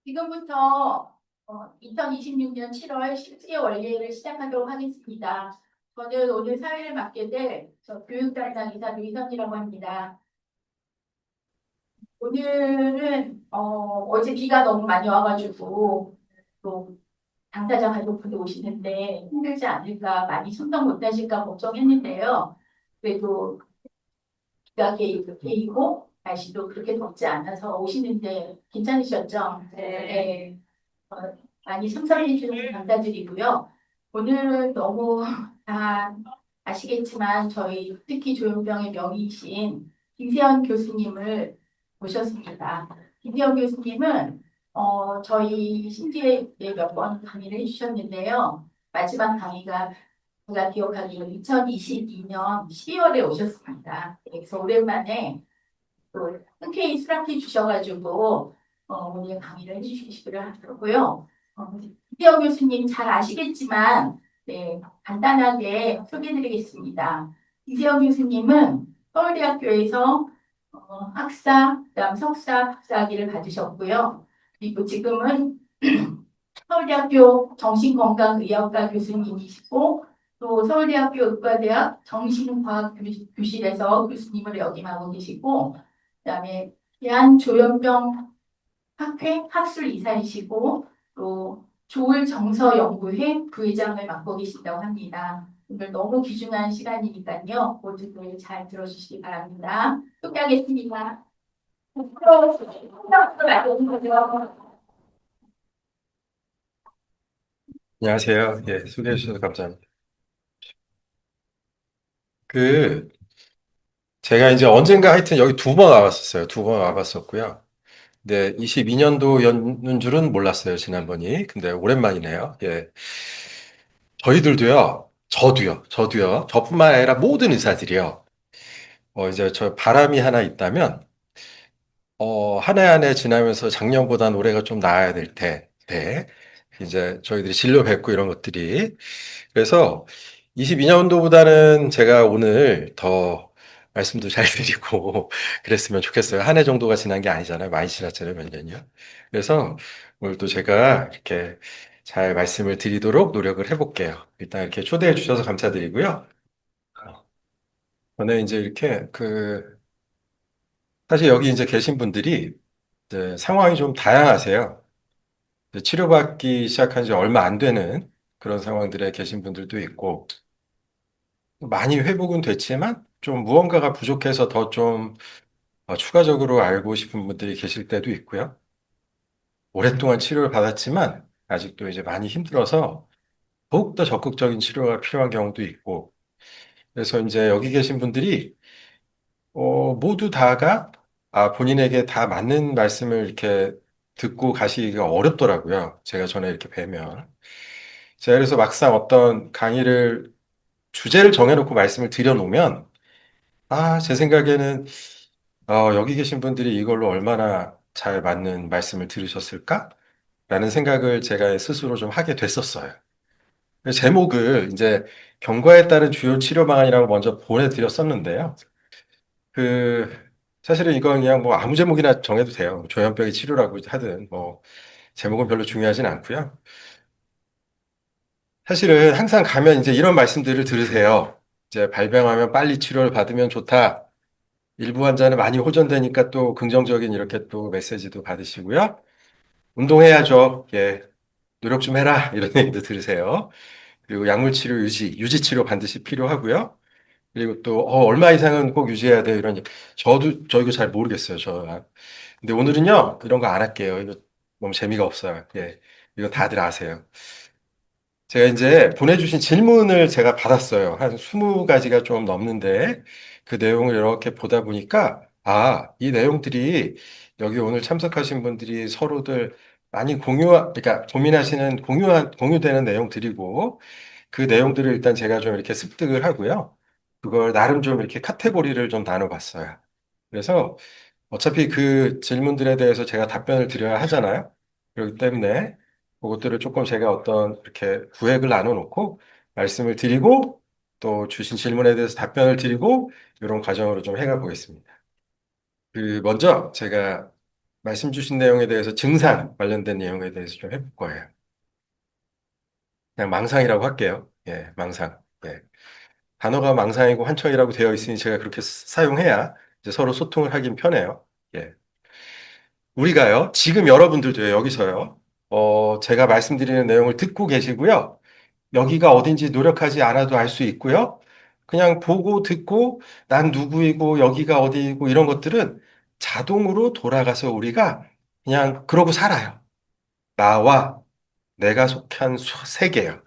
지금부터 2026년 7월 실제 원리를 시작하도록 하겠습니다. 저는 오늘 사회를 맡게 될저 교육단장 이사 노희선이라고 합니다. 오늘은 어제 비가 너무 많이 와가지고 또 당사자 가족분도 오시는데 힘들지 않을까 많이 참석 못하실까 걱정했는데요. 그래도 비가 개이고 날씨도 그렇게 덥지 않아서 오시는데 괜찮으셨죠? 네. 어, 많이 참석해 주셔서 감사드리고요. 오늘은 너무 다 아시겠지만 저희 특히 조현병의 명의이신 김세현 교수님을 모셨습니다. 김세현 교수님은 저희 신지에 몇 번 강의를 해주셨는데요. 마지막 강의가 제가 기억하기로 2022년 12월에 오셨습니다. 그래서 오랜만에 또 흔쾌히 수락해 주셔가지고 오늘 강의를 해주시기로 하더라고요. 이태영 교수님 잘 아시겠지만 네, 간단하게 소개해드리겠습니다. 이태영 교수님은 서울대학교에서 학사, 그다음 석사, 박사학위를 받으셨고요. 그리고 지금은 서울대학교 정신건강의학과 교수님이시고 또 서울대학교 의과대학 정신과학교실에서 교수님을 역임하고 계시고 그다음에 대한조현병 학회 학술 이사이시고 또 조울정서연구회 부회장을 맡고 계신다고 합니다. 오늘 너무 귀중한 시간이니까요. 모두들 잘 들어주시기 바랍니다. 소개하겠습니다. 안녕하세요. 예, 소개해 주셔서 감사합니다. 그, 제가 이제 언젠가 하여튼 여기 두 번 와봤었어요. 두 번 와봤었고요. 근데 22년도였는 줄은 몰랐어요, 지난번이. 근데 오랜만이네요. 예. 저희들도요, 저도요, 저뿐만 아니라 모든 의사들이요. 이제 저 바람이 하나 있다면, 한 해 한 해 지나면서 작년보다 올해가 좀 나아야 될 때, 이제 저희들이 진료 뵙고 이런 것들이 그래서 22년도보다는 제가 오늘 더 말씀도 잘 드리고 그랬으면 좋겠어요. 한 해 정도가 지난 게 아니잖아요. 많이 지났잖아요. 몇 년이요. 그래서 오늘 또 제가 이렇게 잘 말씀을 드리도록 노력을 해볼게요. 일단 이렇게 초대해 주셔서 감사드리고요. 저는 이제 이렇게 사실 여기 이제 계신 분들이 이제 상황이 좀 다양하세요. 이제 치료받기 시작한 지 얼마 안 되는 그런 상황들에 계신 분들도 있고, 많이 회복은 됐지만 좀 무언가가 부족해서 더 좀 추가적으로 알고 싶은 분들이 계실 때도 있고요. 오랫동안 치료를 받았지만 아직도 이제 많이 힘들어서 더욱더 적극적인 치료가 필요한 경우도 있고, 그래서 이제 여기 계신 분들이 모두 다가 본인에게 다 맞는 말씀을 이렇게 듣고 가시기가 어렵더라고요. 제가 전에 이렇게 뵈면. 제가 그래서 막상 어떤 강의를 주제를 정해놓고 말씀을 드려놓으면 제 생각에는 여기 계신 분들이 이걸로 얼마나 잘 맞는 말씀을 들으셨을까? 라는 생각을 제가 스스로 좀 하게 됐었어요. 그래서 제목을 이제 경과에 따른 주요 치료 방안이라고 먼저 보내드렸었는데요. 그, 사실은 이건 그냥 뭐 아무 제목이나 정해도 돼요. 조현병의 치료라고 하든 뭐 제목은 별로 중요하진 않고요. 사실은 항상 가면 이제 이런 말씀들을 들으세요. 이제 발병하면 빨리 치료를 받으면 좋다. 일부 환자는 많이 호전되니까 또 긍정적인 이렇게 또 메시지도 받으시고요. 운동해야죠. 예. 노력 좀 해라. 이런 얘기도 들으세요. 그리고 약물 치료 유지 치료 반드시 필요하고요. 그리고 또, 얼마 이상은 꼭 유지해야 돼요. 이런, 저 이거 잘 모르겠어요. 근데 오늘은요, 이런 거 안 할게요. 이거 너무 재미가 없어요. 예. 이거 다들 아세요. 제가 이제 보내주신 질문을 제가 받았어요. 한 20가지가 좀 넘는데 그 내용을 이렇게 보다 보니까 이 내용들이 여기 오늘 참석하신 분들이 서로들 많이 그러니까 고민하시는 공유되는 내용들이고 그 내용들을 일단 제가 좀 이렇게 습득을 하고요. 그걸 나름 좀 이렇게 카테고리를 좀 나눠봤어요. 그래서 어차피 그 질문들에 대해서 제가 답변을 드려야 하잖아요. 그렇기 때문에 그것들을 조금 제가 어떤 이렇게 구획을 나눠 놓고 말씀을 드리고 또 주신 질문에 대해서 답변을 드리고 이런 과정으로 좀 해가 보겠습니다. 먼저 제가 말씀 주신 내용에 대해서 증상 관련된 내용에 대해서 좀 해볼 거예요. 그냥 망상이라고 할게요. 예, 망상. 예. 단어가 망상이고 환청이라고 되어 있으니 제가 그렇게 사용해야 이제 서로 소통을 하긴 편해요. 예. 우리가요, 지금 여러분들도요, 여기서요, 제가 말씀드리는 내용을 듣고 계시고요. 여기가 어딘지 노력하지 않아도 알 수 있고요. 그냥 보고 듣고 난 누구이고 여기가 어디이고 이런 것들은 자동으로 돌아가서 우리가 그냥 그러고 살아요. 나와 내가 속한 세계요.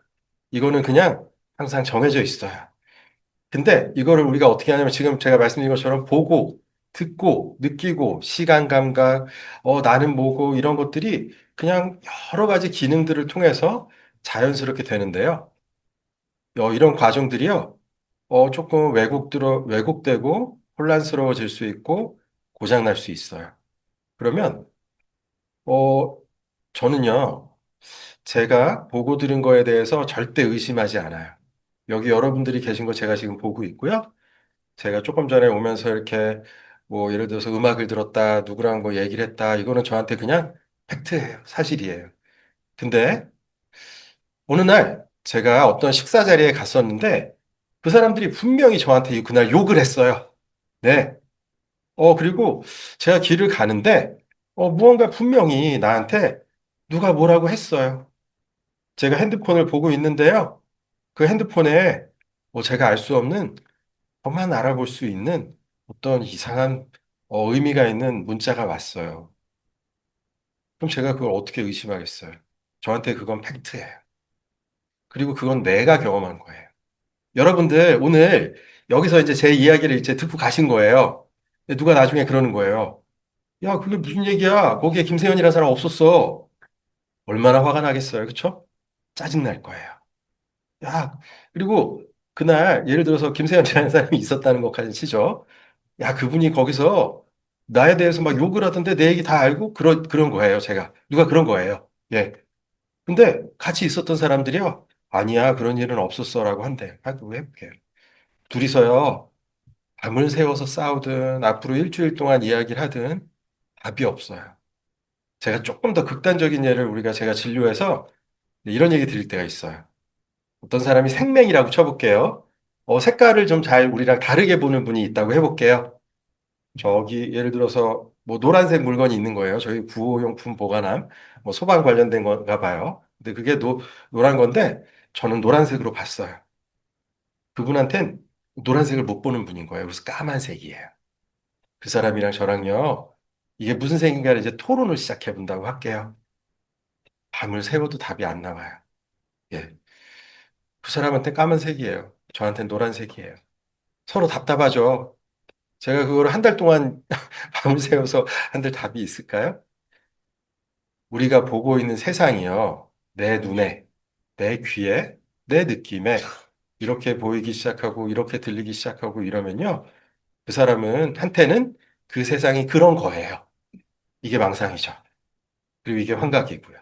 이거는 그냥 항상 정해져 있어요. 근데 이거를 우리가 어떻게 하냐면 지금 제가 말씀드린 것처럼 보고, 듣고, 느끼고, 시간 감각, 나는 뭐고 이런 것들이 그냥 여러 가지 기능들을 통해서 자연스럽게 되는데요. 이런 과정들이요. 조금 왜곡되고 혼란스러워질 수 있고 고장날 수 있어요. 그러면, 어, 저는요, 제가 보고 들은 거에 대해서 절대 의심하지 않아요. 여기 여러분들이 계신 거 제가 지금 보고 있고요. 제가 조금 전에 오면서 이렇게 뭐 예를 들어서 음악을 들었다, 누구랑 뭐 얘기를 했다, 이거는 저한테 그냥 팩트예요. 사실이에요. 근데 어느 날 제가 어떤 식사 자리에 갔었는데 그 사람들이 분명히 저한테 그날 욕을 했어요. 네. 그리고 제가 길을 가는데 무언가 분명히 나한테 누가 뭐라고 했어요. 제가 핸드폰을 보고 있는데요. 그 핸드폰에 제가 알 수 없는 저만 알아볼 수 있는 어떤 이상한 의미가 있는 문자가 왔어요. 그럼 제가 그걸 어떻게 의심하겠어요? 저한테 그건 팩트예요. 그리고 그건 내가 경험한 거예요. 여러분들 오늘 여기서 이제 제 이야기를 이제 듣고 가신 거예요. 근데 누가 나중에 그러는 거예요. 야, 그게 무슨 얘기야? 거기에 김세현이라는 사람 없었어. 얼마나 화가 나겠어요. 그쵸? 짜증 날 거예요. 야, 그리고 그날 예를 들어서 김세현이라는 사람이 있었다는 것까지 치죠. 야, 그분이 거기서 나에 대해서 막 욕을 하던데 내 얘기 다 알고 그런 거예요, 제가. 누가 그런 거예요. 예. 근데 같이 있었던 사람들이요. 아니야, 그런 일은 없었어라고 한대. 하고 해볼게요. 둘이서요, 밤을 새워서 싸우든 앞으로 일주일 동안 이야기를 하든 답이 없어요. 제가 조금 더 극단적인 예를 제가 진료해서 이런 얘기 드릴 때가 있어요. 어떤 사람이 생맹이라고 쳐볼게요. 색깔을 좀 잘 우리랑 다르게 보는 분이 있다고 해볼게요. 저기 예를 들어서 뭐 노란색 물건이 있는 거예요. 저희 구호용품 보관함, 뭐 소방 관련된 건가 봐요. 근데 그게 노란 건데 저는 노란색으로 봤어요. 그분한텐 노란색을 못 보는 분인 거예요. 그래서 까만색이에요. 그 사람이랑 저랑요. 이게 무슨 색인가를 이제 토론을 시작해 본다고 할게요. 밤을 새워도 답이 안 나와요. 예. 그 사람한테 까만색이에요. 저한테 노란색이에요. 서로 답답하죠. 제가 그걸 한 달 동안 밤을 새워서 한들 답이 있을까요? 우리가 보고 있는 세상이요. 내 눈에, 내 귀에, 내 느낌에 이렇게 보이기 시작하고 이렇게 들리기 시작하고 이러면요. 그 사람은 한테는 그 세상이 그런 거예요. 이게 망상이죠. 그리고 이게 환각이고요.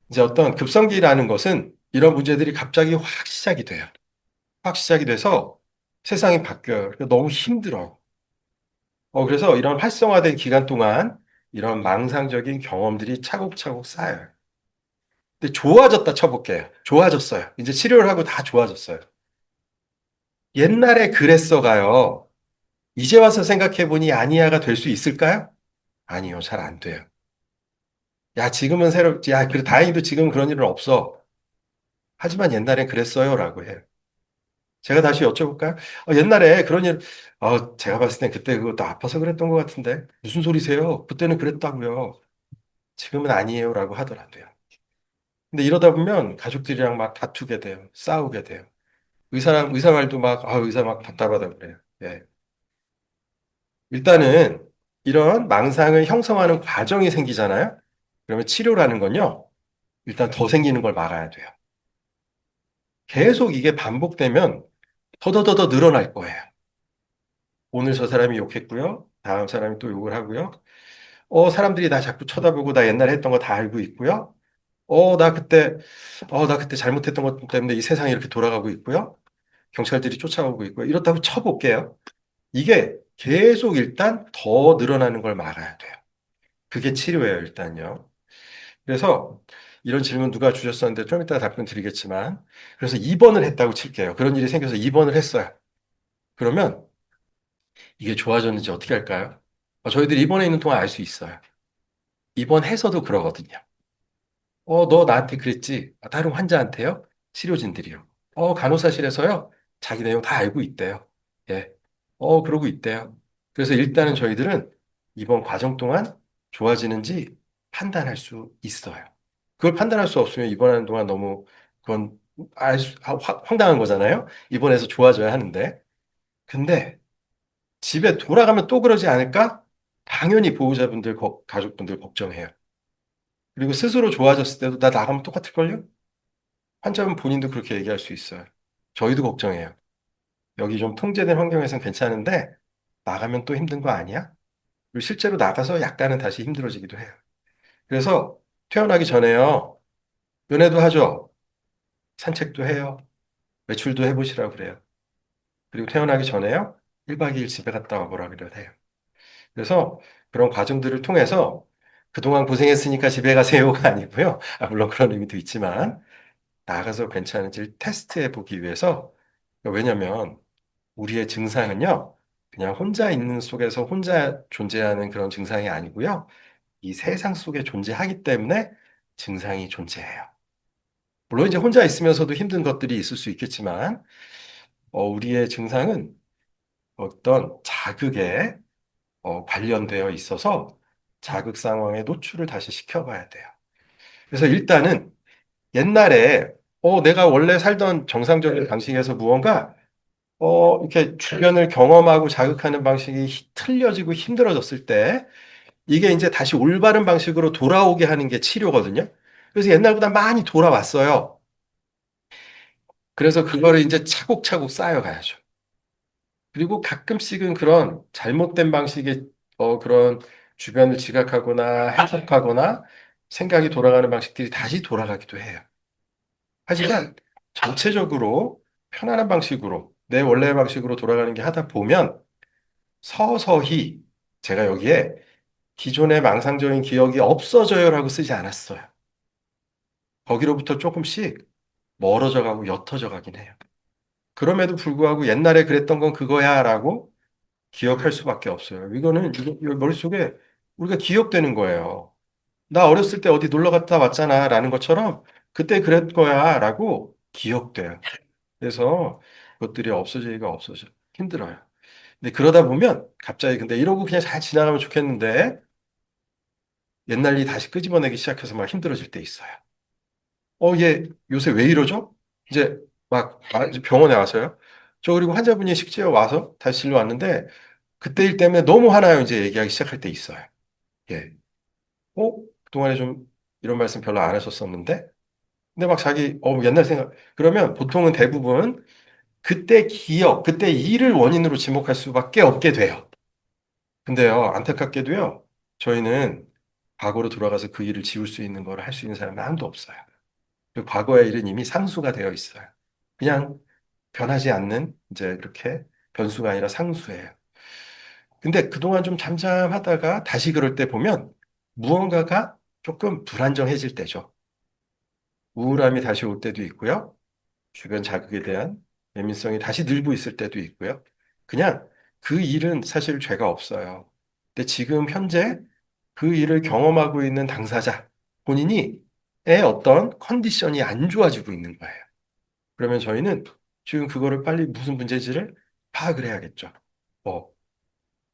이제 어떤 급성기라는 것은 이런 문제들이 갑자기 확 시작이 돼요. 확 시작이 돼서 세상이 바뀌어요. 그러니까 너무 힘들어. 그래서 이런 활성화된 기간 동안 이런 망상적인 경험들이 차곡차곡 쌓여요. 근데 좋아졌다 쳐볼게요. 좋아졌어요. 이제 치료를 하고 다 좋아졌어요. 옛날에 그랬어가요. 이제 와서 생각해보니 아니야가 될 수 있을까요? 아니요, 잘 안 돼요. 야, 지금은 새롭지. 야, 그래, 다행히도 지금 그런 일은 없어. 하지만 옛날엔 그랬어요라고 해요. 제가 다시 여쭤볼까요? 옛날에 그런 일, 제가 봤을 땐 그때 그것도 아파서 그랬던 것 같은데. 무슨 소리세요? 그때는 그랬다고요. 지금은 아니에요라고 하더라고요. 근데 이러다 보면 가족들이랑 막 다투게 돼요. 싸우게 돼요. 의사 말도 의사 막 답답하다 그래요. 예. 일단은 이런 망상을 형성하는 과정이 생기잖아요. 그러면 치료라는 건요. 일단 더 생기는 걸 막아야 돼요. 계속 이게 반복되면 더더더더 늘어날 거예요. 오늘 저 사람이 욕했고요. 다음 사람이 또 욕을 하고요. 사람들이 나 자꾸 쳐다보고 나 옛날에 했던 거 다 알고 있고요. 어, 나 그때, 나 그때 잘못했던 것 때문에 이 세상이 이렇게 돌아가고 있고요. 경찰들이 쫓아오고 있고요. 이렇다고 쳐볼게요. 이게 계속 일단 더 늘어나는 걸 막아야 돼요. 그게 치료예요, 일단요. 그래서 이런 질문 누가 주셨었는데 좀 이따 답변 드리겠지만, 그래서 입원을 했다고 칠게요. 그런 일이 생겨서 입원을 했어요. 그러면 이게 좋아졌는지 어떻게 할까요? 저희들이 입원해 있는 동안 알 수 있어요. 입원해서도 그러거든요. 너 나한테 그랬지? 다른 환자한테요? 치료진들이요. 간호사실에서요? 자기 내용 다 알고 있대요. 예. 그러고 있대요. 그래서 일단은 저희들은 이번 과정 동안 좋아지는지 판단할 수 있어요. 그걸 판단할 수 없으면 입원하는 동안 너무 그건 황당한 거잖아요. 입원해서 좋아져야 하는데. 근데 집에 돌아가면 또 그러지 않을까? 당연히 보호자분들, 가족분들 걱정해요. 그리고 스스로 좋아졌을 때도 나 나가면 똑같을걸요? 환자분 본인도 그렇게 얘기할 수 있어요. 저희도 걱정해요. 여기 좀 통제된 환경에선 괜찮은데 나가면 또 힘든 거 아니야? 그리고 실제로 나가서 약간은 다시 힘들어지기도 해요. 그래서 퇴원하기 전에요. 연애도 하죠. 산책도 해요. 외출도 해보시라고 그래요. 그리고 퇴원하기 전에요. 1박 2일 집에 갔다 와보라 그래도 해요. 그래서 그런 과정들을 통해서 그동안 고생했으니까 집에 가세요가 아니고요. 물론 그런 의미도 있지만 나가서 괜찮은지를 테스트해 보기 위해서 왜냐면 우리의 증상은요, 그냥 혼자 있는 속에서 혼자 존재하는 그런 증상이 아니고요. 이 세상 속에 존재하기 때문에 증상이 존재해요. 물론 이제 혼자 있으면서도 힘든 것들이 있을 수 있겠지만, 우리의 증상은 어떤 자극에 관련되어 있어서 자극 상황에 노출을 다시 시켜봐야 돼요. 그래서 일단은 옛날에 내가 원래 살던 정상적인 방식에서 무언가 이렇게 주변을 경험하고 자극하는 방식이 틀려지고 힘들어졌을 때, 이게 이제 다시 올바른 방식으로 돌아오게 하는 게 치료거든요. 그래서 옛날보다 많이 돌아왔어요. 그래서 그거를 이제 차곡차곡 쌓여가야죠. 그리고 가끔씩은 그런 잘못된 방식의 그런 주변을 지각하거나 해석하거나 생각이 돌아가는 방식들이 다시 돌아가기도 해요. 하지만 전체적으로 편안한 방식으로 내 원래의 방식으로 돌아가는 게 하다 보면 서서히 제가 여기에 기존의 망상적인 기억이 없어져요라고 쓰지 않았어요. 거기로부터 조금씩 멀어져 가고 옅어져 가긴 해요. 그럼에도 불구하고 옛날에 그랬던 건 그거야라고 기억할 수밖에 없어요. 이거 머릿속에 우리가 기억되는 거예요. 나 어렸을 때 어디 놀러 갔다 왔잖아 라는 것처럼 그때 그랬 거야라고 기억돼요. 그래서 그것들이 없어지기가 없어져. 힘들어요. 근데 그러다 보면 갑자기 근데 이러고 그냥 잘 지나가면 좋겠는데 옛날 일 다시 끄집어내기 시작해서 막 힘들어질 때 있어요. 얘 요새 왜 이러죠? 이제 이제 병원에 와서요. 저 그리고 환자분이 식지에 와서 다시 진료 왔는데 그때 일 때문에 너무 화나요. 이제 얘기하기 시작할 때 있어요. 예. 그동안에 좀 이런 말씀 별로 안 하셨었는데 근데 막 자기 옛날 생각 그러면 보통은 대부분 그때 기억, 그때 일을 원인으로 지목할 수밖에 없게 돼요. 근데요, 안타깝게도요, 저희는 과거로 돌아가서 그 일을 지울 수 있는 걸 할 수 있는 사람은 아무도 없어요. 그 과거의 일은 이미 상수가 되어 있어요. 그냥 변하지 않는 이제 그렇게 변수가 아니라 상수예요. 근데 그동안 좀 잠잠하다가 다시 그럴 때 보면 무언가가 조금 불안정해질 때죠. 우울함이 다시 올 때도 있고요. 주변 자극에 대한 예민성이 다시 늘고 있을 때도 있고요. 그냥 그 일은 사실 죄가 없어요. 근데 지금 현재 그 일을 경험하고 있는 당사자, 본인이 의 어떤 컨디션이 안 좋아지고 있는 거예요. 그러면 저희는 지금 그거를 빨리 무슨 문제지를 파악을 해야겠죠. 뭐,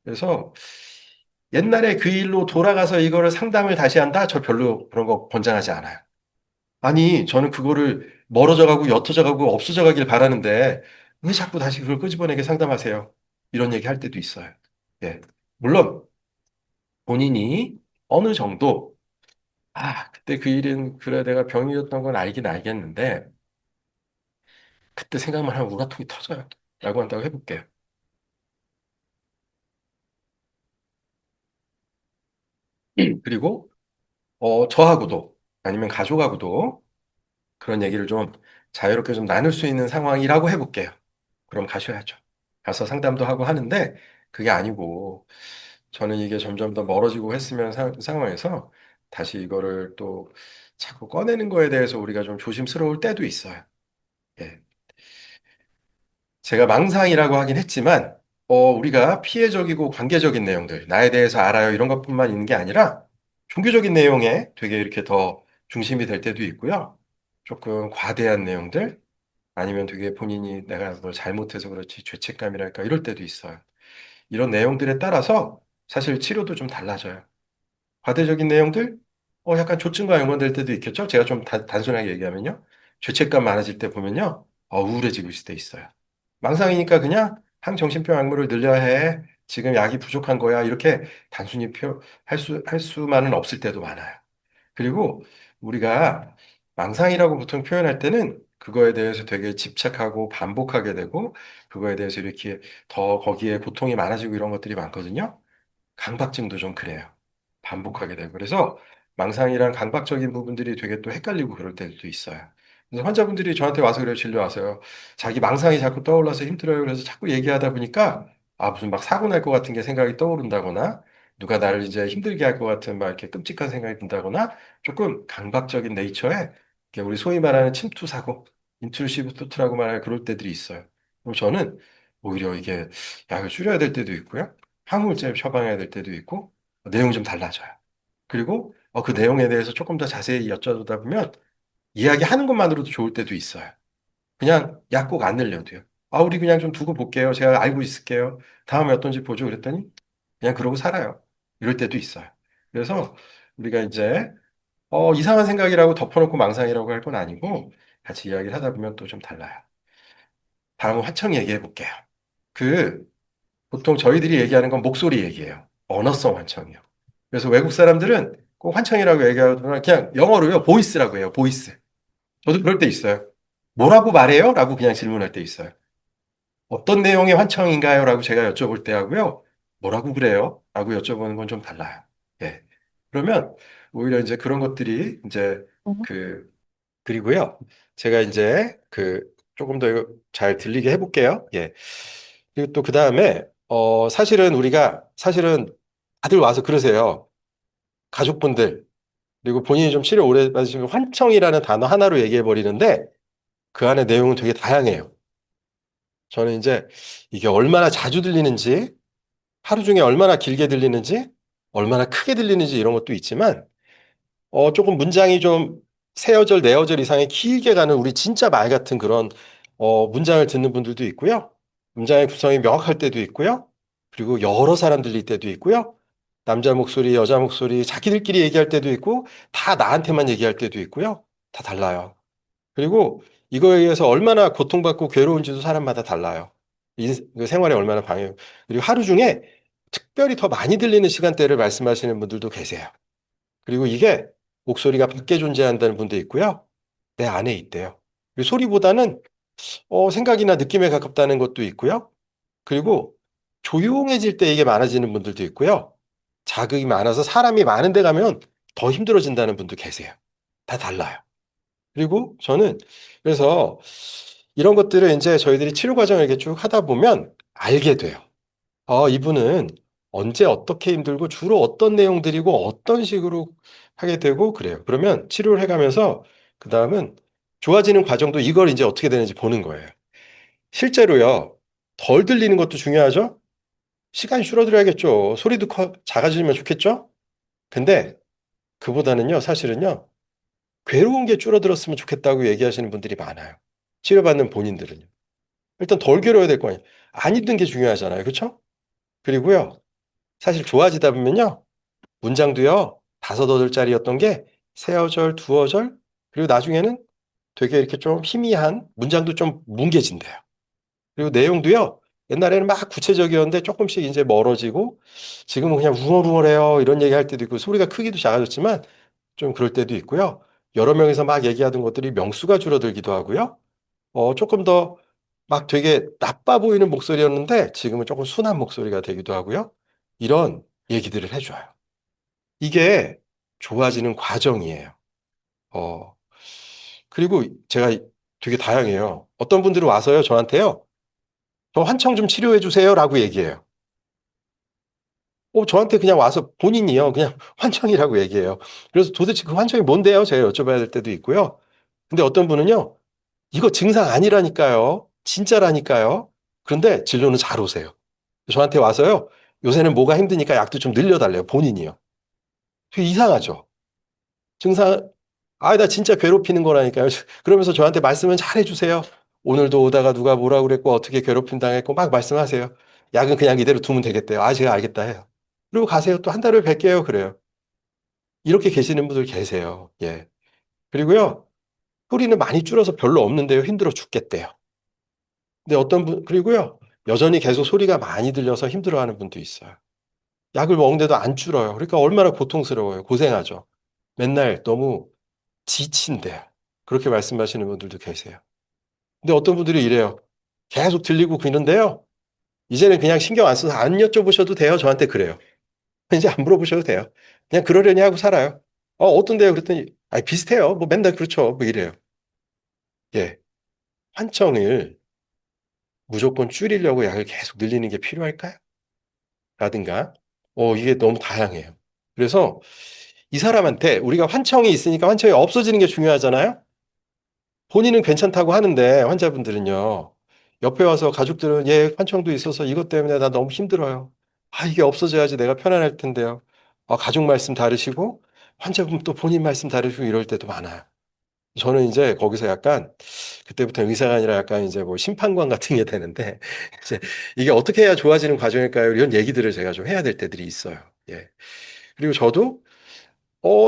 그래서 옛날에 그 일로 돌아가서 이거를 상담을 다시 한다? 저 별로 그런 거 권장하지 않아요. 아니, 저는 그거를 멀어져 가고 옅어져 가고 없어져 가길 바라는데 왜 자꾸 다시 그걸 끄집어내게 상담하세요? 이런 얘기 할 때도 있어요. 예. 물론 본인이 어느 정도 그때 그 일은 그래 내가 병이었던 건 알긴 알겠는데 그때 생각만 하면 우라통이 터져요. 라고 한다고 해볼게요. 그리고 저하고도 아니면 가족하고도 그런 얘기를 좀 자유롭게 좀 나눌 수 있는 상황이라고 해볼게요. 그럼 가셔야죠. 가서 상담도 하고 하는데 그게 아니고 저는 이게 점점 더 멀어지고 했으면 상황에서 다시 이거를 또 자꾸 꺼내는 거에 대해서 우리가 좀 조심스러울 때도 있어요. 예. 제가 망상이라고 하긴 했지만, 우리가 피해적이고 관계적인 내용들, 나에 대해서 알아요, 이런 것뿐만 있는 게 아니라, 종교적인 내용에 되게 이렇게 더 중심이 될 때도 있고요. 조금 과대한 내용들, 아니면 되게 본인이 내가 뭘 잘못해서 그렇지, 죄책감이랄까, 이럴 때도 있어요. 이런 내용들에 따라서 사실 치료도 좀 달라져요. 과대적인 내용들, 약간 조증과 연관될 때도 있겠죠? 제가 좀 단순하게 얘기하면요. 죄책감 많아질 때 보면요. 우울해지고 있을 때 있어요. 망상이니까 그냥 항정신병 약물을 늘려야 해. 지금 약이 부족한 거야. 이렇게 단순히 할 수만은 없을 때도 많아요. 그리고 우리가 망상이라고 보통 표현할 때는 그거에 대해서 되게 집착하고 반복하게 되고 그거에 대해서 이렇게 더 거기에 고통이 많아지고 이런 것들이 많거든요. 강박증도 좀 그래요. 반복하게 되고. 그래서 망상이랑 강박적인 부분들이 되게 또 헷갈리고 그럴 때도 있어요. 그래서 환자분들이 저한테 와서 그래요, 진료 와서요. 자기 망상이 자꾸 떠올라서 힘들어요. 그래서 자꾸 얘기하다 보니까, 무슨 막 사고 날 것 같은 게 생각이 떠오른다거나, 누가 나를 이제 힘들게 할 것 같은 막 이렇게 끔찍한 생각이 든다거나, 조금 강박적인 네이처에, 이렇게 우리 소위 말하는 침투 사고, 인트루시브 토트라고 말하는 그럴 때들이 있어요. 그럼 저는 오히려 이게 약을 줄여야 될 때도 있고요. 항우울제 처방해야 될 때도 있고 내용이 좀 달라져요. 그리고 그 내용에 대해서 조금 더 자세히 여쭤보다 보면 이야기하는 것만으로도 좋을 때도 있어요. 그냥 약 꼭 안 늘려도요. 우리 그냥 좀 두고 볼게요. 제가 알고 있을게요. 다음에 어떤지 보죠. 그랬더니 그냥 그러고 살아요. 이럴 때도 있어요. 그래서 우리가 이제 이상한 생각이라고 덮어놓고 망상이라고 할 건 아니고 같이 이야기를 하다 보면 또 좀 달라요. 다음은 화청 얘기해 볼게요. 그 보통 저희들이 얘기하는 건 목소리 얘기예요. 언어성 환청이요. 그래서 외국 사람들은 꼭 환청이라고 얘기하거나 그냥 영어로요. 보이스라고 해요. 보이스. 저도 그럴 때 있어요. 뭐라고 말해요? 라고 그냥 질문할 때 있어요. 어떤 내용의 환청인가요? 라고 제가 여쭤볼 때 하고요. 뭐라고 그래요? 라고 여쭤보는 건 좀 달라요. 예. 그러면 오히려 이제 그런 것들이 이제 그, 그리고요. 제가 이제 조금 더 잘 들리게 해볼게요. 예. 그리고 또 그 다음에, 사실은 우리가, 사실은 다들 와서 그러세요. 가족분들, 그리고 본인이 좀 치료 오래 받으시면 환청이라는 단어 하나로 얘기해 버리는데 그 안에 내용은 되게 다양해요. 저는 이제 이게 얼마나 자주 들리는지, 하루 중에 얼마나 길게 들리는지, 얼마나 크게 들리는지 이런 것도 있지만, 조금 문장이 좀 세어절, 네어절 이상의 길게 가는 우리 진짜 말 같은 그런, 문장을 듣는 분들도 있고요. 문장의 구성이 명확할 때도 있고요. 그리고 여러 사람 들릴 때도 있고요. 남자 목소리, 여자 목소리, 자기들끼리 얘기할 때도 있고, 다 나한테만 얘기할 때도 있고요. 다 달라요. 그리고 이거에 의해서 얼마나 고통받고 괴로운지도 사람마다 달라요. 그 생활에 얼마나 방해. 그리고 하루 중에 특별히 더 많이 들리는 시간대를 말씀하시는 분들도 계세요. 그리고 이게 목소리가 밖에 존재한다는 분도 있고요. 내 안에 있대요. 그리고 소리보다는 생각이나 느낌에 가깝다는 것도 있고요. 그리고 조용해질 때 이게 많아지는 분들도 있고요. 자극이 많아서 사람이 많은 데 가면 더 힘들어진다는 분도 계세요. 다 달라요. 그리고 저는 그래서 이런 것들을 이제 저희들이 치료 과정을 이렇게 쭉 하다 보면 알게 돼요. 이분은 언제 어떻게 힘들고 주로 어떤 내용들이고 어떤 식으로 하게 되고 그래요. 그러면 치료를 해가면서 그 다음은 좋아지는 과정도 이걸 이제 어떻게 되는지 보는 거예요. 실제로요, 덜 들리는 것도 중요하죠? 시간이 줄어들어야겠죠. 소리도 작아지면 좋겠죠? 근데 그보다는요, 사실은요, 괴로운 게 줄어들었으면 좋겠다고 얘기하시는 분들이 많아요. 치료받는 본인들은요. 일단 덜 괴로워야 될 거 아니에요. 안 힘든 게 중요하잖아요. 그렇죠? 그리고요. 사실 좋아지다 보면요. 문장도요. 다섯 어절짜리였던 게 세 어절, 두 어절, 그리고 나중에는 되게 이렇게 좀 희미한 문장도 좀 뭉개진대요. 그리고 내용도요. 옛날에는 막 구체적이었는데 조금씩 이제 멀어지고 지금은 그냥 웅얼웅얼해요. 이런 얘기할 때도 있고 소리가 크기도 작아졌지만 좀 그럴 때도 있고요. 여러 명이서 막 얘기하던 것들이 명수가 줄어들기도 하고요. 조금 더 막 되게 나빠 보이는 목소리였는데 지금은 조금 순한 목소리가 되기도 하고요. 이런 얘기들을 해줘요. 이게 좋아지는 과정이에요. 어, 그리고 제가 되게 다양해요. 어떤 분들은 와서요, 저한테요. 저 환청 좀 치료해 주세요라고 얘기해요. 저한테 그냥 와서 본인이요. 그냥 환청이라고 얘기해요. 그래서 도대체 그 환청이 뭔데요? 제가 여쭤봐야 될 때도 있고요. 근데 어떤 분은요. 이거 증상 아니라니까요. 진짜라니까요. 그런데 진료는 잘 오세요. 저한테 와서요. 요새는 뭐가 힘드니까 약도 좀 늘려달래요. 본인이요. 되게 이상하죠. 증상, 나 진짜 괴롭히는 거라니까요. 그러면서 저한테 말씀은 잘 해주세요. 오늘도 오다가 누가 뭐라 그랬고 어떻게 괴롭힘 당했고 막 말씀하세요. 약은 그냥 이대로 두면 되겠대요. 제가 알겠다 해요. 그리고 가세요. 또 한 달을 뵐게요. 그래요. 이렇게 계시는 분들 계세요. 예. 그리고요. 소리는 많이 줄어서 별로 없는데요. 힘들어 죽겠대요. 근데 어떤 분, 그리고요. 여전히 계속 소리가 많이 들려서 힘들어하는 분도 있어요. 약을 먹는데도 안 줄어요. 그러니까 얼마나 고통스러워요. 고생하죠. 맨날 너무 지친대요. 그렇게 말씀하시는 분들도 계세요. 근데 어떤 분들이 이래요. 계속 들리고 그러는데요. 이제는 그냥 신경 안 써서 안 여쭤보셔도 돼요. 저한테 그래요. 이제 안 물어보셔도 돼요. 그냥 그러려니 하고 살아요. 어떤데요? 그랬더니, 비슷해요. 뭐 맨날 그렇죠. 뭐 이래요. 예. 환청을 무조건 줄이려고 약을 계속 늘리는 게 필요할까요? 라든가, 이게 너무 다양해요. 그래서 이 사람한테 우리가 환청이 있으니까 환청이 없어지는 게 중요하잖아요? 본인은 괜찮다고 하는데 환자분들은요. 옆에 와서 가족들은 환청도 있어서 이것 때문에 나 너무 힘들어요. 이게 없어져야지 내가 편안할 텐데요. 가족 말씀 다르시고 환자분 또 본인 말씀 다르시고 이럴 때도 많아요. 저는 이제 거기서 약간 그때부터 의사가 아니라 약간 이제 뭐 심판관 같은 게 되는데 이제 이게 어떻게 해야 좋아지는 과정일까요? 이런 얘기들을 제가 좀 해야 될 때들이 있어요. 예. 그리고 저도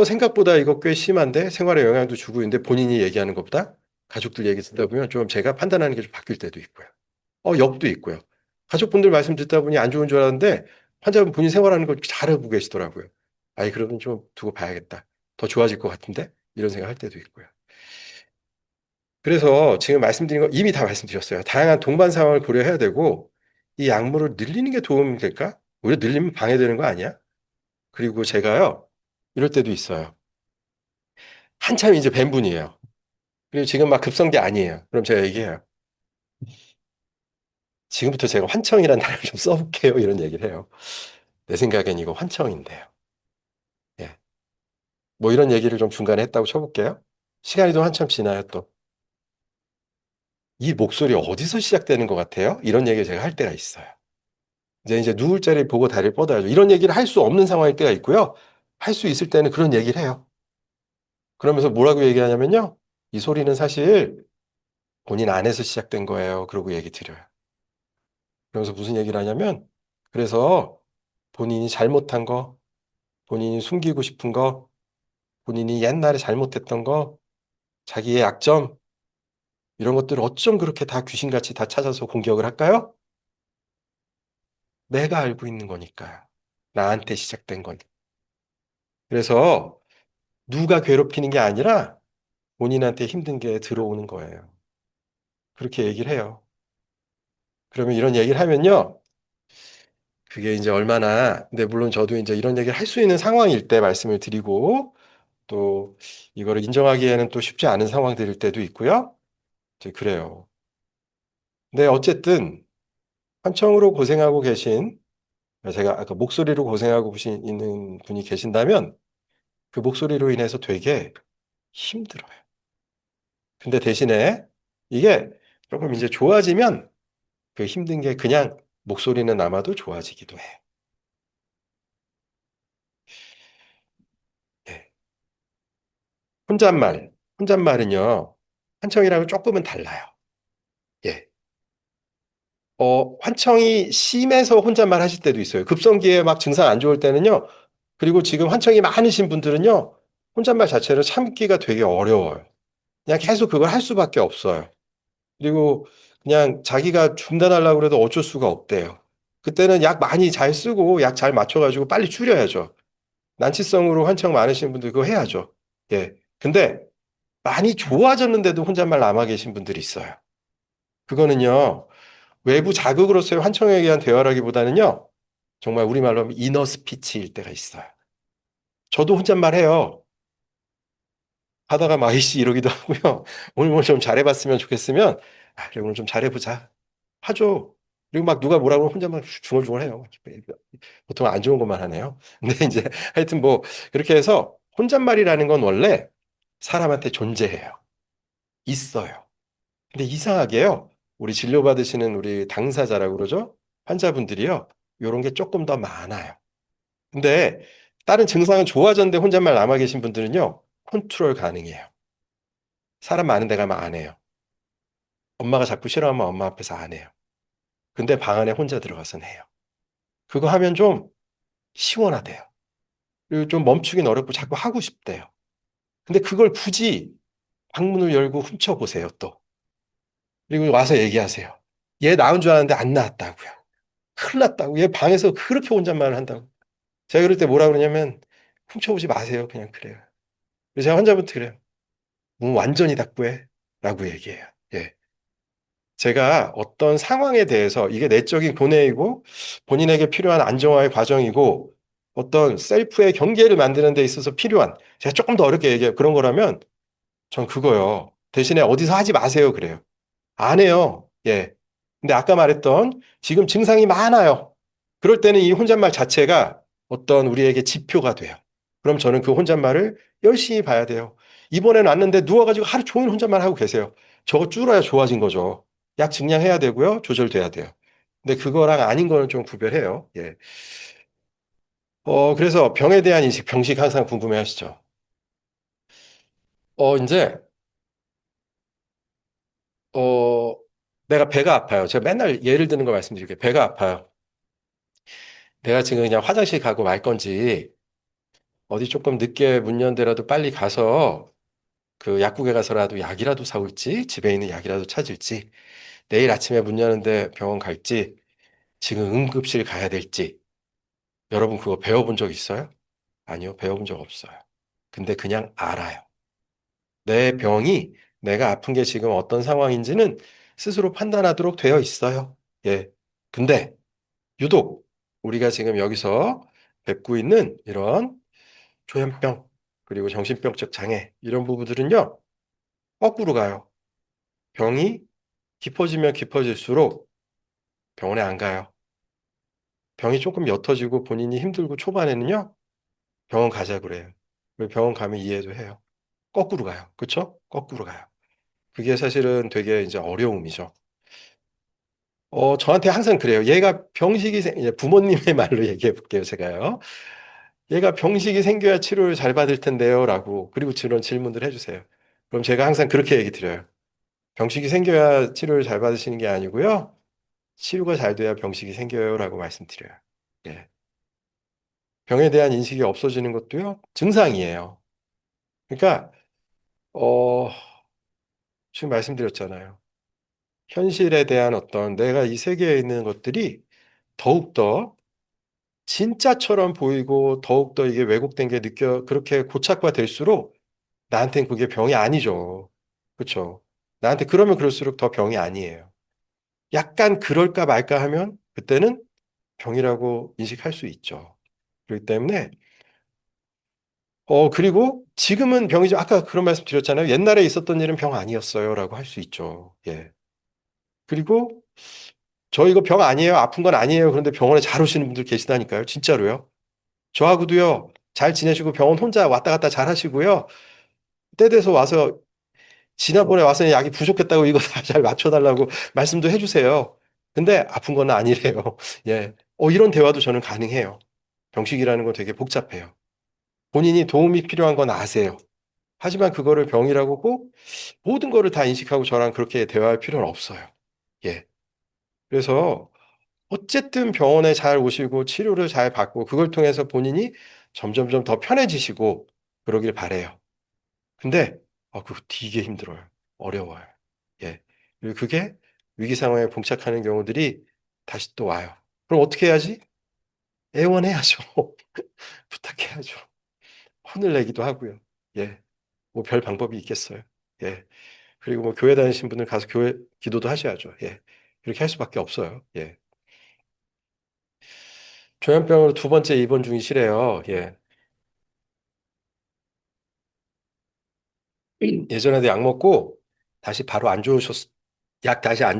생각보다 이거 꽤 심한데 생활에 영향도 주고 있는데 본인이 얘기하는 것보다 가족들 얘기 듣다 보면 좀 제가 판단하는 게 좀 바뀔 때도 있고요. 역도 있고요. 가족분들 말씀 듣다 보니 안 좋은 줄 알았는데 환자분 본인 생활하는 걸 잘하고 계시더라고요. 그러면 좀 두고 봐야겠다. 더 좋아질 것 같은데? 이런 생각 할 때도 있고요. 그래서 지금 말씀드린 거 이미 다 말씀드렸어요. 다양한 동반 상황을 고려해야 되고 이 약물을 늘리는 게 도움이 될까? 오히려 늘리면 방해되는 거 아니야? 그리고 제가요. 이럴 때도 있어요. 한참 이제 뵌 분이에요. 그리고 지금 막 급성기 아니에요. 그럼 제가 얘기해요. 지금부터 제가 환청이라는 단어를 좀 써볼게요. 이런 얘기를 해요. 내 생각엔 이거 환청인데요. 예. 뭐 이런 얘기를 좀 중간에 했다고 쳐볼게요. 시간이 또 한참 지나요, 또. 이 목소리 어디서 시작되는 것 같아요? 이런 얘기를 제가 할 때가 있어요. 이제 누울 자리 보고 다리를 뻗어야죠. 이런 얘기를 할 수 없는 상황일 때가 있고요. 할 수 있을 때는 그런 얘기를 해요. 그러면서 뭐라고 얘기하냐면요. 이 소리는 사실 본인 안에서 시작된 거예요. 그러고 얘기 드려요. 그러면서 무슨 얘기를 하냐면, 그래서 본인이 잘못한 거, 본인이 숨기고 싶은 거, 본인이 옛날에 잘못했던 거, 자기의 약점, 이런 것들을 어쩜 그렇게 다 귀신같이 다 찾아서 공격을 할까요? 내가 알고 있는 거니까요. 나한테 시작된 건. 그래서 누가 괴롭히는 게 아니라 본인한테 힘든 게 들어오는 거예요. 그렇게 얘기를 해요. 그러면 이런 얘기를 하면요. 그게 이제 얼마나, 근데 물론 저도 이제 이런 얘기를 할 수 있는 상황일 때 말씀을 드리고, 또 이거를 인정하기에는 또 쉽지 않은 상황들일 때도 있고요. 이제 그래요. 근데 어쨌든 환청으로 고생하고 계신, 제가 아까 목소리로 고생하고 있는 분이 계신다면 그 목소리로 인해서 되게 힘들어요. 근데 대신에 이게 조금 이제 좋아지면 그 힘든 게 그냥 목소리는 아마도 좋아지기도 해. 예. 혼잣말은요, 환청이랑은 조금은 달라요. 예. 환청이 심해서 혼잣말 하실 때도 있어요. 급성기에 막 증상 안 좋을 때는요. 그리고 지금 환청이 많으신 분들은요. 혼잣말 자체를 참기가 되게 어려워요. 그냥 계속 그걸 할 수밖에 없어요. 그리고 그냥 자기가 중단하려고 해도 어쩔 수가 없대요. 그때는 약 많이 잘 쓰고 약 잘 맞춰가지고 빨리 줄여야죠. 난치성으로 환청 많으신 분들 그거 해야죠. 예. 근데 많이 좋아졌는데도 혼잣말 남아 계신 분들이 있어요. 그거는요. 외부 자극으로서의 환청에 의한 대화라기보다는요. 정말 우리말로 하면 이너 스피치일 때가 있어요. 저도 혼잣말 해요. 하다가 막 이씨 이러기도 하고요. 오늘 뭐 좀 잘해봤으면 좋겠으면 그래 오늘 좀 잘해보자. 하죠. 그리고 막 누가 뭐라고 하면 혼자 막 중얼중얼해요. 보통 안 좋은 것만 하네요. 근데 이제 하여튼 뭐 그렇게 해서 혼잣말이라는 건 원래 사람한테 존재해요. 있어요. 근데 이상하게요. 우리 진료받으시는 우리 당사자라고 그러죠? 환자분들이요. 요런 게 조금 더 많아요. 근데 다른 증상은 좋아졌는데 혼잣말 남아 계신 분들은요. 컨트롤 가능해요. 사람 많은 데 가면 안 해요. 엄마가 자꾸 싫어하면 엄마 앞에서 안 해요. 근데 방 안에 혼자 들어가서는 해요. 그거 하면 좀 시원하대요. 그리고 좀 멈추긴 어렵고 자꾸 하고 싶대요. 근데 그걸 굳이 방문을 열고 훔쳐보세요, 또. 그리고 와서 얘기하세요. 얘 나은 줄 알았는데 안 나왔다고요. 큰일 났다고. 얘 방에서 그렇게 혼잣말을 한다고. 제가 그럴 때 뭐라 그러냐면 훔쳐보지 마세요. 그냥 그래요. 그래서 제가 환자분한테 그래요. 완전히 닥부해. 라고 얘기해요. 예. 제가 어떤 상황에 대해서 이게 내적인 고뇌이고 본인에게 필요한 안정화의 과정이고 어떤 셀프의 경계를 만드는 데 있어서 필요한 제가 조금 더 어렵게 얘기해요. 그런 거라면 전 그거요. 대신에 어디서 하지 마세요. 그래요. 안 해요. 예. 근데 아까 말했던 지금 증상이 많아요. 그럴 때는 이 혼잣말 자체가 어떤 우리에게 지표가 돼요. 그럼 저는 그 혼잣말을 열심히 봐야 돼요. 이번에는 왔는데 누워가지고 하루 종일 혼잣말 하고 계세요. 저거 줄어야 좋아진 거죠. 약 증량해야 되고요. 조절돼야 돼요. 근데 그거랑 아닌 거는 좀 구별해요. 예. 그래서 병에 대한 인식, 병식 항상 궁금해 하시죠. 이제, 어, 내가 배가 아파요. 제가 맨날 예를 드는 거 말씀드릴게요. 배가 아파요. 내가 지금 그냥 화장실 가고 말 건지, 어디 조금 늦게 문 연대라도 빨리 가서 그 약국에 가서라도 약이라도 사올지, 집에 있는 약이라도 찾을지, 내일 아침에 문 여는데 병원 갈지, 지금 응급실 가야 될지, 여러분 그거 배워본 적 있어요? 아니요, 배워본 적 없어요. 근데 그냥 알아요. 내 병이 내가 아픈 게 지금 어떤 상황인지는 스스로 판단하도록 되어 있어요. 예. 근데 유독 우리가 지금 여기서 뵙고 있는 이런 조현병, 그리고 정신병적 장애, 이런 부부들은요, 거꾸로 가요. 병이 깊어지면 깊어질수록 병원에 안 가요. 병이 조금 옅어지고 본인이 힘들고 초반에는요, 병원 가자 그래요. 그리고 병원 가면 이해도 해요. 거꾸로 가요. 그쵸? 거꾸로 가요. 그게 사실은 되게 이제 어려움이죠. 저한테 항상 그래요. 얘가 이제 부모님의 말로 얘기해 볼게요, 제가요. 얘가 병식이 생겨야 치료를 잘 받을 텐데요, 라고. 그리고 그런 질문들 해주세요. 그럼 제가 항상 그렇게 얘기 드려요. 병식이 생겨야 치료를 잘 받으시는 게 아니고요. 치료가 잘 돼야 병식이 생겨요라고 말씀드려요. 예. 병에 대한 인식이 없어지는 것도요, 증상이에요. 그러니까, 어, 지금 말씀드렸잖아요. 현실에 대한 어떤 내가 이 세계에 있는 것들이 더욱더 진짜처럼 보이고 더욱더 이게 왜곡된 게 그렇게 고착화될수록 나한테는 그게 병이 아니죠. 그렇죠? 나한테 그러면 그럴수록 더 병이 아니에요. 약간 그럴까 말까 하면 그때는 병이라고 인식할 수 있죠. 그렇기 때문에 그리고 지금은 병이죠. 아까 그런 말씀 드렸잖아요. 옛날에 있었던 일은 병 아니었어요라고 할 수 있죠. 예. 그리고 저 이거 병 아니에요. 아픈 건 아니에요. 그런데 병원에 잘 오시는 분들 계시다니까요. 진짜로요. 저하고도요. 잘 지내시고 병원 혼자 왔다 갔다 잘 하시고요. 때 돼서 와서 지난번에 와서 약이 부족했다고 이거 다 잘 맞춰달라고 말씀도 해주세요. 근데 아픈 건 아니래요. 예. 이런 대화도 저는 가능해요. 병식이라는 건 되게 복잡해요. 본인이 도움이 필요한 건 아세요. 하지만 그거를 병이라고 꼭 모든 거를 다 인식하고 저랑 그렇게 대화할 필요는 없어요. 예. 그래서 어쨌든 병원에 잘 오시고 치료를 잘 받고 그걸 통해서 본인이 점점점 더 편해지시고 그러길 바래요. 근데 그거 되게 힘들어요. 어려워요. 예. 그리고 그게 위기 상황에 봉착하는 경우들이 다시 또 와요. 그럼 어떻게 해야지? 애원해야죠. 부탁해야죠. 혼을 내기도 하고요. 예. 뭐 별 방법이 있겠어요. 예. 그리고 뭐 교회 다니신 분들 가서 교회 기도도 하셔야죠. 예. 이렇게 할 수밖에 없어요. 예. 조현병으로 두 번째 입원 중이시래요. 예. 예전에도 약 먹고 다시 바로 안 좋으셨, 약 다시 안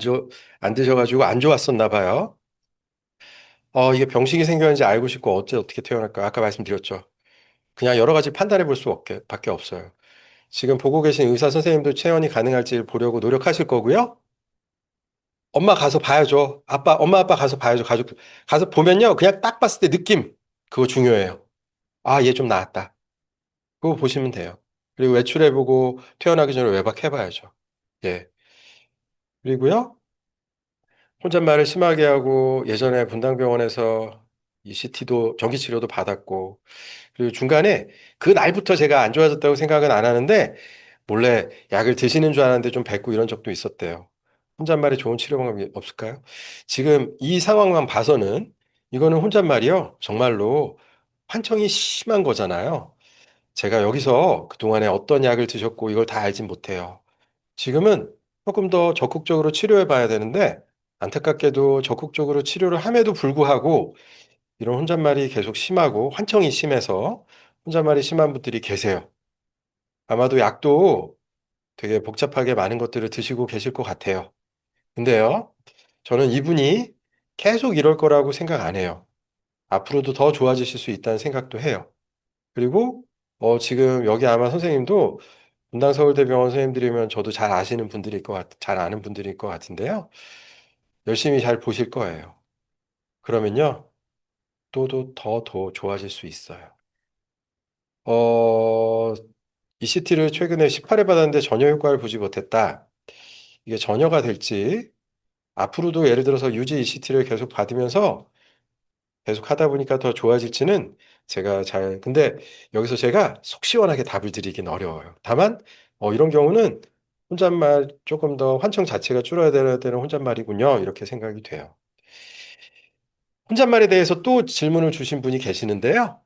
드셔가지고 안 좋았었나 봐요. 이게 병식이 생겼는지 알고 싶고 어떻게 퇴원할까? 아까 말씀드렸죠. 그냥 여러 가지 판단해 볼 수 밖에 없어요. 지금 보고 계신 의사 선생님도 퇴원이 가능할지 보려고 노력하실 거고요. 엄마 가서 봐야죠. 엄마 아빠 가서 봐야죠. 가족 가서 보면요. 그냥 딱 봤을 때 느낌 그거 중요해요. 아, 얘 좀 나았다. 그거 보시면 돼요. 그리고 외출해보고 퇴원하기 전에 외박해봐야죠. 예. 그리고요. 혼잣말을 심하게 하고 예전에 분당병원에서 ECT도 전기 치료도 받았고 그리고 중간에 그 날부터 제가 안 좋아졌다고 생각은 안 하는데 몰래 약을 드시는 줄 알았는데 좀 뱉고 이런 적도 있었대요. 혼잣말에 좋은 치료 방법이 없을까요? 지금 이 상황만 봐서는 이거는 혼잣말이요. 정말로 환청이 심한 거잖아요. 제가 여기서 그동안에 어떤 약을 드셨고 이걸 다 알진 못해요. 지금은 조금 더 적극적으로 치료해 봐야 되는데 안타깝게도 적극적으로 치료를 함에도 불구하고 이런 혼잣말이 계속 심하고 환청이 심해서 혼잣말이 심한 분들이 계세요. 아마도 약도 되게 복잡하게 많은 것들을 드시고 계실 것 같아요. 근데요, 저는 이분이 계속 이럴 거라고 생각 안 해요. 앞으로도 더 좋아지실 수 있다는 생각도 해요. 그리고 지금 여기 아마 선생님도 분당서울대병원 선생님들이면 저도 잘 아시는 분들일 잘 아는 분들일 것 같은데요. 열심히 잘 보실 거예요. 그러면요, 더 좋아질 수 있어요. 어, ECT를 최근에 18회 받았는데 전혀 효과를 보지 못했다. 이게 전혀가 될지, 앞으로도 예를 들어서 유지 ECT를 계속 받으면서 계속 하다 보니까 더 좋아질지는 근데 여기서 제가 속 시원하게 답을 드리긴 어려워요. 다만, 이런 경우는 혼잣말 조금 더 환청 자체가 줄어야 되는 혼잣말이군요. 이렇게 생각이 돼요. 혼잣말에 대해서 또 질문을 주신 분이 계시는데요.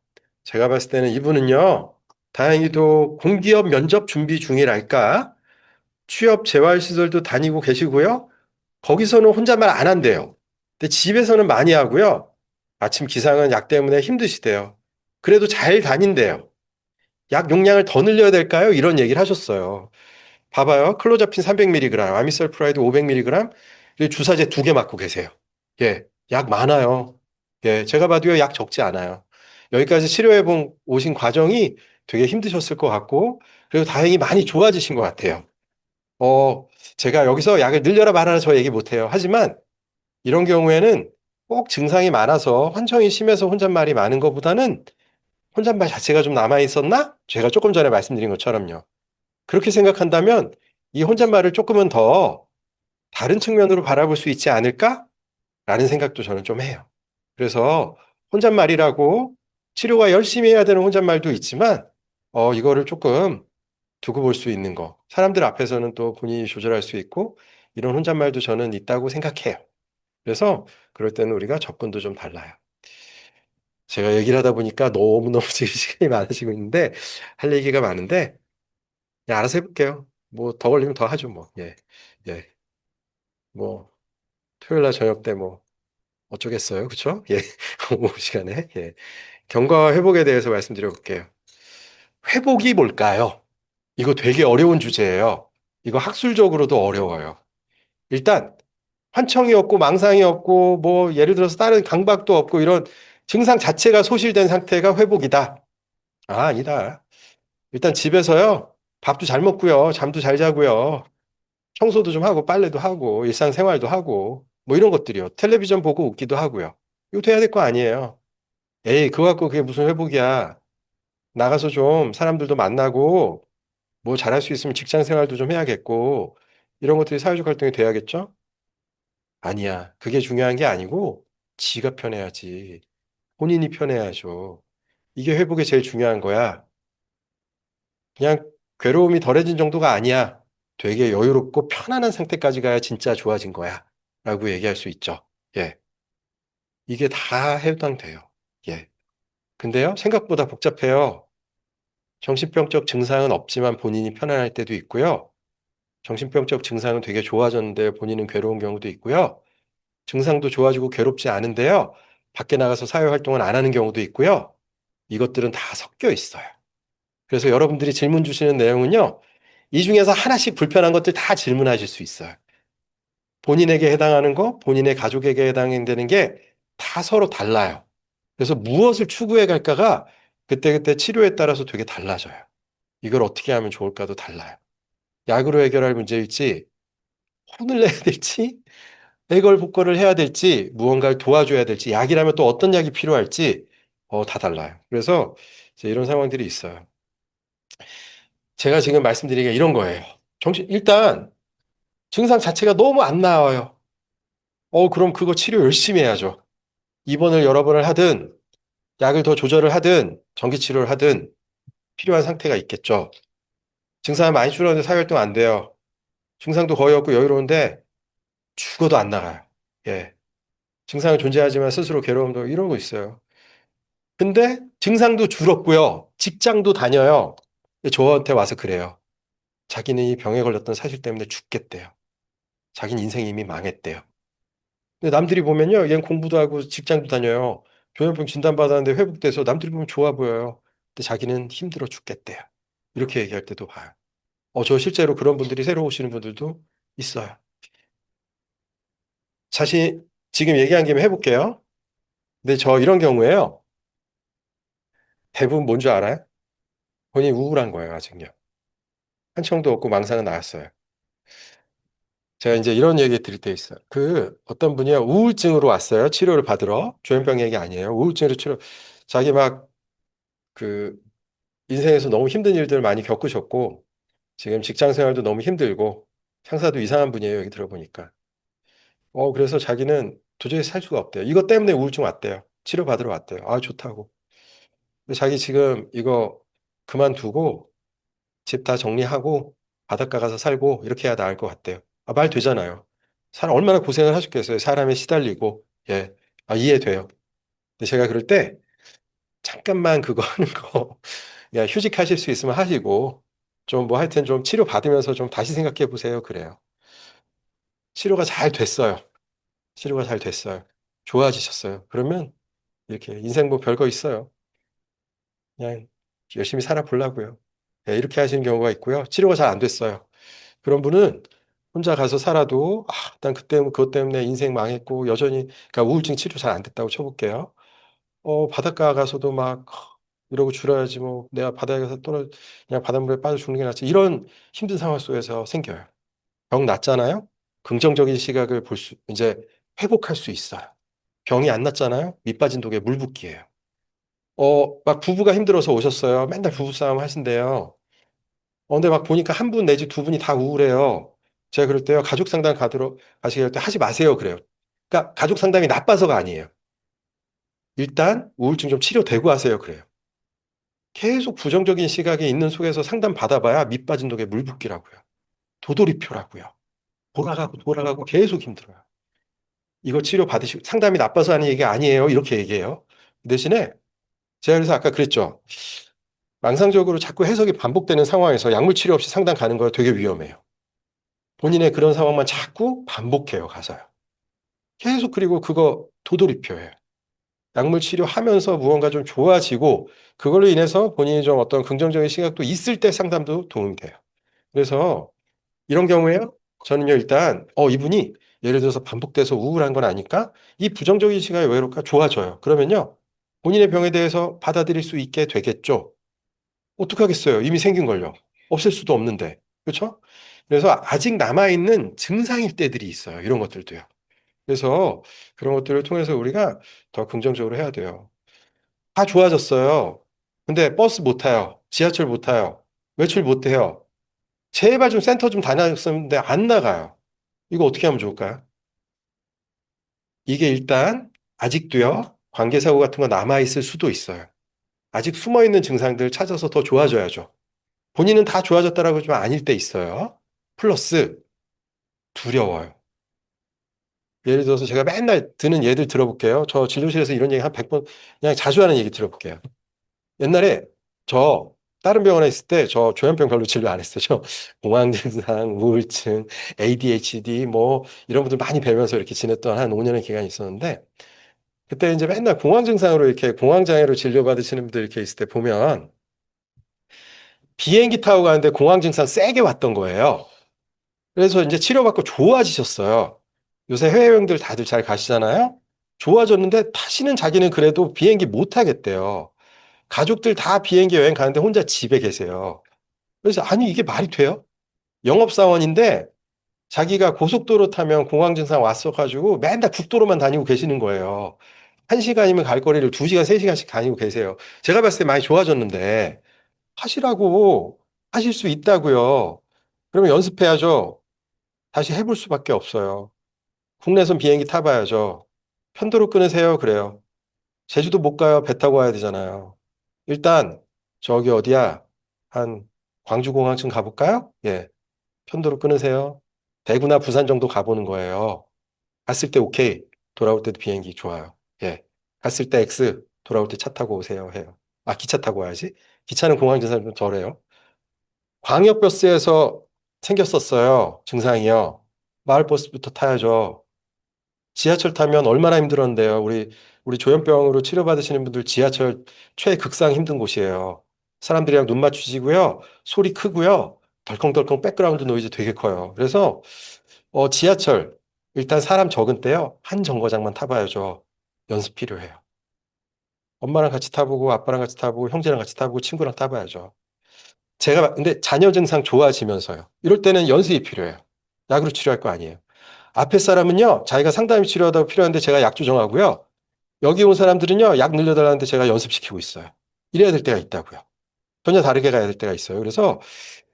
제가 봤을 때는 이분은요, 다행히도 공기업 면접 준비 중이랄까, 취업 재활시설도 다니고 계시고요. 거기서는 혼잣말 안 한대요. 근데 집에서는 많이 하고요. 아침 기상은 약 때문에 힘드시대요. 그래도 잘 다닌대요. 약 용량을 더 늘려야 될까요? 이런 얘기를 하셨어요. 봐봐요. 클로자핀 300mg, 아미설프라이드 500mg, 주사제 2개 맞고 계세요. 예, 약 많아요. 예, 제가 봐도요, 약 적지 않아요. 여기까지 오신 과정이 되게 힘드셨을 것 같고, 그리고 다행히 많이 좋아지신 것 같아요. 어, 제가 여기서 약을 늘려라 말아라 저 얘기 못해요. 하지만 이런 경우에는 꼭 증상이 많아서 환청이 심해서 혼잣말이 많은 것보다는 혼잣말 자체가 좀 남아 있었나? 제가 조금 전에 말씀드린 것처럼요. 그렇게 생각한다면 이 혼잣말을 조금은 더 다른 측면으로 바라볼 수 있지 않을까? 라는 생각도 저는 좀 해요. 그래서 혼잣말이라고 치료가 열심히 해야 되는 혼잣말도 있지만, 이거를 조금 두고 볼 수 있는 거. 사람들 앞에서는 또 본인이 조절할 수 있고, 이런 혼잣말도 저는 있다고 생각해요. 그래서 그럴 때는 우리가 접근도 좀 달라요. 제가 얘기를 하다 보니까 너무너무 지금 시간이 많아지고 있는데, 할 얘기가 많은데, 그냥 알아서 해볼게요. 뭐, 더 걸리면 더 하죠, 뭐. 예. 예. 뭐, 토요일 날 저녁 때 뭐, 어쩌겠어요. 그쵸? 예. 오후 시간에. 예. 경과 회복에 대해서 말씀드려 볼게요. 회복이 뭘까요? 이거 되게 어려운 주제예요. 이거 학술적으로도 어려워요. 일단, 환청이 없고 망상이 없고 뭐 예를 들어서 다른 강박도 없고 이런 증상 자체가 소실된 상태가 회복이다. 아, 아니다. 일단 집에서요. 밥도 잘 먹고요. 잠도 잘 자고요. 청소도 좀 하고 빨래도 하고 일상생활도 하고 뭐 이런 것들이요. 텔레비전 보고 웃기도 하고요. 이거 돼야 될 거 아니에요. 에이, 그거 갖고 그게 무슨 회복이야. 나가서 좀 사람들도 만나고 뭐 잘할 수 있으면 직장 생활도 좀 해야겠고 이런 것들이 사회적 활동이 돼야겠죠? 아니야. 그게 중요한 게 아니고 지가 편해야지. 본인이 편해야죠. 이게 회복에 제일 중요한 거야. 그냥 괴로움이 덜해진 정도가 아니야. 되게 여유롭고 편안한 상태까지 가야 진짜 좋아진 거야. 라고 얘기할 수 있죠. 예. 이게 다 해당돼요. 예. 근데요, 생각보다 복잡해요. 정신병적 증상은 없지만 본인이 편안할 때도 있고요. 정신병적 증상은 되게 좋아졌는데 본인은 괴로운 경우도 있고요. 증상도 좋아지고 괴롭지 않은데요. 밖에 나가서 사회 활동을 안 하는 경우도 있고요. 이것들은 다 섞여 있어요. 그래서 여러분들이 질문 주시는 내용은요. 이 중에서 하나씩 불편한 것들 다 질문하실 수 있어요. 본인에게 해당하는 거, 본인의 가족에게 해당되는 게 다 서로 달라요. 그래서 무엇을 추구해 갈까가 그때그때 치료에 따라서 되게 달라져요. 이걸 어떻게 하면 좋을까도 달라요. 약으로 해결할 문제일지, 혼을 내야 될지, 애걸복걸을 해야 될지, 무언가를 도와줘야 될지, 약이라면 또 어떤 약이 필요할지, 다 달라요. 그래서 이제 이런 상황들이 있어요. 제가 지금 말씀드리기가 이런 거예요. 일단, 증상 자체가 너무 안 나와요. 그럼 그거 치료 열심히 해야죠. 입원을 여러 번을 하든, 약을 더 조절을 하든, 전기치료를 하든, 필요한 상태가 있겠죠. 증상이 많이 줄었는데 사회활동 안 돼요. 증상도 거의 없고 여유로운데, 죽어도 안 나가요. 예. 증상은 존재하지만 스스로 괴로움도 이런 거 있어요. 근데 증상도 줄었고요. 직장도 다녀요. 저한테 와서 그래요. 자기는 이 병에 걸렸던 사실 때문에 죽겠대요. 자기는 인생이 이미 망했대요. 근데 남들이 보면요. 얘는 공부도 하고 직장도 다녀요. 조현병 진단받았는데 회복돼서 남들이 보면 좋아 보여요. 근데 자기는 힘들어 죽겠대요. 이렇게 얘기할 때도 봐요. 저 실제로 그런 분들이 새로 오시는 분들도 있어요. 사실 지금 얘기한 김에 해볼게요. 근데 저 이런 경우에요. 대부분 뭔 줄 알아요? 본인이 우울한 거예요, 아직요. 한청도 없고 망상은 나왔어요. 제가 이제 이런 얘기 드릴 때 있어요. 어떤 분이요, 우울증으로 왔어요. 치료를 받으러. 조현병 얘기 아니에요. 우울증으로 자기 막, 그, 인생에서 너무 힘든 일들 많이 겪으셨고, 지금 직장 생활도 너무 힘들고, 상사도 이상한 분이에요, 여기 들어보니까. 그래서 자기는 도저히 살 수가 없대요. 이것 때문에 우울증 왔대요. 치료 받으러 왔대요. 아, 좋다고. 근데 자기 지금 이거 그만두고, 집 다 정리하고 바닷가 가서 살고 이렇게 해야 나을 것 같대요. 말 되잖아요. 사람 얼마나 고생을 하셨겠어요. 사람에 시달리고. 예. 이해돼요. 근데 제가 그럴 때 잠깐만 그거 하는 거 그냥 휴직하실 수 있으면 하시고 좀 뭐 하여튼 좀 치료 받으면서 좀 다시 생각해 보세요. 그래요. 치료가 잘 됐어요. 치료가 잘 됐어요. 좋아지셨어요. 그러면 이렇게 인생 뭐 별거 있어요. 그냥 열심히 살아보려고요. 예, 이렇게 하시는 경우가 있고요. 치료가 잘 안 됐어요. 그런 분은 혼자 가서 살아도 난 그때 그것 때문에 인생 망했고 여전히 그러니까 우울증 치료 잘 안 됐다고 쳐볼게요. 바닷가 가서도 막 이러고 줄어야지 뭐 내가 바다에 가서 그냥 바닷물에 빠져 죽는 게 낫지 이런 힘든 상황 속에서 생겨요. 병 났잖아요. 긍정적인 시각을 이제 회복할 수 있어요. 병이 안 났잖아요. 밑 빠진 독에 물 붓기예요. 막 부부가 힘들어서 오셨어요. 맨날 부부싸움 하신대요. 근데 막 보니까 한 분 내지 두 분이 다 우울해요. 제가 그럴 때요, 가족 상담 가시게 할 때 하지 마세요. 그래요. 그러니까 가족 상담이 나빠서가 아니에요. 일단 우울증 좀 치료되고 하세요. 그래요. 계속 부정적인 시각이 있는 속에서 상담 받아봐야 밑 빠진 독에 물 붓기라고요. 도돌이표라고요. 돌아가고 돌아가고 계속 힘들어요. 이거 치료 받으시고 상담이 나빠서 하는 얘기 아니에요. 이렇게 얘기해요. 대신에 제가 그래서 아까 그랬죠. 망상적으로 자꾸 해석이 반복되는 상황에서 약물 치료 없이 상담 가는 거 되게 위험해요. 본인의 그런 상황만 자꾸 반복해요, 가서요. 계속 그리고 그거 도돌이표예요. 약물 치료하면서 무언가 좀 좋아지고 그걸로 인해서 본인이 좀 어떤 긍정적인 시각도 있을 때 상담도 도움이 돼요. 그래서 이런 경우에요. 저는요, 일단, 이분이 예를 들어서 반복돼서 우울한 건 아니까 이 부정적인 시각이 왜 그럴까 좋아져요. 그러면요, 본인의 병에 대해서 받아들일 수 있게 되겠죠. 어떡하겠어요. 이미 생긴 걸요. 없앨 수도 없는데. 그렇죠? 그래서 아직 남아있는 증상일 때들이 있어요. 이런 것들도요. 그래서 그런 것들을 통해서 우리가 더 긍정적으로 해야 돼요. 다 좋아졌어요. 근데 버스 못 타요. 지하철 못 타요. 외출 못 해요. 제발 좀 센터 좀 다녔었는데 안 나가요. 이거 어떻게 하면 좋을까요? 이게 일단 아직도요. 관계사고 같은 거 남아있을 수도 있어요. 아직 숨어있는 증상들 찾아서 더 좋아져야죠. 본인은 다 좋아졌다라고 하지만 아닐 때 있어요. 플러스 두려워요. 예를 들어서 제가 맨날 드는 예들 들어볼게요. 저 진료실에서 이런 얘기 한 100번 그냥 자주 하는 얘기 들어볼게요. 옛날에 저 다른 병원에 있을 때 저 조현병 별로 진료 안 했어요. 저 공황증상, 우울증, ADHD 뭐 이런 분들 많이 뵈면서 이렇게 지냈던 한 5년의 기간이 있었는데 그때 이제 맨날 공황증상으로 이렇게 공황장애로 진료받으시는 분들 이렇게 있을 때 보면 비행기 타고 가는데 공황증상 세게 왔던 거예요. 그래서 이제 치료받고 좋아지셨어요. 요새 해외여행들 다들 잘 가시잖아요? 좋아졌는데 다시는 자기는 그래도 비행기 못 타겠대요. 가족들 다 비행기 여행 가는데 혼자 집에 계세요. 그래서 아니 이게 말이 돼요? 영업사원인데 자기가 고속도로 타면 공황 증상 왔어가지고 맨날 국도로만 다니고 계시는 거예요. 한 시간이면 갈 거리를 두 시간, 세 시간씩 다니고 계세요. 제가 봤을 때 많이 좋아졌는데 하시라고 하실 수 있다고요. 그러면 연습해야죠. 다시 해볼 수밖에 없어요. 국내선 비행기 타봐야죠. 편도로 끊으세요. 그래요. 제주도 못 가요. 배 타고 와야 되잖아요. 일단 저기 어디야? 한 광주공항쯤 가볼까요? 예. 편도로 끊으세요. 대구나 부산 정도 가보는 거예요. 갔을 때 오케이. 돌아올 때도 비행기 좋아요. 예. 갔을 때 X. 돌아올 때 차 타고 오세요. 해요. 아, 기차 타고 와야지. 기차는 공항 증상 좀 덜해요. 광역버스에서 생겼었어요. 증상이요. 마을버스부터 타야죠. 지하철 타면 얼마나 힘들었는데요. 우리 조현병으로 치료받으시는 분들 지하철 최극상 힘든 곳이에요. 사람들이랑 눈 맞추시고요. 소리 크고요. 덜컹덜컹 백그라운드 노이즈 되게 커요. 그래서 지하철 일단 사람 적은 때요. 한 정거장만 타봐야죠. 연습 필요해요. 엄마랑 같이 타보고 아빠랑 같이 타보고 형제랑 같이 타보고 친구랑 타봐야죠. 근데 자녀 증상 좋아지면서요. 이럴 때는 연습이 필요해요. 약으로 치료할 거 아니에요. 앞에 사람은요, 자기가 상담이 치료하다고 필요한데 제가 약 조정하고요. 여기 온 사람들은요, 약 늘려달라는데 제가 연습시키고 있어요. 이래야 될 때가 있다고요. 전혀 다르게 가야 될 때가 있어요. 그래서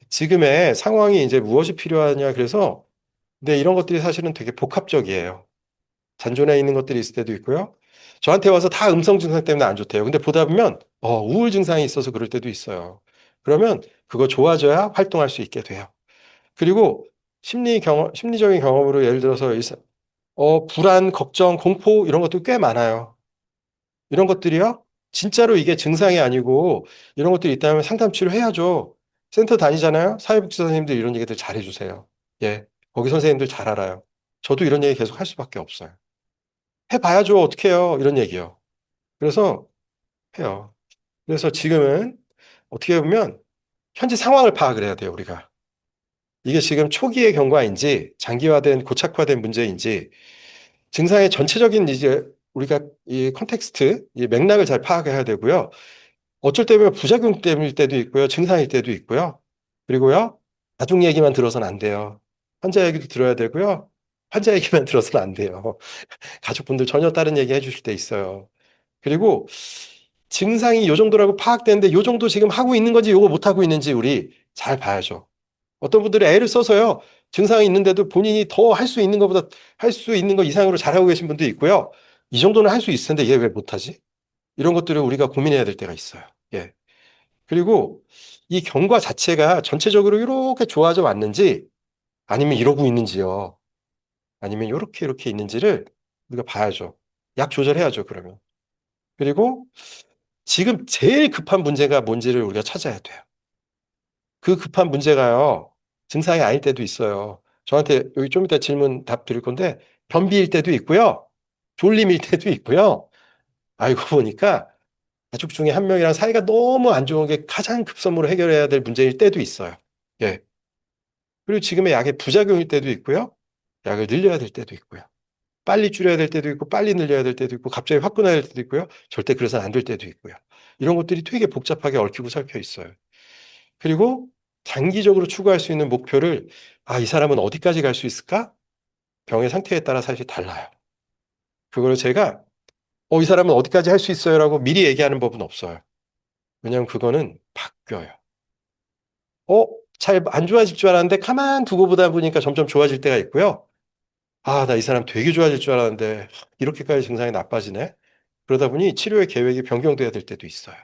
지금의 상황이 이제 무엇이 필요하냐. 그래서, 근데 이런 것들이 사실은 되게 복합적이에요. 잔존해 있는 것들이 있을 때도 있고요. 저한테 와서 다 음성 증상 때문에 안 좋대요. 근데 보다 보면, 우울 증상이 있어서 그럴 때도 있어요. 그러면 그거 좋아져야 활동할 수 있게 돼요. 그리고 심리적인 경험으로 예를 들어서 불안, 걱정, 공포 이런 것도 꽤 많아요. 이런 것들이요. 진짜로 이게 증상이 아니고 이런 것들이 있다면 상담 치료해야죠. 센터 다니잖아요. 사회복지 선생님들 이런 얘기들 잘 해주세요. 예. 거기 선생님들 잘 알아요. 저도 이런 얘기 계속 할 수밖에 없어요. 해봐야죠. 어떻게 해요? 이런 얘기요. 그래서 해요. 그래서 지금은 어떻게 보면 현재 상황을 파악을 해야 돼요. 우리가. 이게 지금 초기의 경과인지 장기화된 고착화된 문제인지 증상의 전체적인 이제 우리가 이 컨텍스트, 이 맥락을 잘 파악해야 되고요. 어쩔 때면 부작용 때문일 때도 있고요. 증상일 때도 있고요. 그리고요. 가족 얘기만 들어서는 안 돼요. 환자 얘기도 들어야 되고요. 환자 얘기만 들어서는 안 돼요. 가족분들 전혀 다른 얘기 해주실 때 있어요. 그리고 증상이 요 정도라고 파악되는데 요 정도 지금 하고 있는 건지 요거 못 하고 있는지 우리 잘 봐야죠. 어떤 분들은 애를 써서요. 증상이 있는데도 본인이 더 할 수 있는 것보다 할 수 있는 것 이상으로 잘하고 계신 분도 있고요. 이 정도는 할 수 있을 텐데 얘 왜 못하지? 이런 것들을 우리가 고민해야 될 때가 있어요. 예. 그리고 이 경과 자체가 전체적으로 이렇게 좋아져 왔는지 아니면 이러고 있는지요. 아니면 이렇게 있는지를 우리가 봐야죠. 약 조절해야죠, 그러면. 그리고 지금 제일 급한 문제가 뭔지를 우리가 찾아야 돼요. 그 급한 문제가요. 증상이 아닐 때도 있어요. 저한테 여기 좀 이따 질문 답 드릴 건데 변비일 때도 있고요. 졸림일 때도 있고요. 알고 보니까 가족 중에 한 명이랑 사이가 너무 안 좋은 게 가장 급선무로 해결해야 될 문제일 때도 있어요. 예. 그리고 지금의 약의 부작용일 때도 있고요. 약을 늘려야 될 때도 있고요. 빨리 줄여야 될 때도 있고, 빨리 늘려야 될 때도 있고, 갑자기 확 끊어야 될 때도 있고요. 절대 그래서는 안 될 때도 있고요. 이런 것들이 되게 복잡하게 얽히고 설켜 있어요. 그리고 장기적으로 추구할 수 있는 목표를, 이 사람은 어디까지 갈 수 있을까? 병의 상태에 따라 사실 달라요. 그걸 제가, 이 사람은 어디까지 할 수 있어요? 라고 미리 얘기하는 법은 없어요. 왜냐하면 그거는 바뀌어요. 어, 잘 안 좋아질 줄 알았는데 가만 두고 보다 보니까 점점 좋아질 때가 있고요. 나 이 사람 되게 좋아질 줄 알았는데 이렇게까지 증상이 나빠지네. 그러다 보니 치료의 계획이 변경돼야 될 때도 있어요.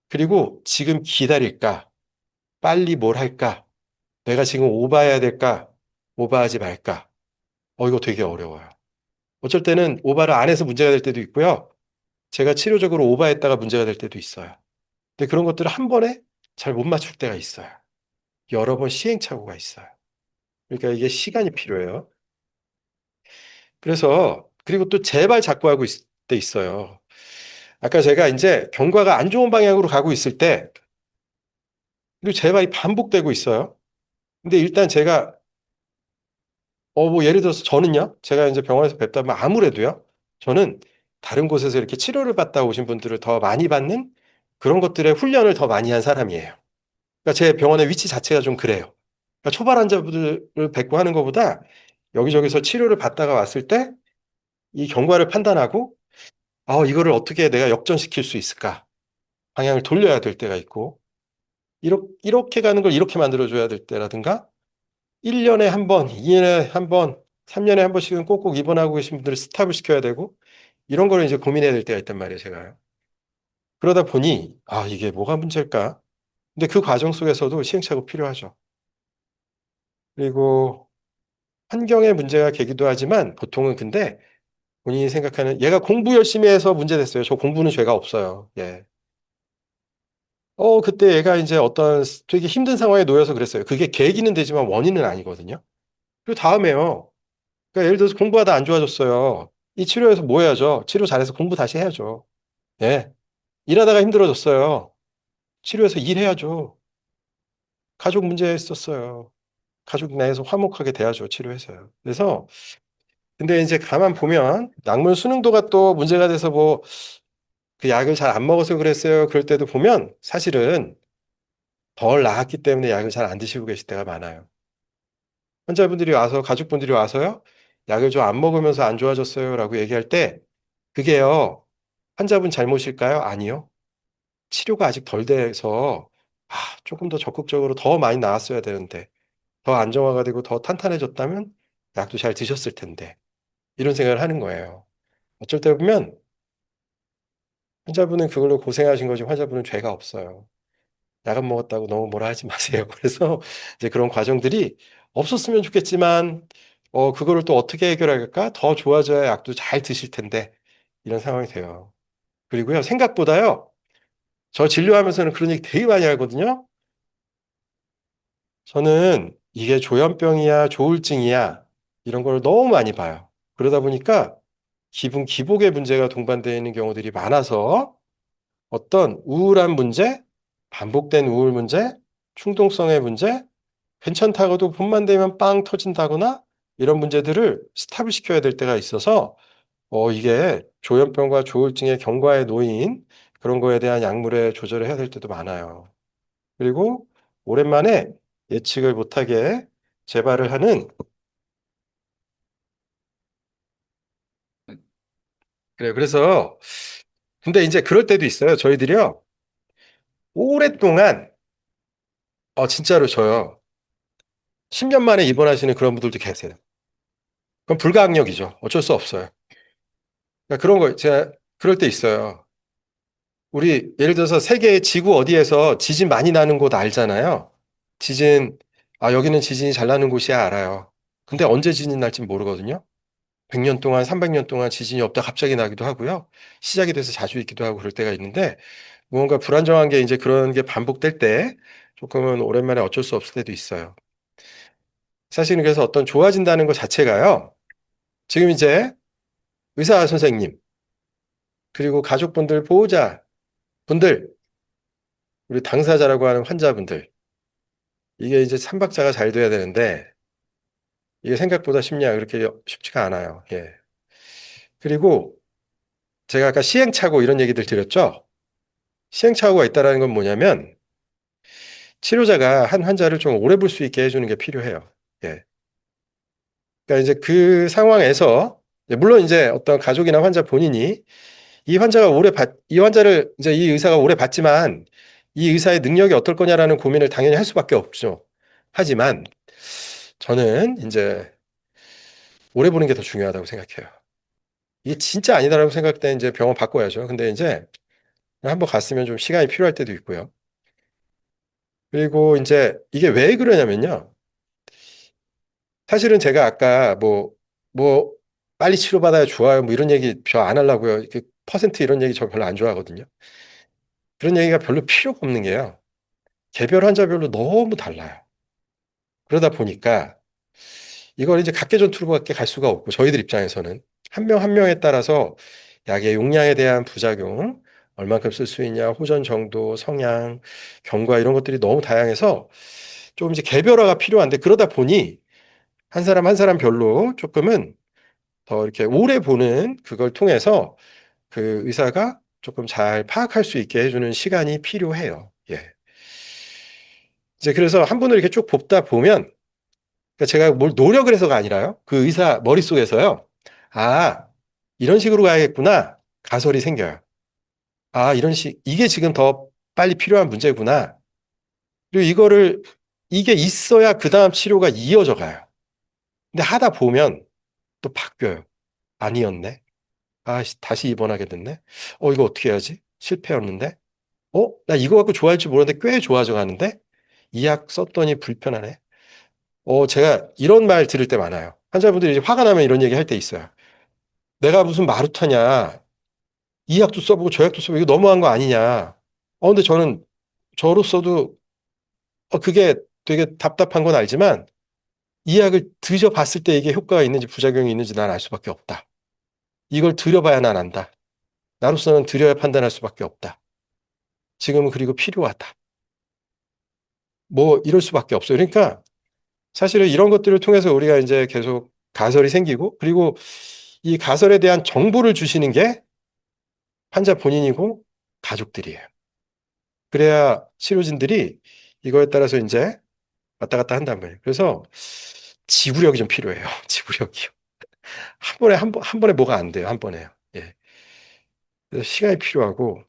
그리고 지금 기다릴까? 빨리 뭘 할까? 내가 지금 오바해야 될까? 오바하지 말까? 이거 되게 어려워요. 어쩔 때는 오바를 안 해서 문제가 될 때도 있고요. 제가 치료적으로 오바했다가 문제가 될 때도 있어요. 근데 그런 것들을 한 번에 잘 못 맞출 때가 있어요. 여러 번 시행착오가 있어요. 그러니까 이게 시간이 필요해요. 그래서 그리고 또 제발 자꾸 하고 있을 때 있어요. 아까 제가 이제 경과가 안 좋은 방향으로 가고 있을 때 그리고 재발이 반복되고 있어요. 근데 일단 제가 뭐 예를 들어서 저는요, 제가 이제 병원에서 뵙다면 아무래도요, 저는 다른 곳에서 이렇게 치료를 받다 오신 분들을 더 많이 받는 그런 것들의 훈련을 더 많이 한 사람이에요. 그러니까 제 병원의 위치 자체가 좀 그래요. 그러니까 초발 환자분들을 뵙고 하는 것보다 여기저기서 치료를 받다가 왔을 때 이 경과를 판단하고, 이거를 어떻게 내가 역전시킬 수 있을까? 방향을 돌려야 될 때가 있고, 이렇게 가는 걸 이렇게 만들어줘야 될 때라든가, 1년에 한 번, 2년에 한 번, 3년에 한 번씩은 꼭꼭 입원하고 계신 분들을 스탑을 시켜야 되고, 이런 거를 이제 고민해야 될 때가 있단 말이에요, 제가. 그러다 보니, 이게 뭐가 문제일까? 근데 그 과정 속에서도 시행착오 필요하죠. 그리고 환경의 문제가 계기도 하지만 보통은 근데 본인이 생각하는 얘가 공부 열심히 해서 문제 됐어요. 저 공부는 죄가 없어요. 예. 그때 얘가 이제 어떤 되게 힘든 상황에 놓여서 그랬어요. 그게 계기는 되지만 원인은 아니거든요. 그리고 다음에요. 그러니까 예를 들어서 공부하다 안 좋아졌어요. 이 치료해서 뭐 해야죠? 치료 잘해서 공부 다시 해야죠. 예. 일하다가 힘들어졌어요. 치료해서 일해야죠. 가족 문제 있었어요. 가족 내에서 화목하게 돼야죠. 치료해서요. 그래서 근데 이제 가만 보면 약물 수능도가 또 문제가 돼서 뭐 그 약을 잘 안 먹어서 그랬어요. 그럴 때도 보면 사실은 덜 나았기 때문에 약을 잘 안 드시고 계실 때가 많아요. 환자분들이 와서 가족분들이 와서요. 약을 좀 안 먹으면서 안 좋아졌어요라고 얘기할 때 그게요. 환자분 잘못일까요? 아니요. 치료가 아직 덜 돼서 조금 더 적극적으로 더 많이 나았어야 되는데 더 안정화가 되고 더 탄탄해졌다면 약도 잘 드셨을 텐데 이런 생각을 하는 거예요. 어쩔 때 보면 환자분은 그걸로 고생하신 거지 환자분은 죄가 없어요. 약 안 먹었다고 너무 뭐라 하지 마세요. 그래서 이제 그런 과정들이 없었으면 좋겠지만 그거를 또 어떻게 해결할까? 더 좋아져야 약도 잘 드실 텐데 이런 상황이 돼요. 그리고요 생각보다요 저 진료하면서는 그런 얘기 되게 많이 하거든요. 저는 이게 조현병이야 조울증이야 이런 걸 너무 많이 봐요. 그러다 보니까 기분 기복의 문제가 동반되어 있는 경우들이 많아서 어떤 우울한 문제, 반복된 우울 문제, 충동성의 문제, 괜찮다고도 봄만 되면 빵 터진다거나 이런 문제들을 스탑을 시켜야 될 때가 있어서 이게 조현병과 조울증의 경과에 놓인 그런 거에 대한 약물의 조절을 해야 될 때도 많아요. 그리고 오랜만에 예측을 못하게 재발을 하는 그래요. 그래서 근데 이제 그럴 때도 있어요. 저희들이요. 오랫동안 진짜로 저요. 10년 만에 입원하시는 그런 분들도 계세요. 그건 불가항력이죠. 어쩔 수 없어요. 그러니까 그런 거 제가 그럴 때 있어요. 우리 예를 들어서 세계 지구 어디에서 지진 많이 나는 곳 알잖아요. 지진 여기는 지진이 잘 나는 곳이야 알아요. 근데 언제 지진 날지 모르거든요. 100년 동안 300년 동안 지진이 없다 갑자기 나기도 하고요. 시작이 돼서 자주 있기도 하고 그럴 때가 있는데 무언가 불안정한 게 이제 그런 게 반복될 때 조금은 오랜만에 어쩔 수 없을 때도 있어요. 사실은 그래서 어떤 좋아진다는 것 자체가요. 지금 이제 의사 선생님 그리고 가족분들 보호자 분들 우리 당사자라고 하는 환자분들 이게 이제 삼박자가 잘 돼야 되는데 이게 생각보다 쉽냐 그렇게 쉽지가 않아요. 예. 그리고 제가 아까 시행착오 이런 얘기들 드렸죠. 시행착오가 있다라는 건 뭐냐면 치료자가 한 환자를 좀 오래 볼 수 있게 해주는 게 필요해요. 예. 그러니까 이제 그 상황에서 물론 이제 어떤 가족이나 환자 본인이 이 환자를 이제 이 의사가 오래 봤지만 이 의사의 능력이 어떨 거냐라는 고민을 당연히 할 수밖에 없죠. 하지만 저는 이제 오래 보는 게 더 중요하다고 생각해요. 이게 진짜 아니다라고 생각할 때 이제 병원 바꿔야죠. 근데 이제 한번 갔으면 좀 시간이 필요할 때도 있고요. 그리고 이제 이게 왜 그러냐면요. 사실은 제가 아까 뭐, 빨리 치료받아야 좋아요. 뭐 이런 얘기 저 안 하려고요. 이렇게 퍼센트 이런 얘기 저 별로 안 좋아하거든요. 그런 얘기가 별로 필요가 없는 게요. 개별 환자별로 너무 달라요. 그러다 보니까 이걸 이제 각계전투로밖에 갈 수가 없고 저희들 입장에서는 한 명 한 명에 따라서 약의 용량에 대한 부작용, 얼만큼 쓸 수 있냐, 호전 정도, 성향, 경과 이런 것들이 너무 다양해서 좀 이제 개별화가 필요한데 그러다 보니 한 사람 한 사람 별로 조금은 더 이렇게 오래 보는 그걸 통해서 그 의사가 조금 잘 파악할 수 있게 해주는 시간이 필요해요. 예. 이제 그래서 한 분을 이렇게 쭉 봅다 보면, 그러니까 제가 뭘 노력을 해서가 아니라요. 그 의사 머릿속에서요. 아, 이런 식으로 가야겠구나. 가설이 생겨요. 아, 이게 지금 더 빨리 필요한 문제구나. 그리고 이게 있어야 그 다음 치료가 이어져 가요. 근데 하다 보면 또 바뀌어요. 아니었네. 아, 다시 입원하게 됐네. 이거 어떻게 해야지? 실패였는데. 나 이거 갖고 좋아할 줄 몰랐는데 꽤 좋아져 가는데? 이 약 썼더니 불편하네. 제가 이런 말 들을 때 많아요. 환자분들이 이제 화가 나면 이런 얘기 할 때 있어요. 내가 무슨 마루타냐. 이 약도 써보고 저 약도 써보고 이거 너무한 거 아니냐. 근데 저는 저로서도 그게 되게 답답한 건 알지만 이 약을 드셔봤을 때 이게 효과가 있는지 부작용이 있는지 난 알 수밖에 없다. 이걸 드려봐야 난 안다. 나로서는 드려야 판단할 수밖에 없다. 지금은 그리고 필요하다. 뭐 이럴 수밖에 없어요. 그러니까 사실은 이런 것들을 통해서 우리가 이제 계속 가설이 생기고 그리고 이 가설에 대한 정보를 주시는 게 환자 본인이고 가족들이에요. 그래야 치료진들이 이거에 따라서 이제 왔다 갔다 한단 말이에요. 그래서 지구력이 좀 필요해요. 지구력이요. 한 번에 뭐가 안 돼요. 한 번에요. 예. 그래서 시간이 필요하고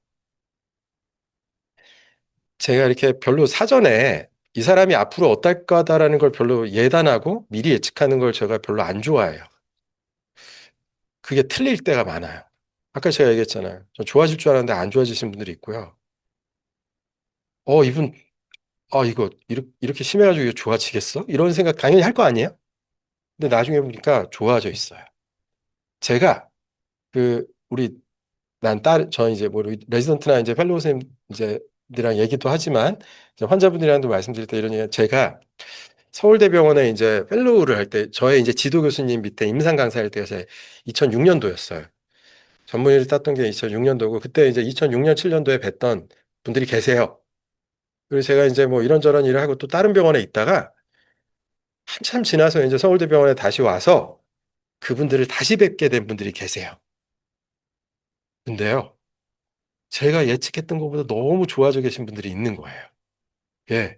제가 이렇게 별로 사전에 이 사람이 앞으로 어떨 거다라는 걸 별로 예단하고 미리 예측하는 걸 제가 별로 안 좋아해요. 그게 틀릴 때가 많아요. 아까 제가 얘기했잖아요. 저 좋아질 줄 알았는데 안 좋아지신 분들이 있고요. 이분, 이거 이렇게 심해가지고 이거 좋아지겠어? 이런 생각 당연히 할 거 아니에요? 근데 나중에 보니까 좋아져 있어요. 제가 우리 저 이제 뭐 레지던트나 이제 펠로우 쌤 이제 들이랑 얘기도 하지만 이제 환자분들이랑도 말씀드릴 때 이런 얘기 제가 서울대병원에 이제 펠로우를 할 때 저의 이제 지도 교수님 밑에 임상 강사할 때가 2006년도였어요. 전문의를 땄던 게 2006년도고 그때 이제 2006년 7년도에 뵀던 분들이 계세요. 그리고 제가 이제 뭐 이런저런 일을 하고 또 다른 병원에 있다가 한참 지나서 이제 서울대병원에 다시 와서 그분들을 다시 뵙게 된 분들이 계세요. 근데요, 제가 예측했던 것보다 너무 좋아져 계신 분들이 있는 거예요. 예.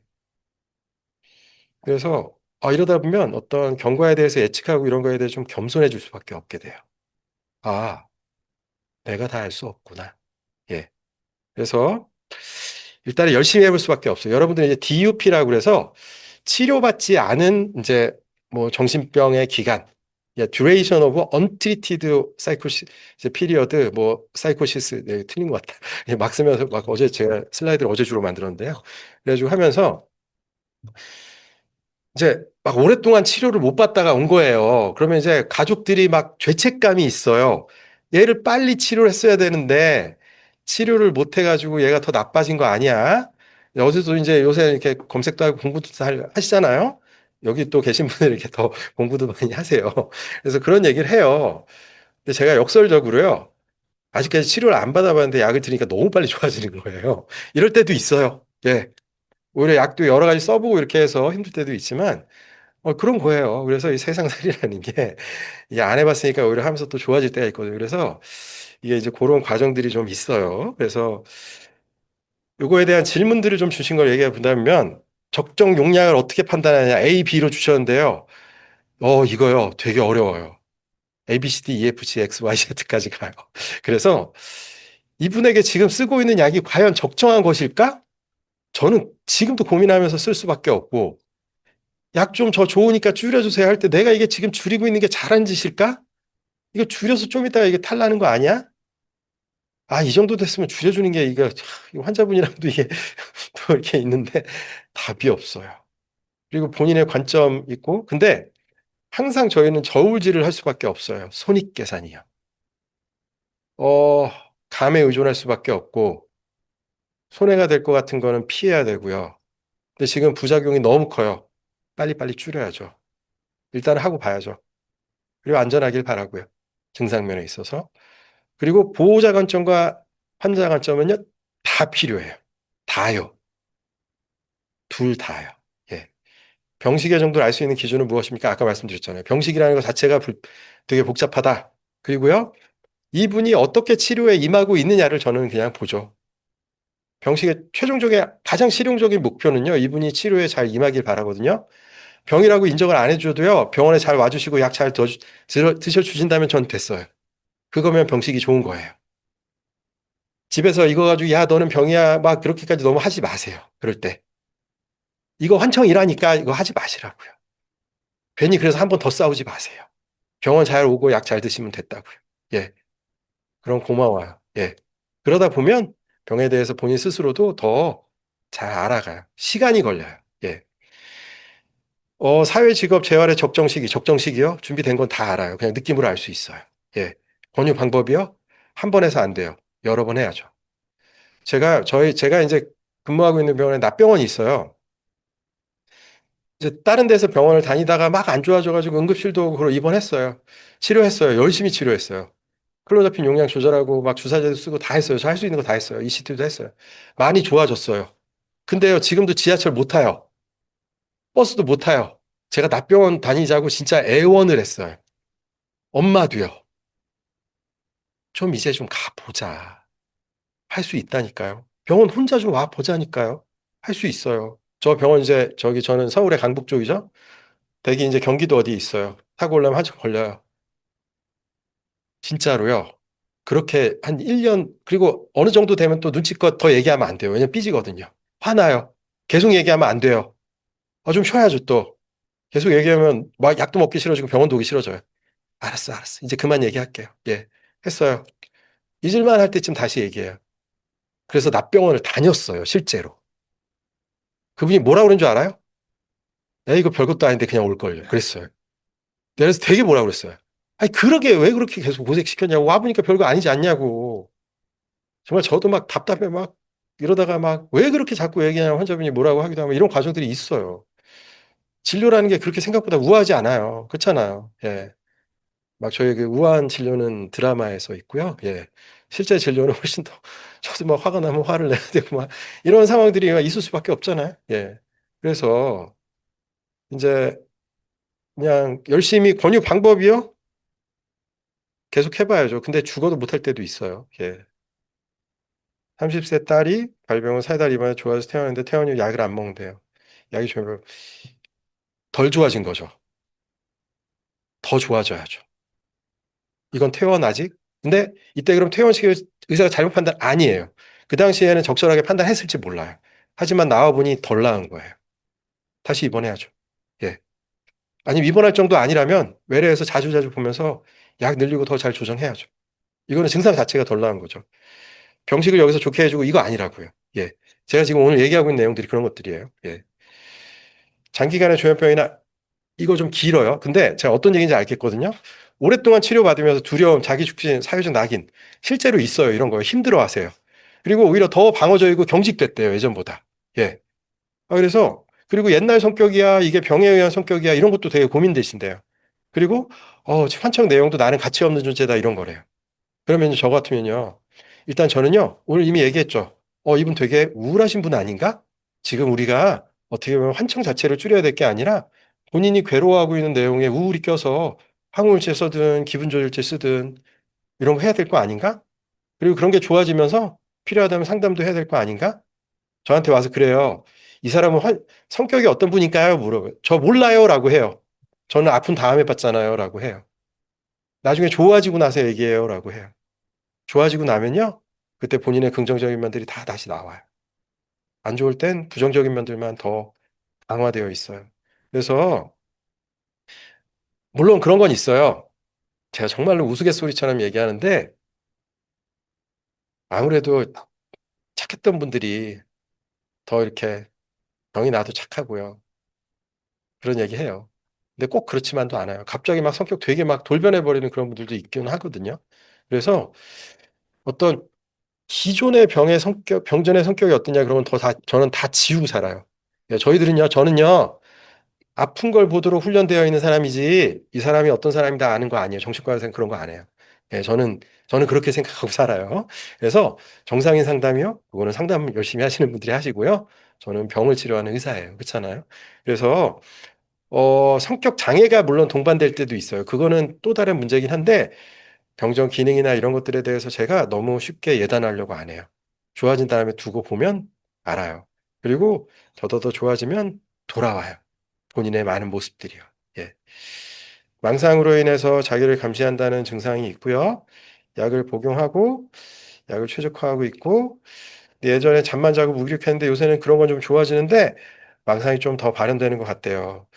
그래서 이러다 보면 어떤 경과에 대해서 예측하고 이런 거에 대해서 좀 겸손해질 수밖에 없게 돼요. 아, 내가 다 알 수 없구나. 예. 그래서 일단은 열심히 해볼 수밖에 없어요. 여러분들이 이제 DUP라고 그래서 치료받지 않은 이제 뭐 정신병의 기간, duration of untreated psychosis period, 뭐 psychosis, 네, 틀린 것 같다. 막 쓰면서 막 어제 제가 슬라이드를 어제 주로 만들었는데요. 그래가지고 하면서 이제 막 오랫동안 치료를 못 받다가 온 거예요. 그러면 이제 가족들이 막 죄책감이 있어요. 얘를 빨리 치료를 했어야 되는데 치료를 못 해가지고 얘가 더 나빠진 거 아니야? 어제도 이제 요새 이렇게 검색도 하고 공부도 하시잖아요. 여기 또 계신 분들 이렇게 더 공부도 많이 하세요. 그래서 그런 얘기를 해요. 근데 제가 역설적으로요. 아직까지 치료를 안 받아봤는데 약을 드니까 너무 빨리 좋아지는 거예요. 이럴 때도 있어요. 예. 오히려 약도 여러 가지 써보고 이렇게 해서 힘들 때도 있지만 그런 거예요. 그래서 이 세상살이라는 게 이게 안 해봤으니까 오히려 하면서 또 좋아질 때가 있거든요. 그래서 이게 이제 그런 과정들이 좀 있어요. 그래서 요거에 대한 질문들을 좀 주신 걸 얘기해 본다면 적정 용량을 어떻게 판단하냐 A, B로 주셨는데요. 이거요. 되게 어려워요. A, B, C, D, E, F, G, X, Y, Z까지 가요. 그래서 이분에게 지금 쓰고 있는 약이 과연 적정한 것일까? 저는 지금도 고민하면서 쓸 수밖에 없고 약 좀 더 좋으니까 줄여주세요 할 때 내가 이게 지금 줄이고 있는 게 잘한 짓일까? 이거 줄여서 좀 이따가 이게 탈나는 거 아니야? 이 정도 됐으면 줄여주는 게 이 환자분이랑도 이게 또 이렇게 있는데 답이 없어요. 그리고 본인의 관점 있고, 근데 항상 저희는 저울질을 할 수밖에 없어요. 손익계산이요. 감에 의존할 수밖에 없고, 손해가 될 것 같은 거는 피해야 되고요. 근데 지금 부작용이 너무 커요. 빨리빨리 줄여야죠. 일단 하고 봐야죠. 그리고 안전하길 바라고요. 증상면에 있어서. 그리고 보호자 관점과 환자 관점은요, 다 필요해요. 다요. 둘 다요. 예. 병식의 정도를 알 수 있는 기준은 무엇입니까? 아까 말씀드렸잖아요. 병식이라는 것 자체가 되게 복잡하다. 그리고요, 이분이 어떻게 치료에 임하고 있느냐를 저는 그냥 보죠. 병식의 최종적인 가장 실용적인 목표는요, 이분이 치료에 잘 임하길 바라거든요. 병이라고 인정을 안 해줘도요, 병원에 잘 와주시고 약 잘 드셔주신다면 전 됐어요. 그거면 병식이 좋은 거예요. 집에서 이거 가지고, 야, 너는 병이야. 막 그렇게까지 너무 하지 마세요. 그럴 때. 이거 환청이라니까 이거 하지 마시라고요. 괜히 그래서 한 번 더 싸우지 마세요. 병원 잘 오고 약 잘 드시면 됐다고요. 예. 그럼 고마워요. 예. 그러다 보면 병에 대해서 본인 스스로도 더 잘 알아가요. 시간이 걸려요. 예. 사회 직업 재활의 적정 시기요? 준비된 건 다 알아요. 그냥 느낌으로 알 수 있어요. 예. 권유 방법이요? 한 번 해서 안 돼요. 여러 번 해야죠. 제가 이제 근무하고 있는 병원에 납병원이 있어요. 이제 다른 데서 병원을 다니다가 막 안 좋아져가지고 응급실도 그걸 입원했어요. 치료했어요. 열심히 치료했어요. 클로자핀 용량 조절하고 막 주사제도 쓰고 다 했어요. 저 할 수 있는 거 다 했어요. ECT도 했어요. 많이 좋아졌어요. 근데요, 지금도 지하철 못 타요. 버스도 못 타요. 제가 납병원 다니자고 진짜 애원을 했어요. 엄마도요. 좀 이제 좀 가보자. 할 수 있다니까요. 병원 혼자 좀 와 보자니까요. 할 수 있어요. 저 병원 이제 저는 서울의 강북 쪽이죠. 대기 이제 경기도 어디에 있어요. 타고 오려면 한참 걸려요. 진짜로요. 그렇게 한 1년, 그리고 어느 정도 되면 또 눈치껏 더 얘기하면 안 돼요. 왜냐면 삐지거든요. 화나요. 계속 얘기하면 안 돼요. 좀 쉬어야죠, 또. 계속 얘기하면 막 약도 먹기 싫어지고 병원도 오기 싫어져요. 알았어, 알았어. 이제 그만 얘기할게요. 예. 했어요. 잊을만 할 때쯤 다시 얘기해요. 그래서 납병원을 다녔어요, 실제로. 그분이 뭐라 그런 줄 알아요? 야, 이거 별것도 아닌데 그냥 올걸요. 그랬어요. 그래서 되게 뭐라 그랬어요. 아니, 그러게 왜 그렇게 계속 고생시켰냐고. 와보니까 별거 아니지 않냐고. 정말 저도 막 답답해 막 이러다가 막 왜 그렇게 자꾸 얘기하냐고 환자분이 뭐라고 하기도 하고 이런 과정들이 있어요. 진료라는 게 그렇게 생각보다 우아하지 않아요. 그렇잖아요. 예. 막 저희 그 우아한 진료는 드라마에서 있고요. 예. 실제 진료는 훨씬 더 저도 막 화가 나면 화를 내야 되고 막 이런 상황들이 있을 수밖에 없잖아요. 예. 그래서 이제 그냥 열심히 권유 방법이요? 계속 해봐야죠. 근데 죽어도 못할 때도 있어요. 예. 30세 딸이 발병 후 4달 입원해 좋아져서 퇴원했는데 퇴원 후 약을 안 먹는데요. 약이 좀 덜 좋아진 거죠. 더 좋아져야죠. 이건 퇴원 아직? 근데 이때 그럼 퇴원시킬 의사가 잘못 판단 아니에요. 그 당시에는 적절하게 판단했을지 몰라요. 하지만 나와보니 덜 나은 거예요. 다시 입원해야죠. 예. 아니면 입원할 정도 아니라면 외래에서 자주자주 보면서 약 늘리고 더 잘 조정해야죠. 이거는 증상 자체가 덜 나은 거죠. 병식을 여기서 좋게 해주고 이거 아니라고요. 예. 제가 지금 오늘 얘기하고 있는 내용들이 그런 것들이에요. 예. 장기간의 조현병이나 이거 좀 길어요. 근데 제가 어떤 얘기인지 알겠거든요. 오랫동안 치료받으면서 두려움, 자기 죽진, 사회적 낙인 실제로 있어요. 이런 거에 힘들어 하세요. 그리고 오히려 더 방어적이고 경직됐대요. 예전보다. 예. 그래서 그리고 옛날 성격이야, 이게 병에 의한 성격이야, 이런 것도 되게 고민되신대요. 그리고 환청 내용도 나는 가치 없는 존재다 이런 거래요. 그러면 저 같으면요. 일단 저는요. 오늘 이미 얘기했죠. 이분 되게 우울하신 분 아닌가? 지금 우리가 어떻게 보면 환청 자체를 줄여야 될 게 아니라 본인이 괴로워하고 있는 내용에 우울이 껴서 항우울제 쓰든 기분 조절제 쓰든 이런 거 해야 될 거 아닌가? 그리고 그런 게 좋아지면서 필요하다면 상담도 해야 될 거 아닌가? 저한테 와서 그래요. 이 사람은 성격이 어떤 분일까요? 물어봐요. 저 몰라요라고 해요. 저는 아픈 다음에 봤잖아요라고 해요. 나중에 좋아지고 나서 얘기해요라고 해요. 좋아지고 나면요. 그때 본인의 긍정적인 면들이 다 다시 나와요. 안 좋을 땐 부정적인 면들만 더 강화되어 있어요. 그래서 물론 그런 건 있어요. 제가 정말로 우스갯소리처럼 얘기하는데 아무래도 착했던 분들이 더 이렇게 병이 나도 착하고요. 그런 얘기 해요. 근데 꼭 그렇지만도 않아요. 갑자기 막 성격 되게 막 돌변해버리는 그런 분들도 있긴 하거든요. 그래서 어떤 기존의 병의 성격, 병전의 성격이 어떠냐 그러면 저는 다 지우고 살아요. 예, 저는요, 아픈 걸 보도록 훈련되어 있는 사람이지, 이 사람이 어떤 사람이다 아는 거 아니에요. 정신과 의사는 그런 거 안 해요. 예, 저는 그렇게 생각하고 살아요. 그래서 정상인 상담이요? 그거는 상담 열심히 하시는 분들이 하시고요. 저는 병을 치료하는 의사예요. 그렇잖아요. 그래서 성격 장애가 물론 동반될 때도 있어요. 그거는 또 다른 문제긴 한데, 병정 기능이나 이런 것들에 대해서 제가 너무 쉽게 예단하려고 안 해요. 좋아진 다음에 두고 보면 알아요. 그리고 더더더 좋아지면 돌아와요. 본인의 많은 모습들이요. 예. 망상으로 인해서 자기를 감시한다는 증상이 있고요. 약을 복용하고, 약을 최적화하고 있고, 예전에 잠만 자고 무기력했는데 요새는 그런 건 좀 좋아지는데, 망상이 좀 더 발현되는 것 같대요.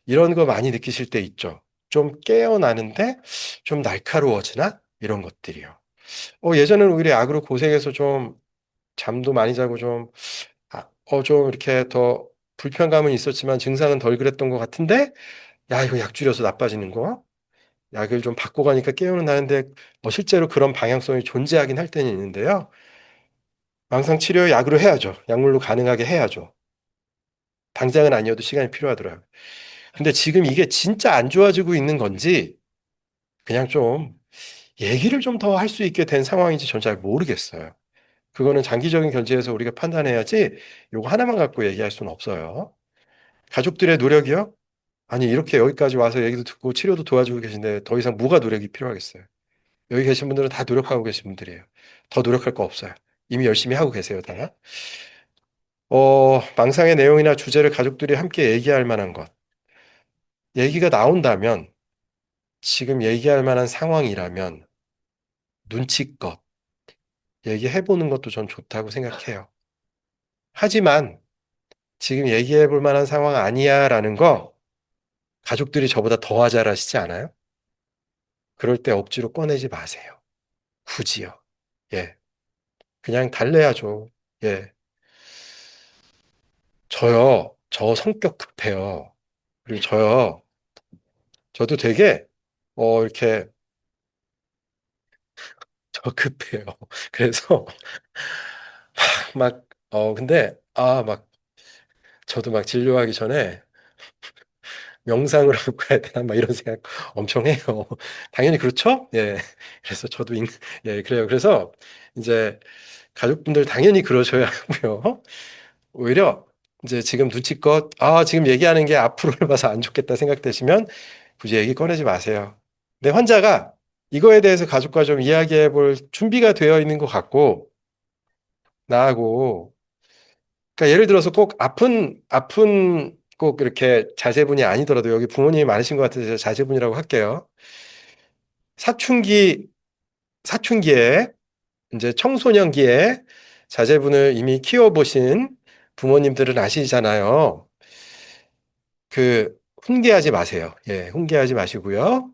이런 거 많이 느끼실 때 있죠. 좀 깨어나는데 좀 날카로워지나? 이런 것들이요. 예전에는 오히려 약으로 고생해서 좀 잠도 많이 자고 좀 이렇게 더 불편감은 있었지만 증상은 덜 그랬던 것 같은데, 야, 이거 약 줄여서 나빠지는 거? 약을 좀 바꿔 가니까 깨어는 하는데, 실제로 그런 방향성이 존재하긴 할 때는 있는데요. 망상 치료 약으로 해야죠. 약물로 가능하게 해야죠. 당장은 아니어도 시간이 필요하더라고요. 근데 지금 이게 진짜 안 좋아지고 있는 건지, 그냥 좀 얘기를 좀 더 할 수 있게 된 상황인지 전 잘 모르겠어요. 그거는 장기적인 견지에서 우리가 판단해야지 요거 하나만 갖고 얘기할 수는 없어요. 가족들의 노력이요? 아니, 이렇게 여기까지 와서 얘기도 듣고 치료도 도와주고 계신데 더 이상 뭐가 노력이 필요하겠어요? 여기 계신 분들은 다 노력하고 계신 분들이에요. 더 노력할 거 없어요. 이미 열심히 하고 계세요, 다. 망상의 내용이나 주제를 가족들이 함께 얘기할 만한 것. 얘기가 나온다면, 지금 얘기할 만한 상황이라면, 눈치껏 얘기해보는 것도 전 좋다고 생각해요. 하지만, 지금 얘기해 볼 만한 상황 아니야 라는 거 가족들이 저보다 더 잘 아시지 않아요? 그럴 때 억지로 꺼내지 마세요. 굳이요. 예. 그냥 달래야죠. 예. 저 성격 급해요. 그리고 저도 되게, 이렇게, 저 급해요. 그래서 근데, 저도 막 진료하기 전에 명상을 하고 가야 되나, 막 이런 생각 엄청 해요. 당연히 그렇죠? 예. 그래서 예, 그래요. 그래서 이제 가족분들 당연히 그러셔야 하고요. 오히려 이제 지금 눈치껏, 지금 얘기하는 게 앞으로를 봐서 안 좋겠다 생각되시면 굳이 얘기 꺼내지 마세요. 근데 환자가 이거에 대해서 가족과 좀 이야기해 볼 준비가 되어 있는 것 같고, 나하고, 그러니까 예를 들어서 꼭 아픈 꼭 이렇게 자제분이 아니더라도 여기 부모님이 많으신 것 같아서 자제분이라고 할게요. 사춘기, 사춘기에, 이제 청소년기에 자제분을 이미 키워보신 부모님들은 아시잖아요. 훈계하지 마세요. 예, 훈계하지 마시고요.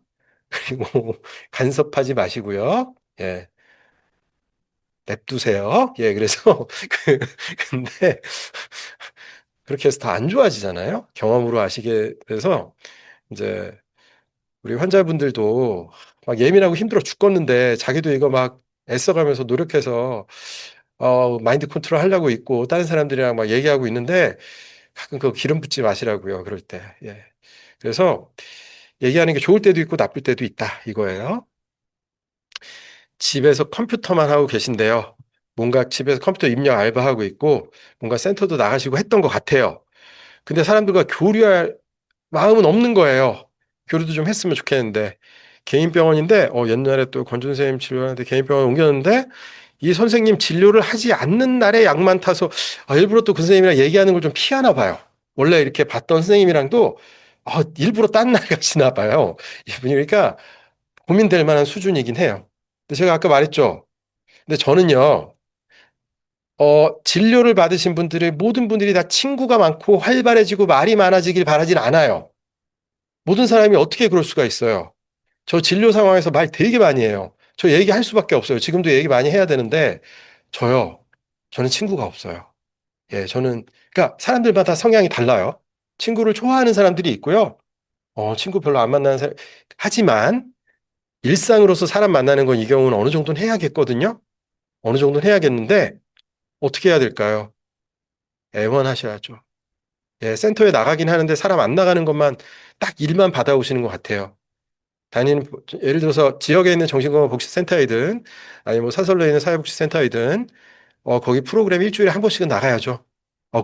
그리고 간섭하지 마시고요. 예, 냅두세요. 예, 그래서, 그, 근데, 그렇게 해서 더 안 좋아지잖아요. 경험으로 아시게 돼서, 이제, 우리 환자분들도 막 예민하고 힘들어 죽겠는데, 자기도 이거 막 애써가면서 노력해서, 마인드 컨트롤 하려고 있고, 다른 사람들이랑 막 얘기하고 있는데, 가끔 그거 기름 붓지 마시라고요, 그럴 때. 예. 그래서, 얘기하는 게 좋을 때도 있고, 나쁠 때도 있다, 이거예요. 집에서 컴퓨터만 하고 계신데요. 뭔가 집에서 컴퓨터 입력 알바하고 있고, 뭔가 센터도 나가시고 했던 것 같아요. 근데 사람들과 교류할 마음은 없는 거예요. 교류도 좀 했으면 좋겠는데. 개인 병원인데, 옛날에 또 권준 선생님 치료하는데 개인 병원 옮겼는데, 이 선생님 진료를 하지 않는 날에 약만 타서, 일부러 또 그 선생님이랑 얘기하는 걸 좀 피하나 봐요. 원래 이렇게 봤던 선생님이랑도, 일부러 딴 날 가시나 봐요. 이분이 그러니까 고민될 만한 수준이긴 해요. 근데 제가 아까 말했죠. 근데 저는요, 진료를 받으신 분들의 모든 분들이 다 친구가 많고 활발해지고 말이 많아지길 바라진 않아요. 모든 사람이 어떻게 그럴 수가 있어요? 저 진료 상황에서 말 되게 많이 해요. 저 얘기할 수밖에 없어요. 지금도 얘기 많이 해야 되는데, 저요, 저는 친구가 없어요. 예, 그러니까 사람들마다 성향이 달라요. 친구를 좋아하는 사람들이 있고요. 친구 별로 안 만나는 사람, 하지만 일상으로서 사람 만나는 건 이 경우는 어느 정도는 해야겠거든요. 어느 정도는 해야겠는데, 어떻게 해야 될까요? 애원하셔야죠. 예, 센터에 나가긴 하는데 사람 안 나가는 것만 딱 일만 받아오시는 것 같아요. 예를 들어서 지역에 있는 정신건강복지센터이든 아니면 뭐 사설로에 있는 사회복지센터이든 거기 프로그램 일주일에 한 번씩은 나가야죠.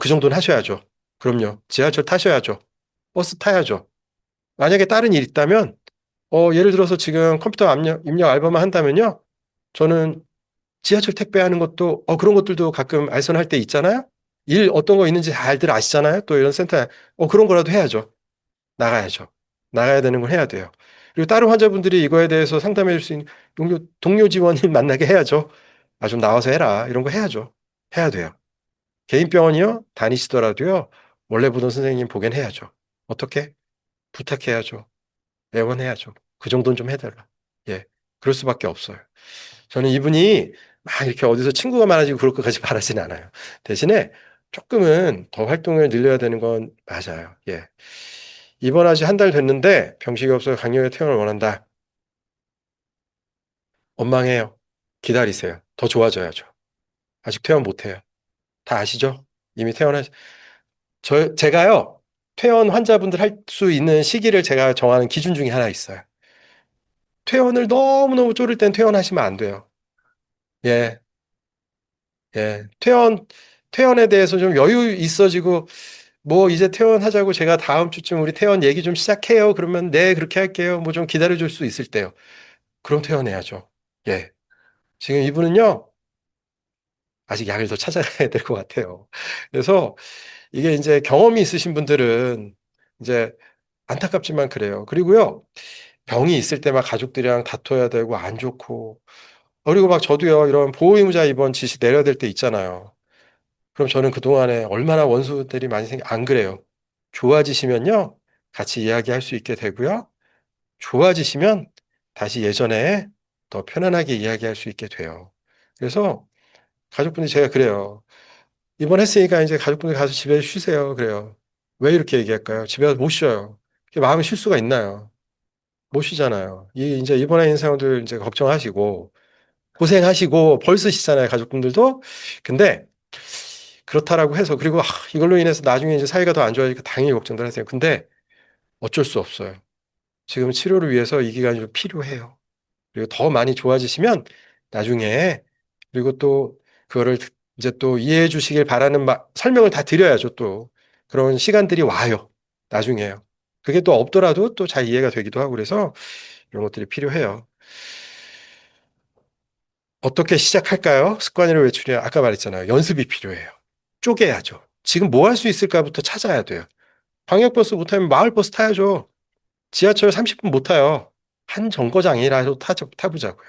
그 정도는 하셔야죠. 그럼요. 지하철 타셔야죠. 버스 타야죠. 만약에 다른 일 있다면, 예를 들어서 지금 컴퓨터 입력 알바만 한다면요. 저는 지하철 택배하는 것도, 그런 것들도 가끔 알선할 때 있잖아요. 일 어떤 거 있는지 잘들 아시잖아요. 또 이런 센터에, 그런 거라도 해야죠. 나가야죠. 나가야 되는 걸 해야 돼요. 그리고 다른 환자분들이 이거에 대해서 상담해 줄 수 있는 동료 지원인 만나게 해야죠. 아, 좀 나와서 해라. 이런 거 해야죠. 해야 돼요. 개인 병원이요? 다니시더라도요. 원래 보던 선생님 보긴 해야죠. 어떻게? 부탁해야죠. 애원해야죠. 그 정도는 좀 해달라. 예. 그럴 수밖에 없어요. 저는 이분이 막 이렇게 어디서 친구가 많아지고 그럴 것까지 바라진 않아요. 대신에 조금은 더 활동을 늘려야 되는 건 맞아요. 예. 입원한 지 한 달 됐는데 병식이 없어서 강력하게 퇴원을 원한다. 원망해요. 기다리세요. 더 좋아져야죠. 아직 퇴원 못해요. 다 아시죠? 이미 제가요, 퇴원 환자분들 할 수 있는 시기를 제가 정하는 기준 중에 하나 있어요. 퇴원을 너무너무 쪼를 땐 퇴원하시면 안 돼요. 예, 예. 퇴원에 대해서 좀 여유 있어지고, 뭐 이제 퇴원하자고 제가 다음 주쯤 우리 퇴원 얘기 좀 시작해요. 그러면 네, 그렇게 할게요. 뭐 좀 기다려줄 수 있을 때요. 그럼 퇴원해야죠. 예. 지금 이분은요, 아직 약을 더 찾아가야 될 것 같아요. 그래서 이게 이제 경험이 있으신 분들은 이제 안타깝지만 그래요. 그리고요, 병이 있을 때 막 가족들이랑 다퉈야 되고 안 좋고, 그리고 막 저도요, 이런 보호의무자 입원 지시 내려야 될 때 있잖아요. 그럼 저는 그동안에 얼마나 원수들이 많이 안 그래요. 좋아지시면요, 같이 이야기할 수 있게 되고요. 좋아지시면 다시 예전에 더 편안하게 이야기할 수 있게 돼요. 그래서 가족분이 제가 그래요. 입원했으니까 이제 가족분들 가서 집에 쉬세요. 그래요. 왜 이렇게 얘기할까요? 집에 가서 못 쉬어요. 마음이 쉴 수가 있나요? 못 쉬잖아요. 이제 입원해 있는 사람들 이제 걱정하시고, 고생하시고, 벌쓰시잖아요. 가족분들도. 근데, 그렇다라고 해서, 그리고 이걸로 인해서 나중에 이제 사이가 더 안 좋아지니까 당연히 걱정들 하세요. 근데 어쩔 수 없어요. 지금 치료를 위해서 이 기간이 좀 필요해요. 그리고 더 많이 좋아지시면 나중에, 그리고 또 그거를 이제 또 이해해 주시길 바라는 설명을 다 드려야죠. 또 그런 시간들이 와요. 나중에요. 그게 또 없더라도 또 잘 이해가 되기도 하고 그래서 이런 것들이 필요해요. 어떻게 시작할까요? 습관으로 외출이야. 아까 말했잖아요. 연습이 필요해요. 쪼개야죠. 지금 뭐 할 수 있을까부터 찾아야 돼요. 광역버스 못하면 마을버스 타야죠. 지하철 30분 못 타요. 한 정거장이라도 타보자고요.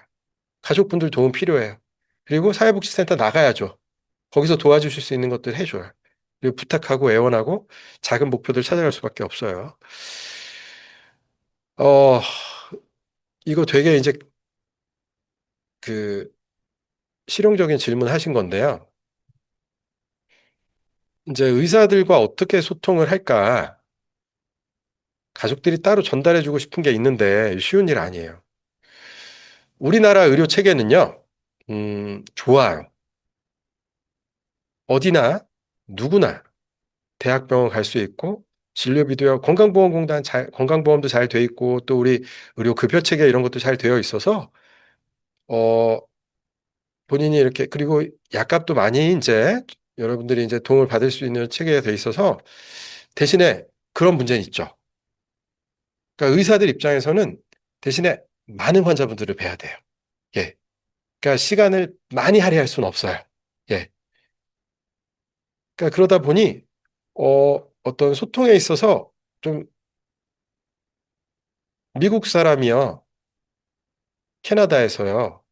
가족분들 도움 필요해요. 그리고 사회복지센터 나가야죠. 거기서 도와주실 수 있는 것들 해줘요. 그리고 부탁하고 애원하고 작은 목표들 찾아갈 수밖에 없어요. 어, 이거 되게 이제 그 실용적인 질문 하신 건데요. 이제 의사들과 어떻게 소통을 할까? 가족들이 따로 전달해주고 싶은 게 있는데 쉬운 일 아니에요. 우리나라 의료 체계는요, 좋아요. 어디나 누구나 대학병원 갈 수 있고 진료비도요. 건강보험도 잘 돼 있고 또 우리 의료 급여 체계 이런 것도 잘 되어 있어서 어 본인이 이렇게 그리고 약값도 많이 이제 여러분들이 이제 도움을 받을 수 있는 체계가 돼 있어서 대신에 그런 문제는 있죠. 그러니까 의사들 입장에서는 대신에 많은 환자분들을 뵈야 돼요. 예. 그러니까 시간을 많이 할애할 수는 없어요. 예. 그러니까 그러다 보니 어떤 소통에 있어서 좀 미국 사람이요. 캐나다에서요.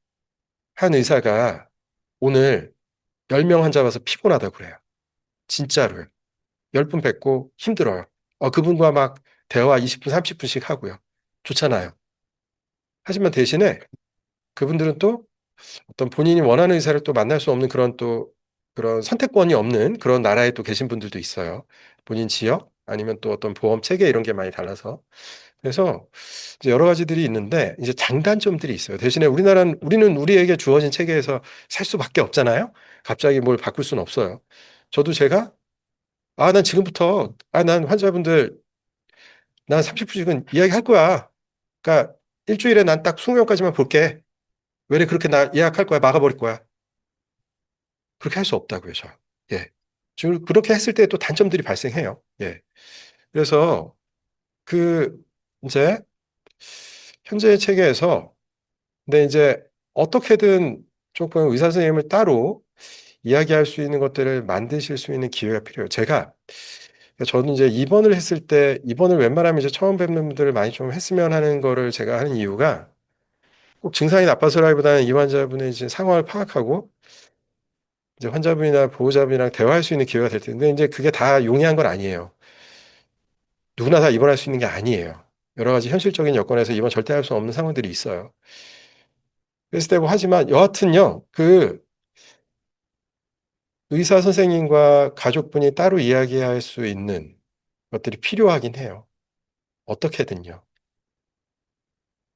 한 의사가 오늘 10명 환자 봐서 피곤하다고 그래요. 진짜로요. 10분 뵙고 힘들어요. 그분과 막 대화 20분, 30분씩 하고요. 좋잖아요. 하지만 대신에 그분들은 또 어떤 본인이 원하는 의사를 또 만날 수 없는 그런 또 그런 선택권이 없는 그런 나라에 또 계신 분들도 있어요. 본인 지역 아니면 또 어떤 보험 체계 이런 게 많이 달라서. 그래서 이제 여러 가지들이 있는데 이제 장단점들이 있어요. 대신에 우리는 우리에게 주어진 체계에서 살 수밖에 없잖아요. 갑자기 뭘 바꿀 수는 없어요. 저도 제가 난 지금부터 난 환자분들 난 30분씩은 이야기할 거야. 그러니까 일주일에 난 딱 20명까지만 볼게. 왜 그렇게 나 예약할 거야? 막아버릴 거야. 그렇게 할 수 없다고요, 저. 예. 지금 그렇게 했을 때 또 단점들이 발생해요. 예. 그래서 그 이제 현재의 체계에서 근데 이제 어떻게든 조금 의사 선생님을 따로 이야기할 수 있는 것들을 만드실 수 있는 기회가 필요해요. 저는 이제 입원을 했을 때 입원을 웬만하면 이제 처음 뵙는 분들을 많이 좀 했으면 하는 거를 제가 하는 이유가 꼭 증상이 나빠서라기보다는 이 환자분의 이제 상황을 파악하고 이제 환자분이나 보호자분이랑 대화할 수 있는 기회가 될 텐데 이제 그게 다 용이한 건 아니에요. 누구나 다 입원할 수 있는 게 아니에요. 여러 가지 현실적인 여건에서 입원 절대 할 수 없는 상황들이 있어요. 그랬을 때고 하지만 여하튼요, 그 의사 선생님과 가족분이 따로 이야기할 수 있는 것들이 필요하긴 해요. 어떻게든요.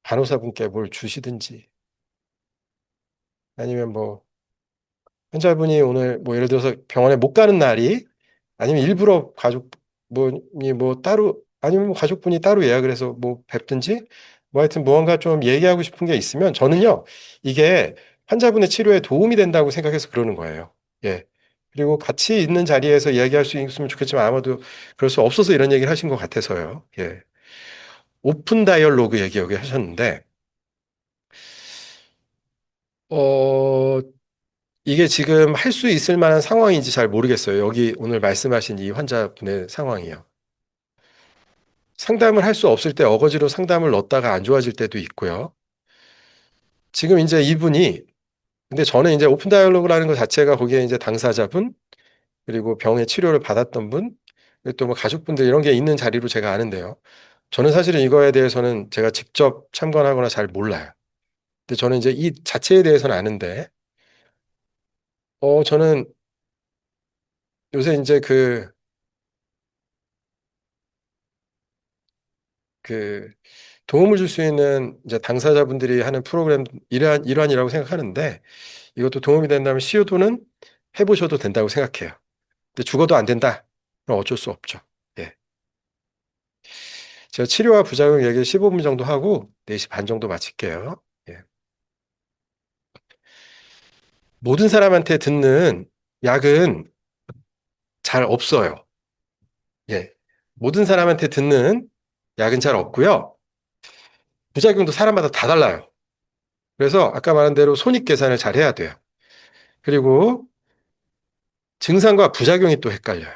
간호사분께 뭘 주시든지 아니면 뭐 환자분이 오늘 뭐 예를 들어서 병원에 못 가는 날이 아니면 일부러 가족분이 뭐 따로 아니면 뭐 가족분이 따로 예약을 해서 뭐 뵙든지 뭐 하여튼 무언가 좀 얘기하고 싶은 게 있으면 저는요 이게 환자분의 치료에 도움이 된다고 생각해서 그러는 거예요. 예. 그리고 같이 있는 자리에서 이야기할 수 있으면 좋겠지만 아마도 그럴 수 없어서 이런 얘기를 하신 것 같아서요. 예. 오픈 다이얼로그 얘기 여기 하셨는데 어 이게 지금 할 수 있을 만한 상황인지 잘 모르겠어요. 여기 오늘 말씀하신 이 환자분의 상황이요. 상담을 할 수 없을 때 어거지로 상담을 넣었다가 안 좋아질 때도 있고요. 지금 이제 이분이, 근데 저는 이제 오픈 다이얼로그라는 것 자체가 거기에 이제 당사자분, 그리고 병의 치료를 받았던 분, 그리고 또 뭐 가족분들 이런 게 있는 자리로 제가 아는데요. 저는 사실은 이거에 대해서는 제가 직접 참관하거나 잘 몰라요. 근데 저는 이제 이 자체에 대해서는 아는데, 저는 요새 이제 그 도움을 줄 수 있는 이제 당사자분들이 하는 프로그램 일환이라고 생각하는데 이것도 도움이 된다면 시도는 해보셔도 된다고 생각해요. 근데 죽어도 안 된다? 그럼 어쩔 수 없죠. 예. 제가 치료와 부작용 얘기 15분 정도 하고 4시 반 정도 마칠게요. 예. 모든 사람한테 듣는 약은 잘 없어요. 예. 모든 사람한테 듣는 약은 잘 없고요. 부작용도 사람마다 다 달라요. 그래서 아까 말한 대로 손익 계산을 잘 해야 돼요. 그리고 증상과 부작용이 또 헷갈려요.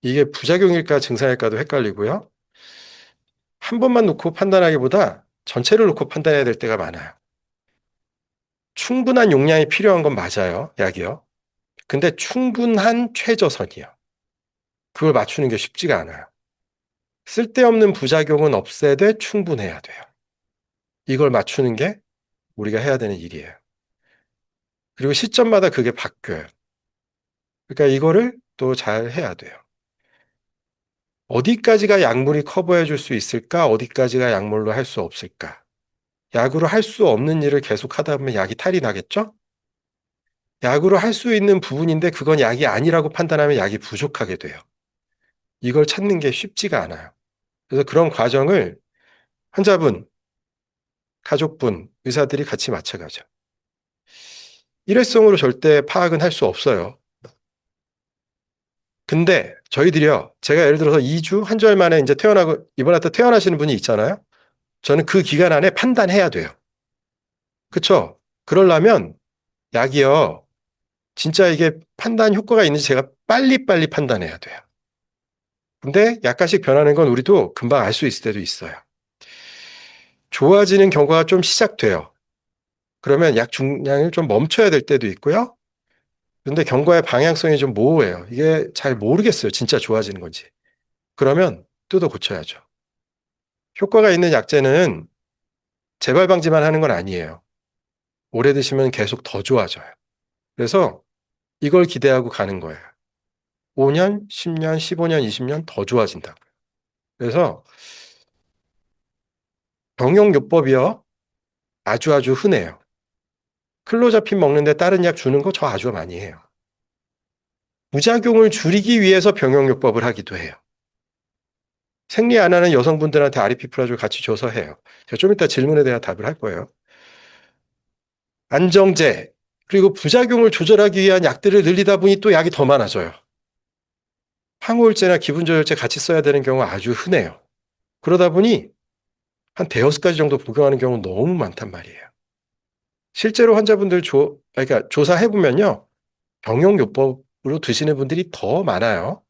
이게 부작용일까 증상일까도 헷갈리고요. 한 번만 놓고 판단하기보다 전체를 놓고 판단해야 될 때가 많아요. 충분한 용량이 필요한 건 맞아요, 약이요. 근데 충분한 최저선이요. 그걸 맞추는 게 쉽지가 않아요. 쓸데없는 부작용은 없애되 충분해야 돼요. 이걸 맞추는 게 우리가 해야 되는 일이에요. 그리고 시점마다 그게 바뀌어요. 그러니까 이거를 또 잘 해야 돼요. 어디까지가 약물이 커버해 줄 수 있을까? 어디까지가 약물로 할 수 없을까? 약으로 할 수 없는 일을 계속 하다 보면 약이 탈이 나겠죠? 약으로 할 수 있는 부분인데 그건 약이 아니라고 판단하면 약이 부족하게 돼요. 이걸 찾는 게 쉽지가 않아요. 그래서 그런 과정을 환자분, 가족분, 의사들이 같이 맞춰가죠. 일회성으로 절대 파악은 할 수 없어요. 근데 저희들이요, 제가 예를 들어서 2주, 한 달 만에 이제 태어나고, 이번에 태어나시는 분이 있잖아요. 저는 그 기간 안에 판단해야 돼요. 그쵸? 그러려면 약이요, 진짜 이게 판단 효과가 있는지 제가 빨리빨리 판단해야 돼요. 근데 약간씩 변하는 건 우리도 금방 알 수 있을 때도 있어요. 좋아지는 경과가 좀 시작돼요. 그러면 약 중량을 좀 멈춰야 될 때도 있고요. 근데 경과의 방향성이 좀 모호해요. 이게 잘 모르겠어요. 진짜 좋아지는 건지. 그러면 뜯어 고쳐야죠. 효과가 있는 약제는 재발 방지만 하는 건 아니에요. 오래 드시면 계속 더 좋아져요. 그래서 이걸 기대하고 가는 거예요. 5년, 10년, 15년, 20년 더 좋아진다고요. 그래서 병용요법이요. 아주 흔해요. 클로자핀 먹는데 다른 약 주는 거 저 아주 많이 해요. 부작용을 줄이기 위해서 병용요법을 하기도 해요. 생리 안 하는 여성분들한테 아리피프라졸 같이 줘서 해요. 제가 좀 이따 질문에 대한 답을 할 거예요. 안정제, 그리고 부작용을 조절하기 위한 약들을 늘리다 보니 또 약이 더 많아져요. 항우울제나 기분조절제 같이 써야 되는 경우가 아주 흔해요. 그러다 보니 한 대여섯 가지 정도 복용하는 경우 너무 많단 말이에요. 실제로 환자분들 그러니까 조사해보면요. 병용요법으로 드시는 분들이 더 많아요.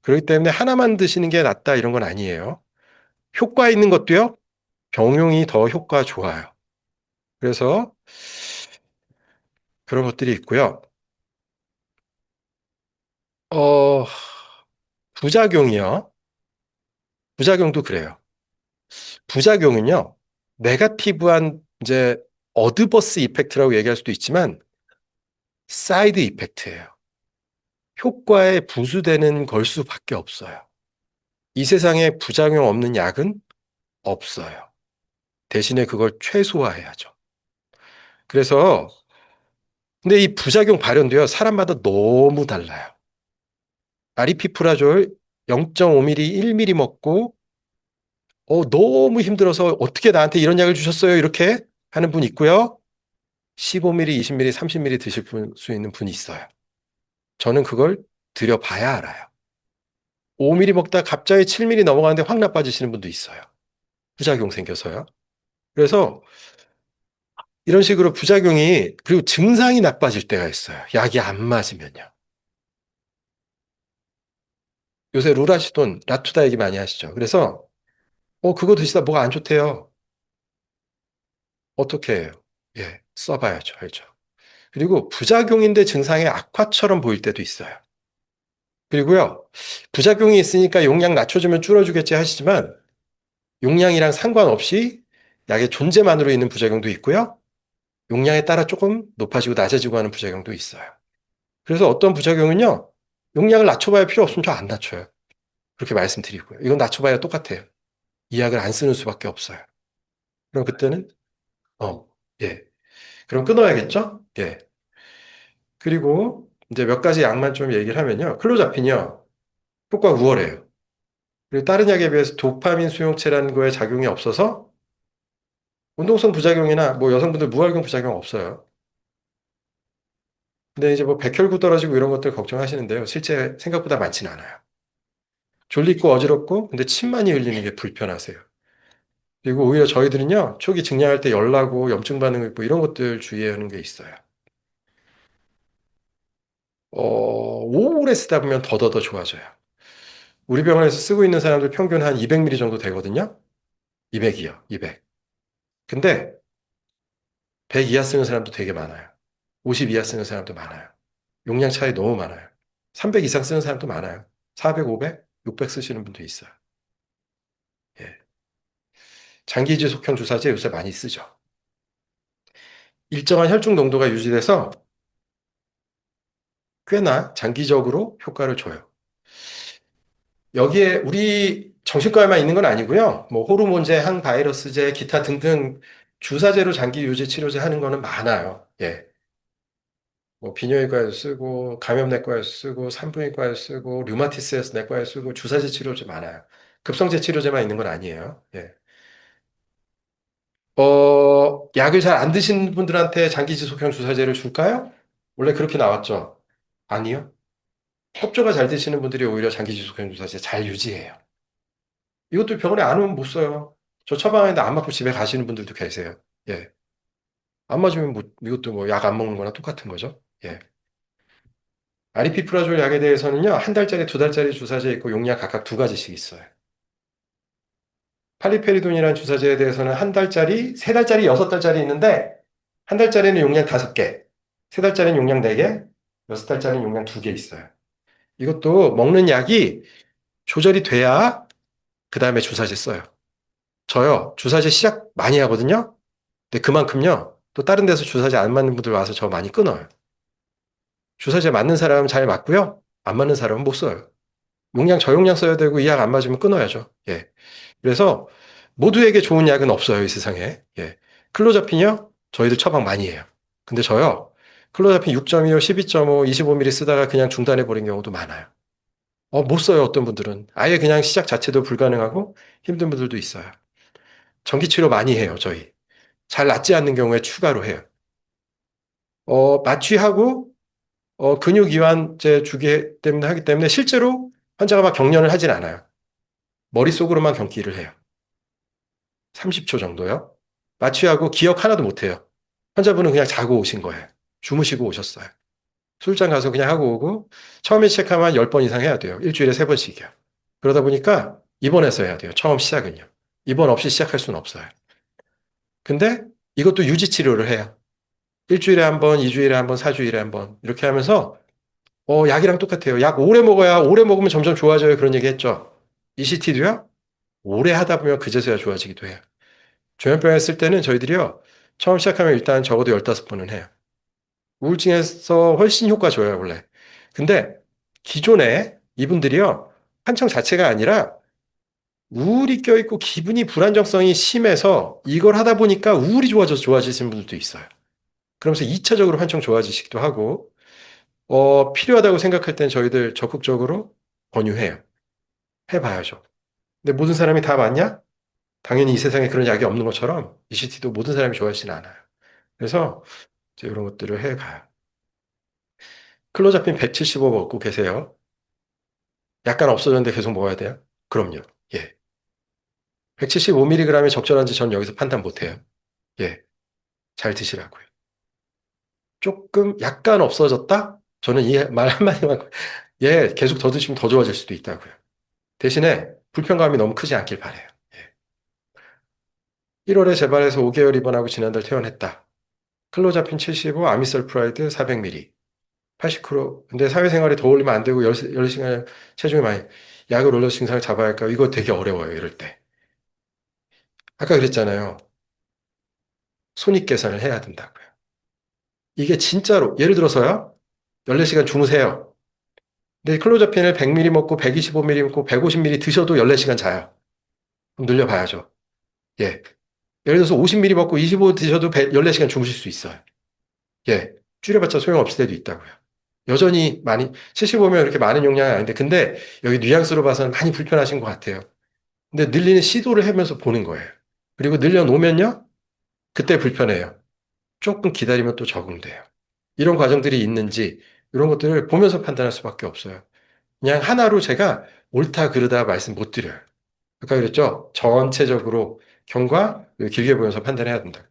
그렇기 때문에 하나만 드시는 게 낫다 이런 건 아니에요. 효과 있는 것도요. 병용이 더 효과 좋아요. 그래서 그런 것들이 있고요. 어, 부작용이요. 부작용도 그래요. 부작용은요. 네거티브한 이제 어드버스 이펙트라고 얘기할 수도 있지만 사이드 이펙트예요. 효과에 부수되는 걸 수밖에 없어요. 이 세상에 부작용 없는 약은 없어요. 대신에 그걸 최소화해야죠. 그래서 근데 이 부작용 발현도요. 사람마다 너무 달라요. 아리피프라졸 0.5ml, 1ml 먹고 너무 힘들어서 어떻게 나한테 이런 약을 주셨어요? 이렇게 하는 분 있고요. 15ml, 20ml, 30ml 드실 수 있는 분이 있어요. 저는 그걸 드려봐야 알아요. 5ml 먹다 갑자기 7ml 넘어가는데 확 나빠지시는 분도 있어요. 부작용 생겨서요. 그래서 이런 식으로 부작용이 그리고 증상이 나빠질 때가 있어요. 약이 안 맞으면요. 요새 루라시돈, 라투다 얘기 많이 하시죠. 그래서 그거 드시다 뭐가 안 좋대요. 어떻게 해요? 예, 써봐야죠. 알죠. 그리고 부작용인데 증상이 악화처럼 보일 때도 있어요. 그리고요, 부작용이 있으니까 용량 낮춰주면 줄어주겠지 하시지만 용량이랑 상관없이 약의 존재만으로 있는 부작용도 있고요. 용량에 따라 조금 높아지고 낮아지고 하는 부작용도 있어요. 그래서 어떤 부작용은요, 용량을 낮춰봐야 필요 없으면 저 안 낮춰요. 그렇게 말씀드리고요. 이건 낮춰봐야 똑같아요. 이 약을 안 쓰는 수밖에 없어요. 그럼 그때는, 예. 그럼 끊어야겠죠? 예. 그리고 이제 몇 가지 약만 좀 얘기를 하면요. 클로자핀이요. 효과 우월해요. 그리고 다른 약에 비해서 도파민 수용체라는 거에 작용이 없어서 운동성 부작용이나 뭐 여성분들 무활경 부작용 없어요. 근데 이제 뭐 백혈구 떨어지고 이런 것들 걱정하시는데요. 실제 생각보다 많지는 않아요. 졸리고 어지럽고 근데 침 많이 흘리는 게 불편하세요. 그리고 오히려 저희들은요. 초기 증량할 때 열 나고 염증 반응 있고 이런 것들 주의하는 게 있어요. 오래 쓰다 보면 더더더 좋아져요. 우리 병원에서 쓰고 있는 사람들 평균 한 200ml 정도 되거든요. 200이요. 200. 근데 100 이하 쓰는 사람도 되게 많아요. 50 이하 쓰는 사람도 많아요. 용량 차이 너무 많아요. 300 이상 쓰는 사람도 많아요. 400, 500, 600 쓰시는 분도 있어요. 예. 장기 지속형 주사제 요새 많이 쓰죠. 일정한 혈중 농도가 유지돼서 꽤나 장기적으로 효과를 줘요. 여기에 우리 정신과에만 있는 건 아니고요. 뭐 호르몬제, 항바이러스제, 기타 등등 주사제로 장기 유지 치료제 하는 거는 많아요. 예. 뭐 비뇨기과에서 쓰고 감염내과에서 쓰고 산부인과에서 쓰고 류마티스에서 내과에서 쓰고 주사제 치료제 많아요. 급성제 치료제만 있는 건 아니에요. 예. 약을 잘 안 드시는 분들한테 장기 지속형 주사제를 줄까요? 원래 그렇게 나왔죠. 아니요. 협조가 잘 되시는 분들이 오히려 장기 지속형 주사제 잘 유지해요. 이것도 병원에 안 오면 못 써요. 저 처방했는데 안 맞고 집에 가시는 분들도 계세요. 예. 안 맞으면 뭐, 이것도 뭐 약 안 먹는 거나 똑같은 거죠. 예. 아리피프라졸 약에 대해서는요, 한 달짜리, 두 달짜리 주사제 있고 용량 각각 두 가지씩 있어요. 팔리페리돈이라는 주사제에 대해서는 한 달짜리, 세 달짜리, 여섯 달짜리 있는데, 한 달짜리는 용량 다섯 개, 세 달짜리는 용량 네 개, 여섯 달짜리는 용량 두 개 있어요. 이것도 먹는 약이 조절이 돼야 그 다음에 주사제 써요. 저요, 주사제 시작 많이 하거든요? 근데 그만큼요, 또 다른 데서 주사제 안 맞는 분들 와서 저 많이 끊어요. 주사제 맞는 사람은 잘 맞고요, 안 맞는 사람은 못 써요. 용량 저용량 써야 되고 이 약 안 맞으면 끊어야죠. 예. 그래서 모두에게 좋은 약은 없어요, 이 세상에. 예. 클로자핀이요? 저희들 처방 많이 해요. 근데 저요, 클로자핀 6.25, 12.5, 25ml 쓰다가 그냥 중단해 버린 경우도 많아요. 못 써요, 어떤 분들은. 아예 그냥 시작 자체도 불가능하고 힘든 분들도 있어요. 전기 치료 많이 해요, 저희. 잘 낫지 않는 경우에 추가로 해요. 마취하고 근육 이완제 주기 때문에 하기 때문에 실제로 환자가 막 경련을 하진 않아요. 머릿속으로만 경기를 해요. 30초 정도요. 마취하고 기억 하나도 못해요. 환자분은 그냥 자고 오신 거예요. 주무시고 오셨어요. 술장 가서 그냥 하고 오고 처음에 시작하면 10번 이상 해야 돼요. 일주일에 3번씩이요. 그러다 보니까 입원해서 해야 돼요. 처음 시작은요. 입원 없이 시작할 수는 없어요. 근데 이것도 유지 치료를 해요. 일주일에 한 번, 2주일에 한 번, 4주일에 한 번 이렇게 하면서 약이랑 똑같아요. 약 오래 먹어야 오래 먹으면 점점 좋아져요. 그런 얘기 했죠. ECT도요. 오래 하다 보면 그제서야 좋아지기도 해요. 조현병 했을 때는 저희들이요. 처음 시작하면 일단 적어도 15번은 해요. 우울증에서 훨씬 효과 좋아요, 원래. 근데 기존에 이분들이요. 한청 자체가 아니라 우울이 껴있고 기분이 불안정성이 심해서 이걸 하다 보니까 우울이 좋아져서 좋아지시는 분들도 있어요. 그러면서 2차적으로 한청 좋아지시기도 하고, 필요하다고 생각할 땐 저희들 적극적으로 권유해요. 해봐야죠. 근데 모든 사람이 다 맞냐? 당연히 이 세상에 그런 약이 없는 것처럼 ECT도 모든 사람이 좋아하지는 않아요. 그래서 이제 이런 것들을 해가요. 클로자핀 175 먹고 계세요. 약간 없어졌는데 계속 먹어야 돼요? 그럼요. 예. 175mg이 적절한지 전 여기서 판단 못해요. 예. 잘 드시라고요. 조금 약간 없어졌다? 저는 이 말 한마디만 예, 계속 더 드시면 더 좋아질 수도 있다고요. 대신에 불편감이 너무 크지 않길 바래요. 예. 1월에 재발해서 5개월 입원하고 지난달 퇴원했다. 클로자핀 75, 아미설프라이드 400mg. 80kg. 근데 사회생활에 더 올리면 안 되고 10시간 체중이 많이 약을 올려서 증상을 잡아야 할까? 이거 되게 어려워요. 이럴 때. 아까 그랬잖아요. 손익 계산을 해야 된다고요. 이게 진짜로 예를 들어서요. 14시간 주무세요. 근데 클로자핀을 100ml 먹고 125ml 먹고 150ml 드셔도 14시간 자요. 그럼 늘려봐야죠. 예. 예를 들어서 50ml 먹고 25 드셔도 14시간 주무실 수 있어요. 예. 줄여봤자 소용없을 때도 있다고요. 여전히 많이 75면 그렇게 많은 용량이 아닌데 근데 여기 뉘앙스로 봐서는 많이 불편하신 것 같아요. 근데 늘리는 시도를 하면서 보는 거예요. 그리고 늘려놓으면요. 그때 불편해요. 조금 기다리면 또 적응돼요. 이런 과정들이 있는지 이런 것들을 보면서 판단할 수밖에 없어요. 그냥 하나로 제가 옳다 그르다 말씀 못 드려요. 아까 그랬죠? 전체적으로 경과 길게 보면서 판단해야 된다.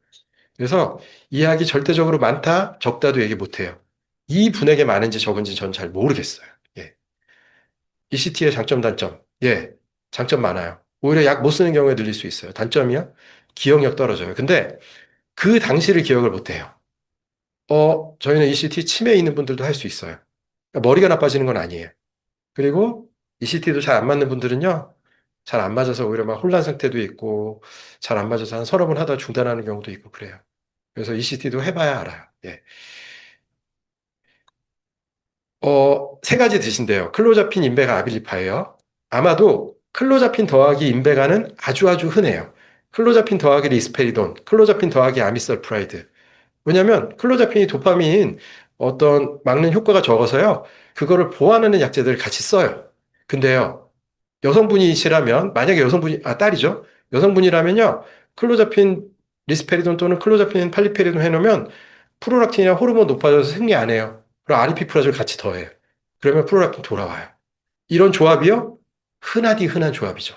그래서 이야기 절대적으로 많다, 적다도 얘기 못 해요. 이 분에게 많은지 적은지 전 잘 모르겠어요. 예. ECT의 장점, 단점. 예. 장점 많아요. 오히려 약 못 쓰는 경우에 늘릴 수 있어요. 단점이요? 기억력 떨어져요. 근데 그 당시를 기억을 못 해요. 저희는 ECT 치매 있는 분들도 할 수 있어요. 그러니까 머리가 나빠지는 건 아니에요. 그리고 ECT도 잘 안 맞는 분들은요, 잘 안 맞아서 오히려 막 혼란 상태도 있고, 잘 안 맞아서 한 서너 번 하다 중단하는 경우도 있고 그래요. 그래서 ECT도 해봐야 알아요. 예. 3가지 드신대요. 클로자핀, 인베가, 아빌리파예요. 아마도 클로자핀 더하기 인베가는 아주 아주 흔해요. 클로자핀 더하기 리스페리돈, 클로자핀 더하기 아미설프라이드. 왜냐하면 클로자핀이 도파민 어떤 막는 효과가 적어서요. 그거를 보완하는 약제들을 같이 써요. 근데요. 여성분이시라면 만약에 딸이죠. 여성분이라면요. 클로자핀 리스페리돈 또는 클로자핀 팔리페리돈 해놓으면 프로락틴이나 호르몬 높아져서 생리 안 해요. 그리고 아리피프라졸 같이 더해요. 그러면 프로락틴 돌아와요. 이런 조합이요. 흔하디 흔한 조합이죠.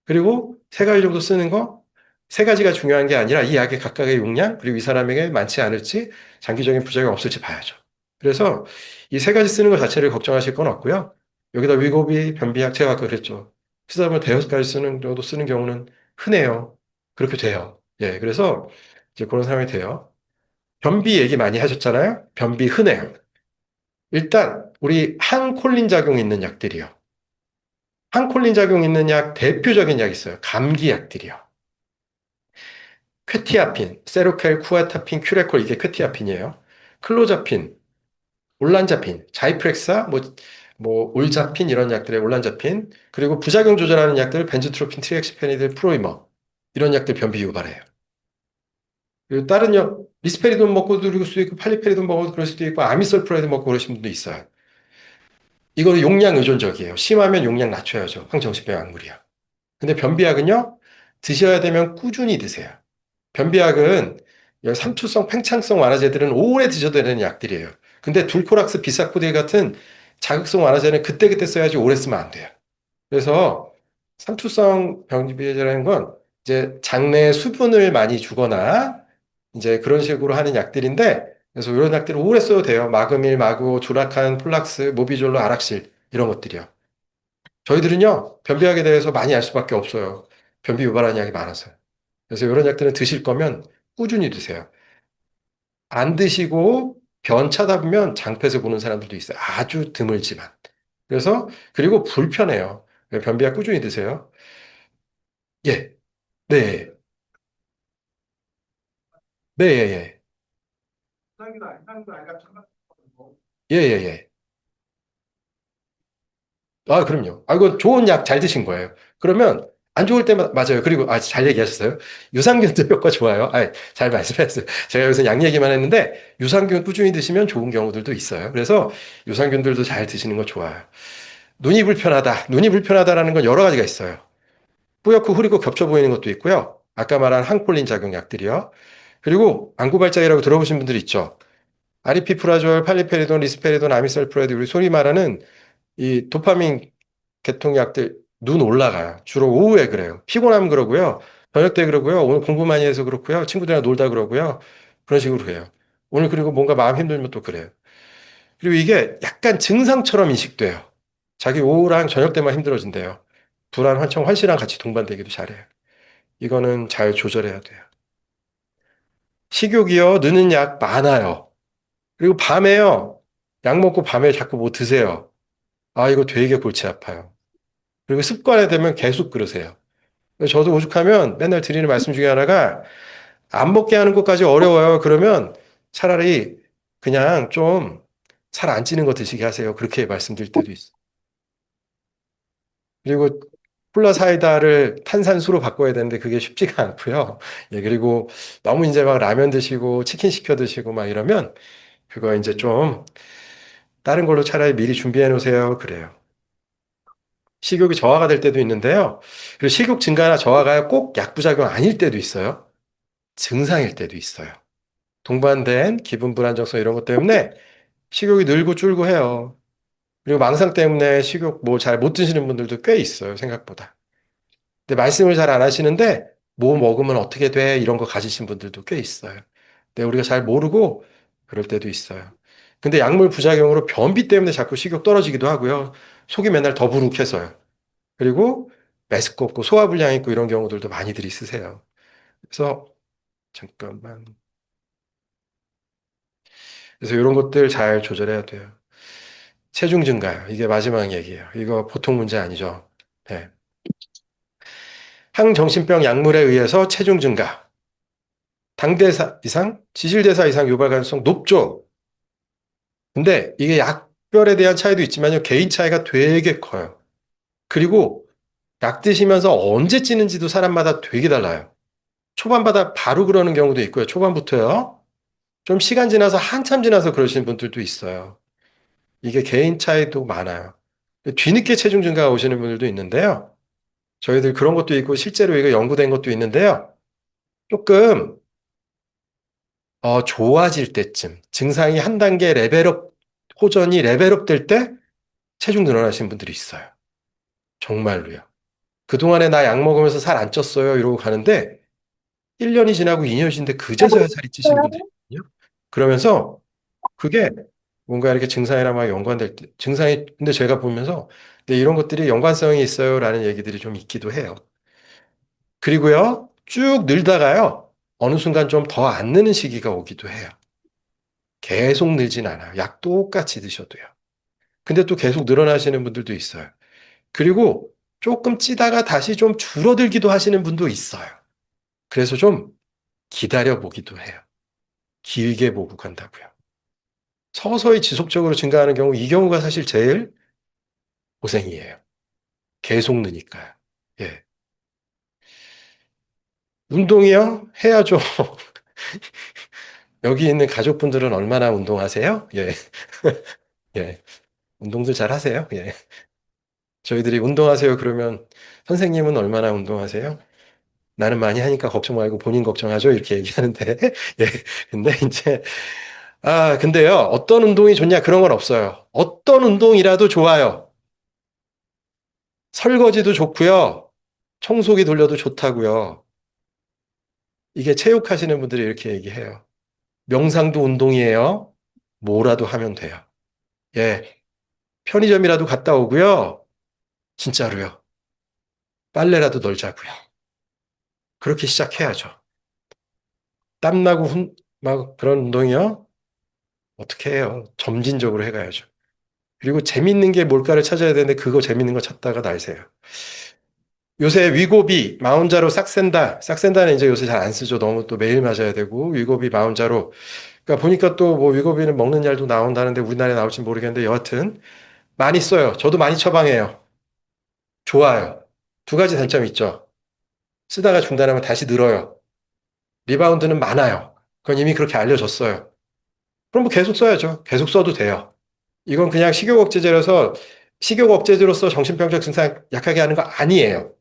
그리고 3가지 정도 쓰는 거, 3가지가 중요한 게 아니라 이 약의 각각의 용량, 그리고 이 사람에게 많지 않을지, 장기적인 부작용 없을지 봐야죠. 그래서 이 3가지 쓰는 것 자체를 걱정하실 건 없고요. 여기다 위고비, 변비약, 제가 아까 그랬죠. 쓰다 보면 5가지 쓰는 정도 쓰는 경우는 흔해요. 그렇게 돼요. 예, 그래서 이제 그런 상황이 돼요. 변비 얘기 많이 하셨잖아요. 변비 흔해요. 일단 우리 항콜린 작용 있는 약들이요. 항콜린 작용 있는 약 대표적인 약 있어요. 감기 약들이요. 퀘티아핀, 세로켈, 쿠아타핀, 큐레콜 이게 퀘티아핀이에요. 클로자핀, 올란자핀, 자이프렉사, 올자핀 이런 약들의 올란자핀, 그리고 부작용 조절하는 약들 벤조트로핀, 트리엑시페니드, 프로이머 이런 약들 변비 유발해요. 그리고 다른 약 리스페리돈 먹고 그럴 수도 있고 팔리페리돈 먹어도 그럴 수도 있고 아미설프라이드 먹고 그러신 분도 있어요. 이거 용량 의존적이에요. 심하면 용량 낮춰야죠. 항정신병 약물이야. 근데 변비약은요, 드셔야 되면 꾸준히 드세요. 변비약은 삼투성, 팽창성 완화제들은 오래 드셔도 되는 약들이에요. 근데 둘코락스, 비사코딜 같은 자극성 완화제는 그때그때 써야지 오래 쓰면 안 돼요. 그래서 삼투성 변비제라는 건 이제 장내에 수분을 많이 주거나 이제 그런 식으로 하는 약들인데 그래서 이런 약들을 오래 써도 돼요. 마그밀, 마고, 주라칸, 플락스, 모비졸로, 아락실 이런 것들이요. 저희들은요 변비약에 대해서 많이 알 수밖에 없어요. 변비 유발하는 약이 많아서요. 그래서 이런 약들은 드실 거면 꾸준히 드세요. 안 드시고 변차다 보면 장폐에서 보는 사람들도 있어요. 아주 드물지만. 그래서 그리고 불편해요. 변비약 꾸준히 드세요. 예, 네, 네, 예, 예, 예, 예, 예. 아, 그럼요. 아, 이거 좋은 약 잘 드신 거예요. 그러면 안 좋을 때만 맞아요. 그리고 잘 얘기하셨어요. 유산균도 효과 좋아요. 잘 말씀하셨어요. 제가 여기서 약 얘기만 했는데 유산균 꾸준히 드시면 좋은 경우들도 있어요. 그래서 유산균들도 잘 드시는 거 좋아요. 눈이 불편하다. 눈이 불편하다라는 건 여러 가지가 있어요. 뿌옇고 흐리고 겹쳐 보이는 것도 있고요. 아까 말한 항콜린 작용 약들이요. 그리고 안구발작이라고 들어보신 분들 있죠. 아리피프라졸, 팔리페리돈, 리스페리돈, 아미설프레드 우리 소위 말하는 이 도파민 계통약들 눈 올라가요. 주로 오후에 그래요. 피곤하면 그러고요. 저녁 때 그러고요. 오늘 공부 많이 해서 그렇고요. 친구들이랑 놀다 그러고요. 그런 식으로 해요. 오늘 그리고 뭔가 마음 힘들면 또 그래요. 그리고 이게 약간 증상처럼 인식돼요. 자기 오후랑 저녁 때만 힘들어진대요. 불안, 환청, 환시랑 같이 동반되기도 잘해요. 이거는 잘 조절해야 돼요. 식욕이요, 느는 약 많아요. 그리고 밤에요, 약 먹고 밤에 자꾸 뭐 드세요. 아, 이거 되게 골치 아파요. 그리고 습관에 되면 계속 그러세요. 저도 오죽하면 맨날 드리는 말씀 중에 하나가 안 먹게 하는 것까지 어려워요. 그러면 차라리 그냥 좀 살 안 찌는 거 드시게 하세요. 그렇게 말씀드릴 때도 있어요. 그리고 콜라 사이다를 탄산수로 바꿔야 되는데 그게 쉽지가 않고요. 예, 그리고 너무 이제 막 라면 드시고 치킨 시켜 드시고 막 이러면 그거 이제 좀 다른 걸로 차라리 미리 준비해 놓으세요. 그래요. 식욕이 저하가 될 때도 있는데요. 그리고 식욕 증가나 저하가 꼭 약부작용 아닐 때도 있어요. 증상일 때도 있어요. 동반된 기분 불안정성 이런 것 때문에 식욕이 늘고 줄고 해요. 그리고 망상 때문에 식욕 뭐 잘 못 드시는 분들도 꽤 있어요. 생각보다. 근데 말씀을 잘 안 하시는데 뭐 먹으면 어떻게 돼? 이런 거 가지신 분들도 꽤 있어요. 근데 우리가 잘 모르고 그럴 때도 있어요. 근데 약물 부작용으로 변비 때문에 자꾸 식욕 떨어지기도 하고요. 속이 맨날 더부룩해서요. 그리고 메스꺼 없고 소화불량 있고 이런 경우들도 많이들 있으세요. 그래서 잠깐만. 그래서 이런 것들 잘 조절해야 돼요. 체중 증가요. 이게 마지막 얘기예요. 이거 보통 문제 아니죠. 네. 항정신병 약물에 의해서 체중 증가. 당대사 이상, 지질대사 이상 유발 가능성 높죠. 근데 이게 약별에 대한 차이도 있지만요. 개인 차이가 되게 커요. 그리고 약 드시면서 언제 찌는지도 사람마다 되게 달라요. 초반마다 바로 그러는 경우도 있고요. 초반부터요. 좀 시간 지나서 한참 지나서 그러시는 분들도 있어요. 이게 개인 차이도 많아요. 뒤늦게 체중 증가가 오시는 분들도 있는데요. 저희들 그런 것도 있고 실제로 이거 연구된 것도 있는데요. 조금 좋아질 때쯤 증상이 한 단계 레벨업 호전이 레벨업 될 때 체중 늘어나시는 분들이 있어요. 정말로요. 그동안에 나 약 먹으면서 살 안 쪘어요 이러고 가는데 1년이 지나고 2년이 지났는데 그제서야 살이 찌시는 분들이 있거든요. 그러면서 그게 뭔가 이렇게 증상이랑 막 연관될 때 증상이 근데 제가 보면서 근데 이런 것들이 연관성이 있어요라는 얘기들이 좀 있기도 해요. 그리고요, 쭉 늘다가요, 어느 순간 좀 더 안 느는 시기가 오기도 해요. 계속 늘진 않아요. 약 똑같이 드셔도요. 근데 또 계속 늘어나시는 분들도 있어요. 그리고 조금 찌다가 다시 좀 줄어들기도 하시는 분도 있어요. 그래서 좀 기다려 보기도 해요. 길게 보고 간다고요. 서서히 지속적으로 증가하는 경우, 이 경우가 사실 제일 고생이에요. 계속 느니까요. 예. 운동이요? 해야죠. 여기 있는 가족분들은 얼마나 운동하세요? 예. 예. 운동들 잘 하세요? 예. 저희들이 운동하세요 그러면 선생님은 얼마나 운동하세요? 나는 많이 하니까 걱정 말고 본인 걱정하죠. 이렇게 얘기하는데. 예. 근데 이제, 근데요. 어떤 운동이 좋냐 그런 건 없어요. 어떤 운동이라도 좋아요. 설거지도 좋고요. 청소기 돌려도 좋다고요. 이게 체육하시는 분들이 이렇게 얘기해요. 명상도 운동이에요. 뭐라도 하면 돼요. 예, 편의점이라도 갔다 오고요. 진짜로요. 빨래라도 널자고요. 그렇게 시작해야죠. 땀나고 막 그런 운동이요. 어떻게 해요? 점진적으로 해가야죠. 그리고 재밌는 게 뭘까를 찾아야 되는데 그거 재밌는 거 찾다가 날 새요. 요새 위고비, 마운자로 싹센다. 싹센다는 이제 요새 잘 안 쓰죠. 너무 또 매일 맞아야 되고 위고비, 마운자로. 그러니까 보니까 또 뭐 위고비는 먹는 약도 나온다는데 우리나라에 나올지 모르겠는데 여하튼 많이 써요. 저도 많이 처방해요. 좋아요. 두 가지 단점이 있죠. 쓰다가 중단하면 다시 늘어요. 리바운드는 많아요. 그건 이미 그렇게 알려졌어요. 그럼 뭐 계속 써야죠. 계속 써도 돼요. 이건 그냥 식욕억제제라서 식욕억제제로서 정신병적 증상 약하게 하는 거 아니에요.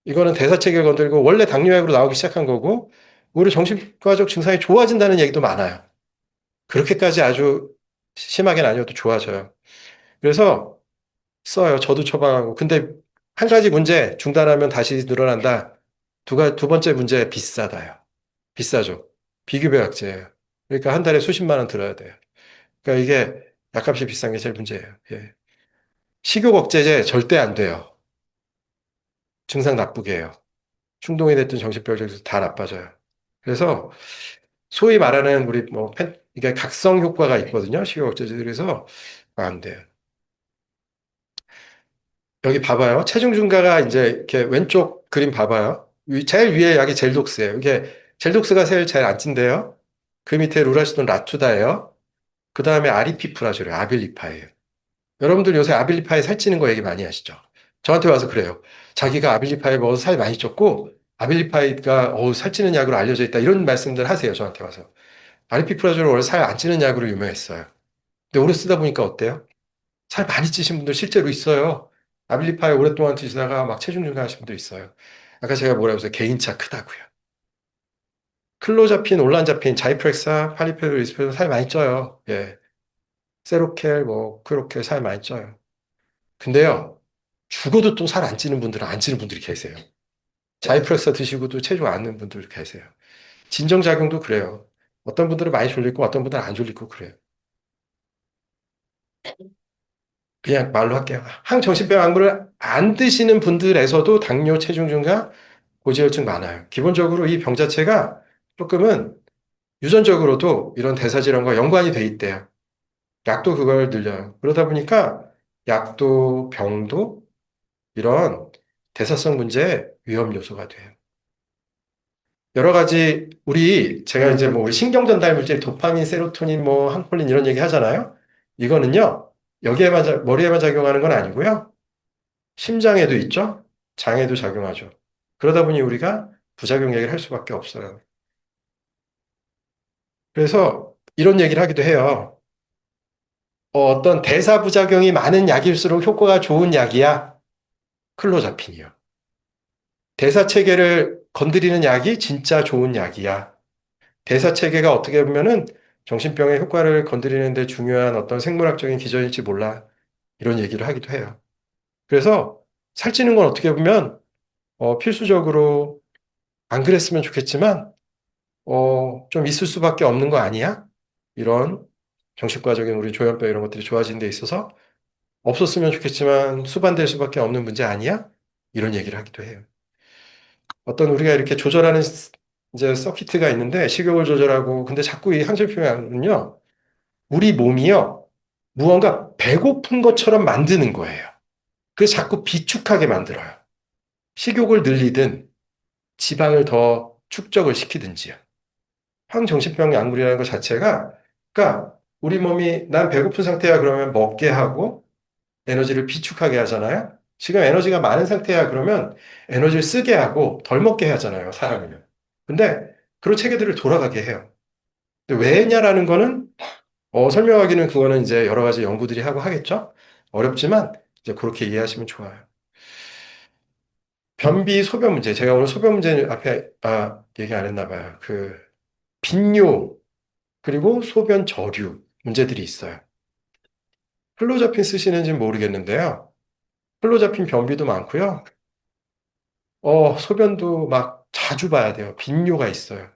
이거는 대사체계를 건들고 원래 당뇨약으로 나오기 시작한 거고 오히려 정신과적 증상이 좋아진다는 얘기도 많아요. 그렇게까지 아주 심하게는 아니어도 좋아져요. 그래서 써요. 저도 처방하고. 근데 한 가지 문제, 중단하면 다시 늘어난다. 두 번째 문제, 비싸다요. 비싸죠. 비급여약제예요. 그러니까 한 달에 수십만 원 들어야 돼요. 그러니까 이게 약값이 비싼 게 제일 문제예요. 예. 식욕 억제제 절대 안 돼요. 증상 나쁘게 해요. 충동이 됐든 정신병 다 나빠져요. 그래서 소위 말하는 우리 뭐 이게 각성 효과가 있거든요. 식욕 억제제들이. 그래서 안 돼요. 여기 봐봐요. 체중 증가가 이제 이렇게 왼쪽 그림 봐봐요. 제일 위에 약이 젤독스예요. 이게 젤독스가 제일 안 찐대요. 그 밑에 루라시돈 라투다예요. 그 다음에 아리피프라졸이에요. 아빌리파예요. 여러분들 요새 아빌리파에 살찌는 거 얘기 많이 하시죠? 저한테 와서 그래요. 자기가 아빌리파에 먹어서 살 많이 쪘고 아빌리파이가 살찌는 약으로 알려져 있다. 이런 말씀들 하세요. 저한테 와서. 아리피프라졸은 원래 살 안 찌는 약으로 유명했어요. 근데 오래 쓰다 보니까 어때요? 살 많이 찌신 분들 실제로 있어요. 아빌리파에 오랫동안 드시다가 막 체중 증가하신 분들 있어요. 아까 제가 뭐라고 했어요? 개인차 크다고요. 클로자핀, 올란자핀, 자이프렉사, 파리페놀, 리스페놀 살 많이 쪄요. 예. 세로켈, 뭐 크로켈 살 많이 쪄요. 근데요. 죽어도 또 살 안 찌는 분들은 안 찌는 분들이 계세요. 자이프렉사 드시고도 체중 안 는 분들 계세요. 진정작용도 그래요. 어떤 분들은 많이 졸리고 어떤 분들은 안 졸리고 그래요. 그냥 말로 할게요. 항정신병 약물을 안 드시는 분들에서도 당뇨, 체중 증가, 고지혈증 많아요. 기본적으로 이 병 자체가 조금은 유전적으로도 이런 대사질환과 연관이 돼 있대요. 약도 그걸 늘려요. 그러다 보니까 약도 병도 이런 대사성 문제의 위험 요소가 돼요. 여러 가지 제가 이제 뭐 우리 신경 전달 물질 도파민, 세로토닌, 뭐 항콜린 이런 얘기 하잖아요. 이거는요. 머리에만 작용하는 건 아니고요. 심장에도 있죠. 장에도 작용하죠. 그러다 보니 우리가 부작용 얘기를 할 수밖에 없어요. 그래서 이런 얘기를 하기도 해요. 어떤 대사 부작용이 많은 약일수록 효과가 좋은 약이야. 클로자핀이요. 대사 체계를 건드리는 약이 진짜 좋은 약이야. 대사 체계가 어떻게 보면은 정신병의 효과를 건드리는데 중요한 어떤 생물학적인 기전일지 몰라. 이런 얘기를 하기도 해요. 그래서 살찌는 건 어떻게 보면 필수적으로 안 그랬으면 좋겠지만 좀 있을 수밖에 없는 거 아니야? 이런 정신과적인 우리 조현병 이런 것들이 좋아지는 데 있어서 없었으면 좋겠지만 수반될 수밖에 없는 문제 아니야? 이런 얘기를 하기도 해요. 어떤 우리가 이렇게 조절하는 이제 서킷가 있는데 식욕을 조절하고 근데 자꾸 이 항절표현은요 우리 몸이요 무언가 배고픈 것처럼 만드는 거예요. 그래서 자꾸 비축하게 만들어요. 식욕을 늘리든 지방을 더 축적을 시키든지요. 항정신병 약물이라는 것 자체가 그러니까 우리 몸이 난 배고픈 상태야 그러면 먹게 하고 에너지를 비축하게 하잖아요. 지금 에너지가 많은 상태야 그러면 에너지를 쓰게 하고 덜 먹게 하잖아요. 사람이면. 근데 그런 체계들을 돌아가게 해요. 근데 왜냐라는 거는 설명하기는 그거는 이제 여러 가지 연구들이 하고 하겠죠. 어렵지만 이제 그렇게 이해하시면 좋아요. 변비 소변 문제. 제가 오늘 소변 문제 앞에 얘기 안 했나 봐요. 그 빈뇨 그리고 소변 저류 문제들이 있어요. 클로자핀 쓰시는지는 모르겠는데요. 클로자핀 변비도 많고요. 소변도 막 자주 봐야 돼요. 빈뇨가 있어요.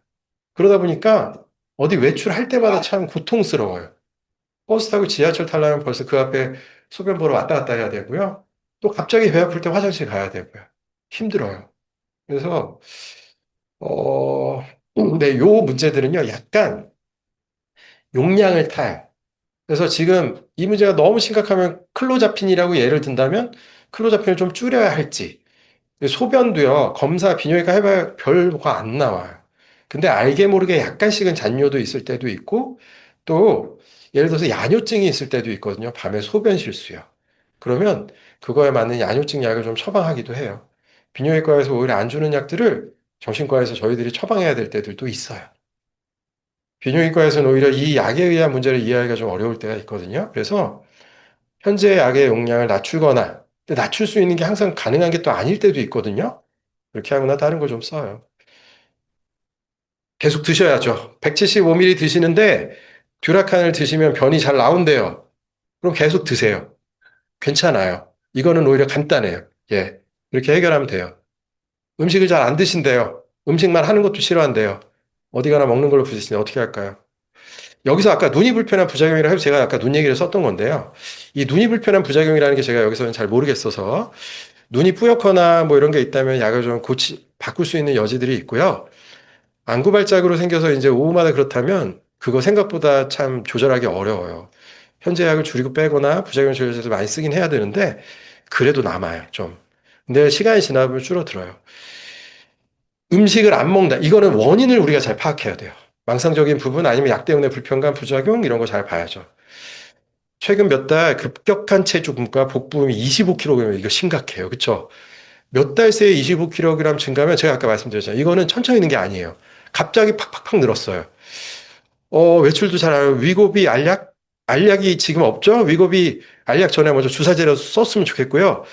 그러다 보니까 어디 외출할 때마다 참 고통스러워요. 버스 타고 지하철 타려면 벌써 그 앞에 소변 보러 왔다 갔다 해야 되고요. 또 갑자기 배 아플 때 화장실 가야 되고요. 힘들어요. 그래서, 어, 네, 요 문제들은요, 약간 용량을 타요. 그래서 지금 이 문제가 너무 심각하면 클로자핀이라고 예를 든다면 클로자핀을 좀 줄여야 할지. 소변도요, 검사 비뇨기과 해봐야 별거 안 나와요. 근데 알게 모르게 약간씩은 잔뇨도 있을 때도 있고, 또, 예를 들어서 야뇨증이 있을 때도 있거든요. 밤에 소변 실수요. 그러면 그거에 맞는 야뇨증 약을 좀 처방하기도 해요. 비뇨기과에서 오히려 안 주는 약들을 정신과에서 저희들이 처방해야 될 때들도 있어요. 비뇨기과에서는 오히려 이 약에 의한 문제를 이해하기가 좀 어려울 때가 있거든요. 그래서 현재 약의 용량을 낮추거나, 근데 낮출 수 있는 게 항상 가능한 게 또 아닐 때도 있거든요. 그렇게 하거나 다른 거 좀 써요. 계속 드셔야죠. 175ml 드시는데 듀라칸을 드시면 변이 잘 나온대요. 그럼 계속 드세요. 괜찮아요. 이거는 오히려 간단해요. 예. 이렇게 해결하면 돼요. 음식을 잘 안 드신대요. 음식만 하는 것도 싫어한대요. 어디 가나 먹는 걸로 부딪히는데 어떻게 할까요? 여기서 아까 눈이 불편한 부작용이라 해서 제가 아까 눈 얘기를 썼던 건데요. 이 눈이 불편한 부작용이라는 게 제가 여기서는 잘 모르겠어서 눈이 뿌옇거나 뭐 이런 게 있다면 약을 좀 바꿀 수 있는 여지들이 있고요. 안구 발작으로 생겨서 이제 오후마다 그렇다면 그거 생각보다 참 조절하기 어려워요. 현재 약을 줄이고 빼거나 부작용 조절제를 많이 쓰긴 해야 되는데 그래도 남아요, 좀. 근데 시간이 지나면 줄어들어요. 음식을 안 먹는다. 이거는 원인을 우리가 잘 파악해야 돼요. 망상적인 부분 아니면 약 때문에 불편감, 부작용 이런 거 잘 봐야죠. 최근 몇 달 급격한 체중과 복부음이 25kg 이거 심각해요. 그렇죠? 몇 달 새에 25kg 증가하면 제가 아까 말씀드렸잖아요. 이거는 천천히 있는 게 아니에요. 갑자기 팍팍팍 늘었어요. 외출도 잘 안 하고 위고비 알약이 지금 없죠? 위고비 알약 전에 먼저 주사제로 썼으면 좋겠고요.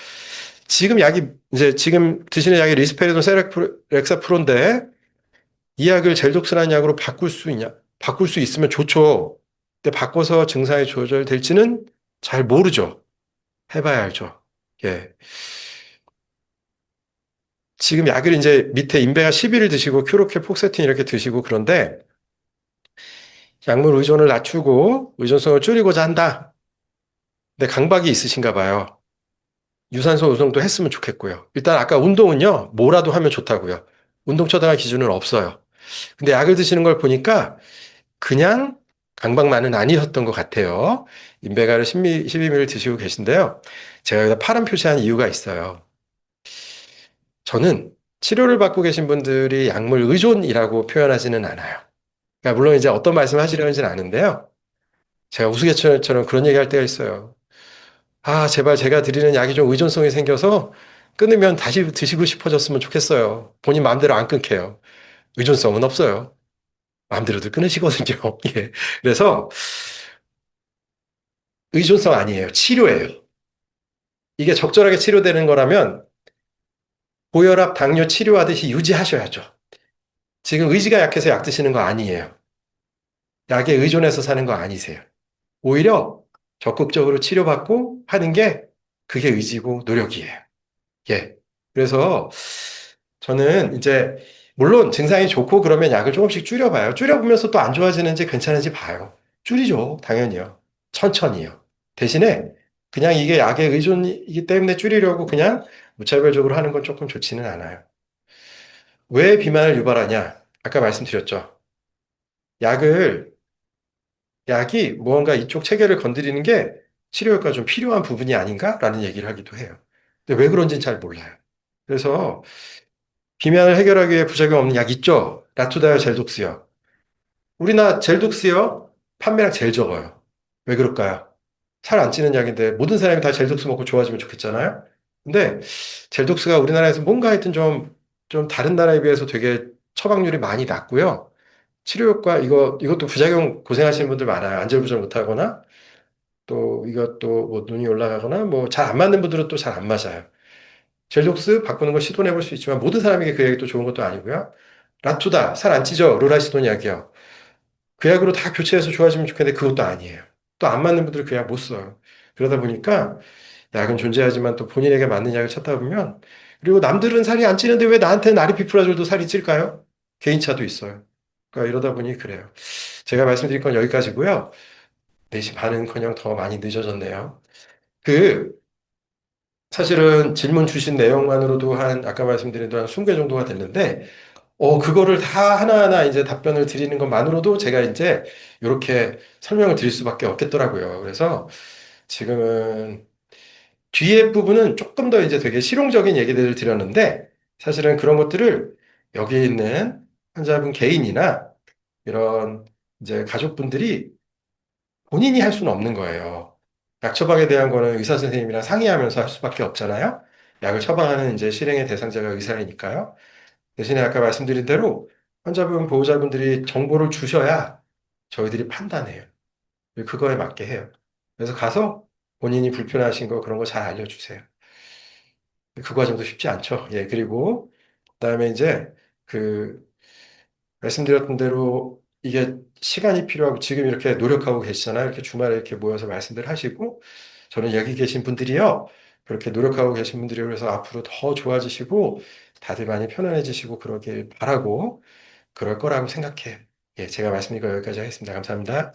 지금 약이 이제 지금 드시는 약이 리스페리돈 렉사프로인데 이 약을 젤독스라는 약으로 바꿀 수 있냐? 바꿀 수 있으면 좋죠. 근데 바꿔서 증상이 조절될지는 잘 모르죠. 해봐야 알죠. 예. 지금 약을 이제 밑에 인베가 10일 드시고 큐로케 폭세틴 이렇게 드시고 그런데 약물 의존을 낮추고 의존성을 줄이고자 한다. 근데 강박이 있으신가 봐요. 유산소 운동도 했으면 좋겠고요. 일단 아까 운동은요, 뭐라도 하면 좋다고요. 운동 처방할 기준은 없어요. 근데 약을 드시는 걸 보니까 그냥 강박만은 아니었던 것 같아요. 인베가를 12ml 드시고 계신데요. 제가 여기다 파란 표시한 이유가 있어요. 저는 치료를 받고 계신 분들이 약물 의존이라고 표현하지는 않아요. 그러니까 물론 이제 어떤 말씀 하시려는지는 아는데요. 제가 우스갯소리처럼 그런 얘기 할 때가 있어요. 아, 제발 제가 드리는 약이 좀 의존성이 생겨서 끊으면 다시 드시고 싶어졌으면 좋겠어요. 본인 마음대로 안 끊게요. 의존성은 없어요. 마음대로도 끊으시거든요. 예. 그래서 의존성 아니에요. 치료예요. 이게 적절하게 치료되는 거라면 고혈압, 당뇨 치료하듯이 유지하셔야죠. 지금 의지가 약해서 약 드시는 거 아니에요. 약에 의존해서 사는 거 아니세요. 오히려 적극적으로 치료받고 하는 게 그게 의지고 노력이에요. 예. 그래서 저는 이제 물론 증상이 좋고 그러면 약을 조금씩 줄여봐요. 줄여보면서 또 안 좋아지는지 괜찮은지 봐요. 줄이죠. 당연히요. 천천히요. 대신에 그냥 이게 약의 의존이기 때문에 줄이려고 그냥 무차별적으로 하는 건 조금 좋지는 않아요. 왜 비만을 유발하냐? 아까 말씀드렸죠. 약을, 약이 무언가 이쪽 체계를 건드리는 게 치료 효과가 좀 필요한 부분이 아닌가라는 얘기를 하기도 해요. 근데 왜 그런지는 잘 몰라요. 그래서 비만을 해결하기 위해 부작용 없는 약 있죠? 라투다요, 젤독스요. 우리나라 젤독스요? 판매량 제일 적어요. 왜 그럴까요? 살 안 찌는 약인데 모든 사람이 다 젤독스 먹고 좋아지면 좋겠잖아요? 근데 젤독스가 우리나라에서 뭔가 하여튼 좀 다른 나라에 비해서 되게 처방률이 많이 낮고요. 치료 효과, 이것도 부작용 고생하시는 분들 많아요. 안절부절 못하거나, 또 이것도 뭐 눈이 올라가거나, 뭐 잘 안 맞는 분들은 또 잘 안 맞아요. 젤독스 바꾸는 걸 시도해 볼 수 있지만 모든 사람에게 그 약이 또 좋은 것도 아니고요. 라투다, 살 안 찌죠? 로라시돈 약이요. 그 약으로 다 교체해서 좋아지면 좋겠는데 그것도 아니에요. 또 안 맞는 분들은 그 약 못 써요. 그러다 보니까 약은 존재하지만 또 본인에게 맞는 약을 찾다 보면 그리고 남들은 살이 안 찌는데 왜 나한테는 나리피프라졸도 살이 찔까요? 개인차도 있어요. 그러니까 이러다 보니 그래요. 제가 말씀드릴 건 여기까지고요. 4시 반은커녕 더 많이 늦어졌네요. 그 사실은 질문 주신 내용만으로도 아까 말씀드린 대로 한 20개 정도가 됐는데 그거를 다 하나하나 이제 답변을 드리는 것만으로도 제가 이제 이렇게 설명을 드릴 수밖에 없겠더라고요. 그래서 지금은 뒤에 부분은 조금 더 이제 되게 실용적인 얘기들을 드렸는데 사실은 그런 것들을 여기 있는 환자분 개인이나 이런 이제 가족분들이 본인이 할 수는 없는 거예요. 약 처방에 대한 거는 의사 선생님이랑 상의하면서 할 수밖에 없잖아요. 약을 처방하는 이제 실행의 대상자가 의사이니까요. 대신에 아까 말씀드린 대로 환자분, 보호자분들이 정보를 주셔야 저희들이 판단해요. 그거에 맞게 해요. 그래서 가서 본인이 불편하신 거 그런 거 잘 알려주세요. 그 과정도 쉽지 않죠. 예, 그리고 그다음에 이제 그 말씀드렸던 대로 이게 시간이 필요하고 지금 이렇게 노력하고 계시잖아요. 이렇게 주말에 이렇게 모여서 말씀들 하시고 저는 여기 계신 분들이요. 그렇게 노력하고 계신 분들이 그래서 앞으로 더 좋아지시고 다들 많이 편안해지시고 그러길 바라고 그럴 거라고 생각해요. 예, 제가 말씀드린 거 여기까지 하겠습니다. 감사합니다.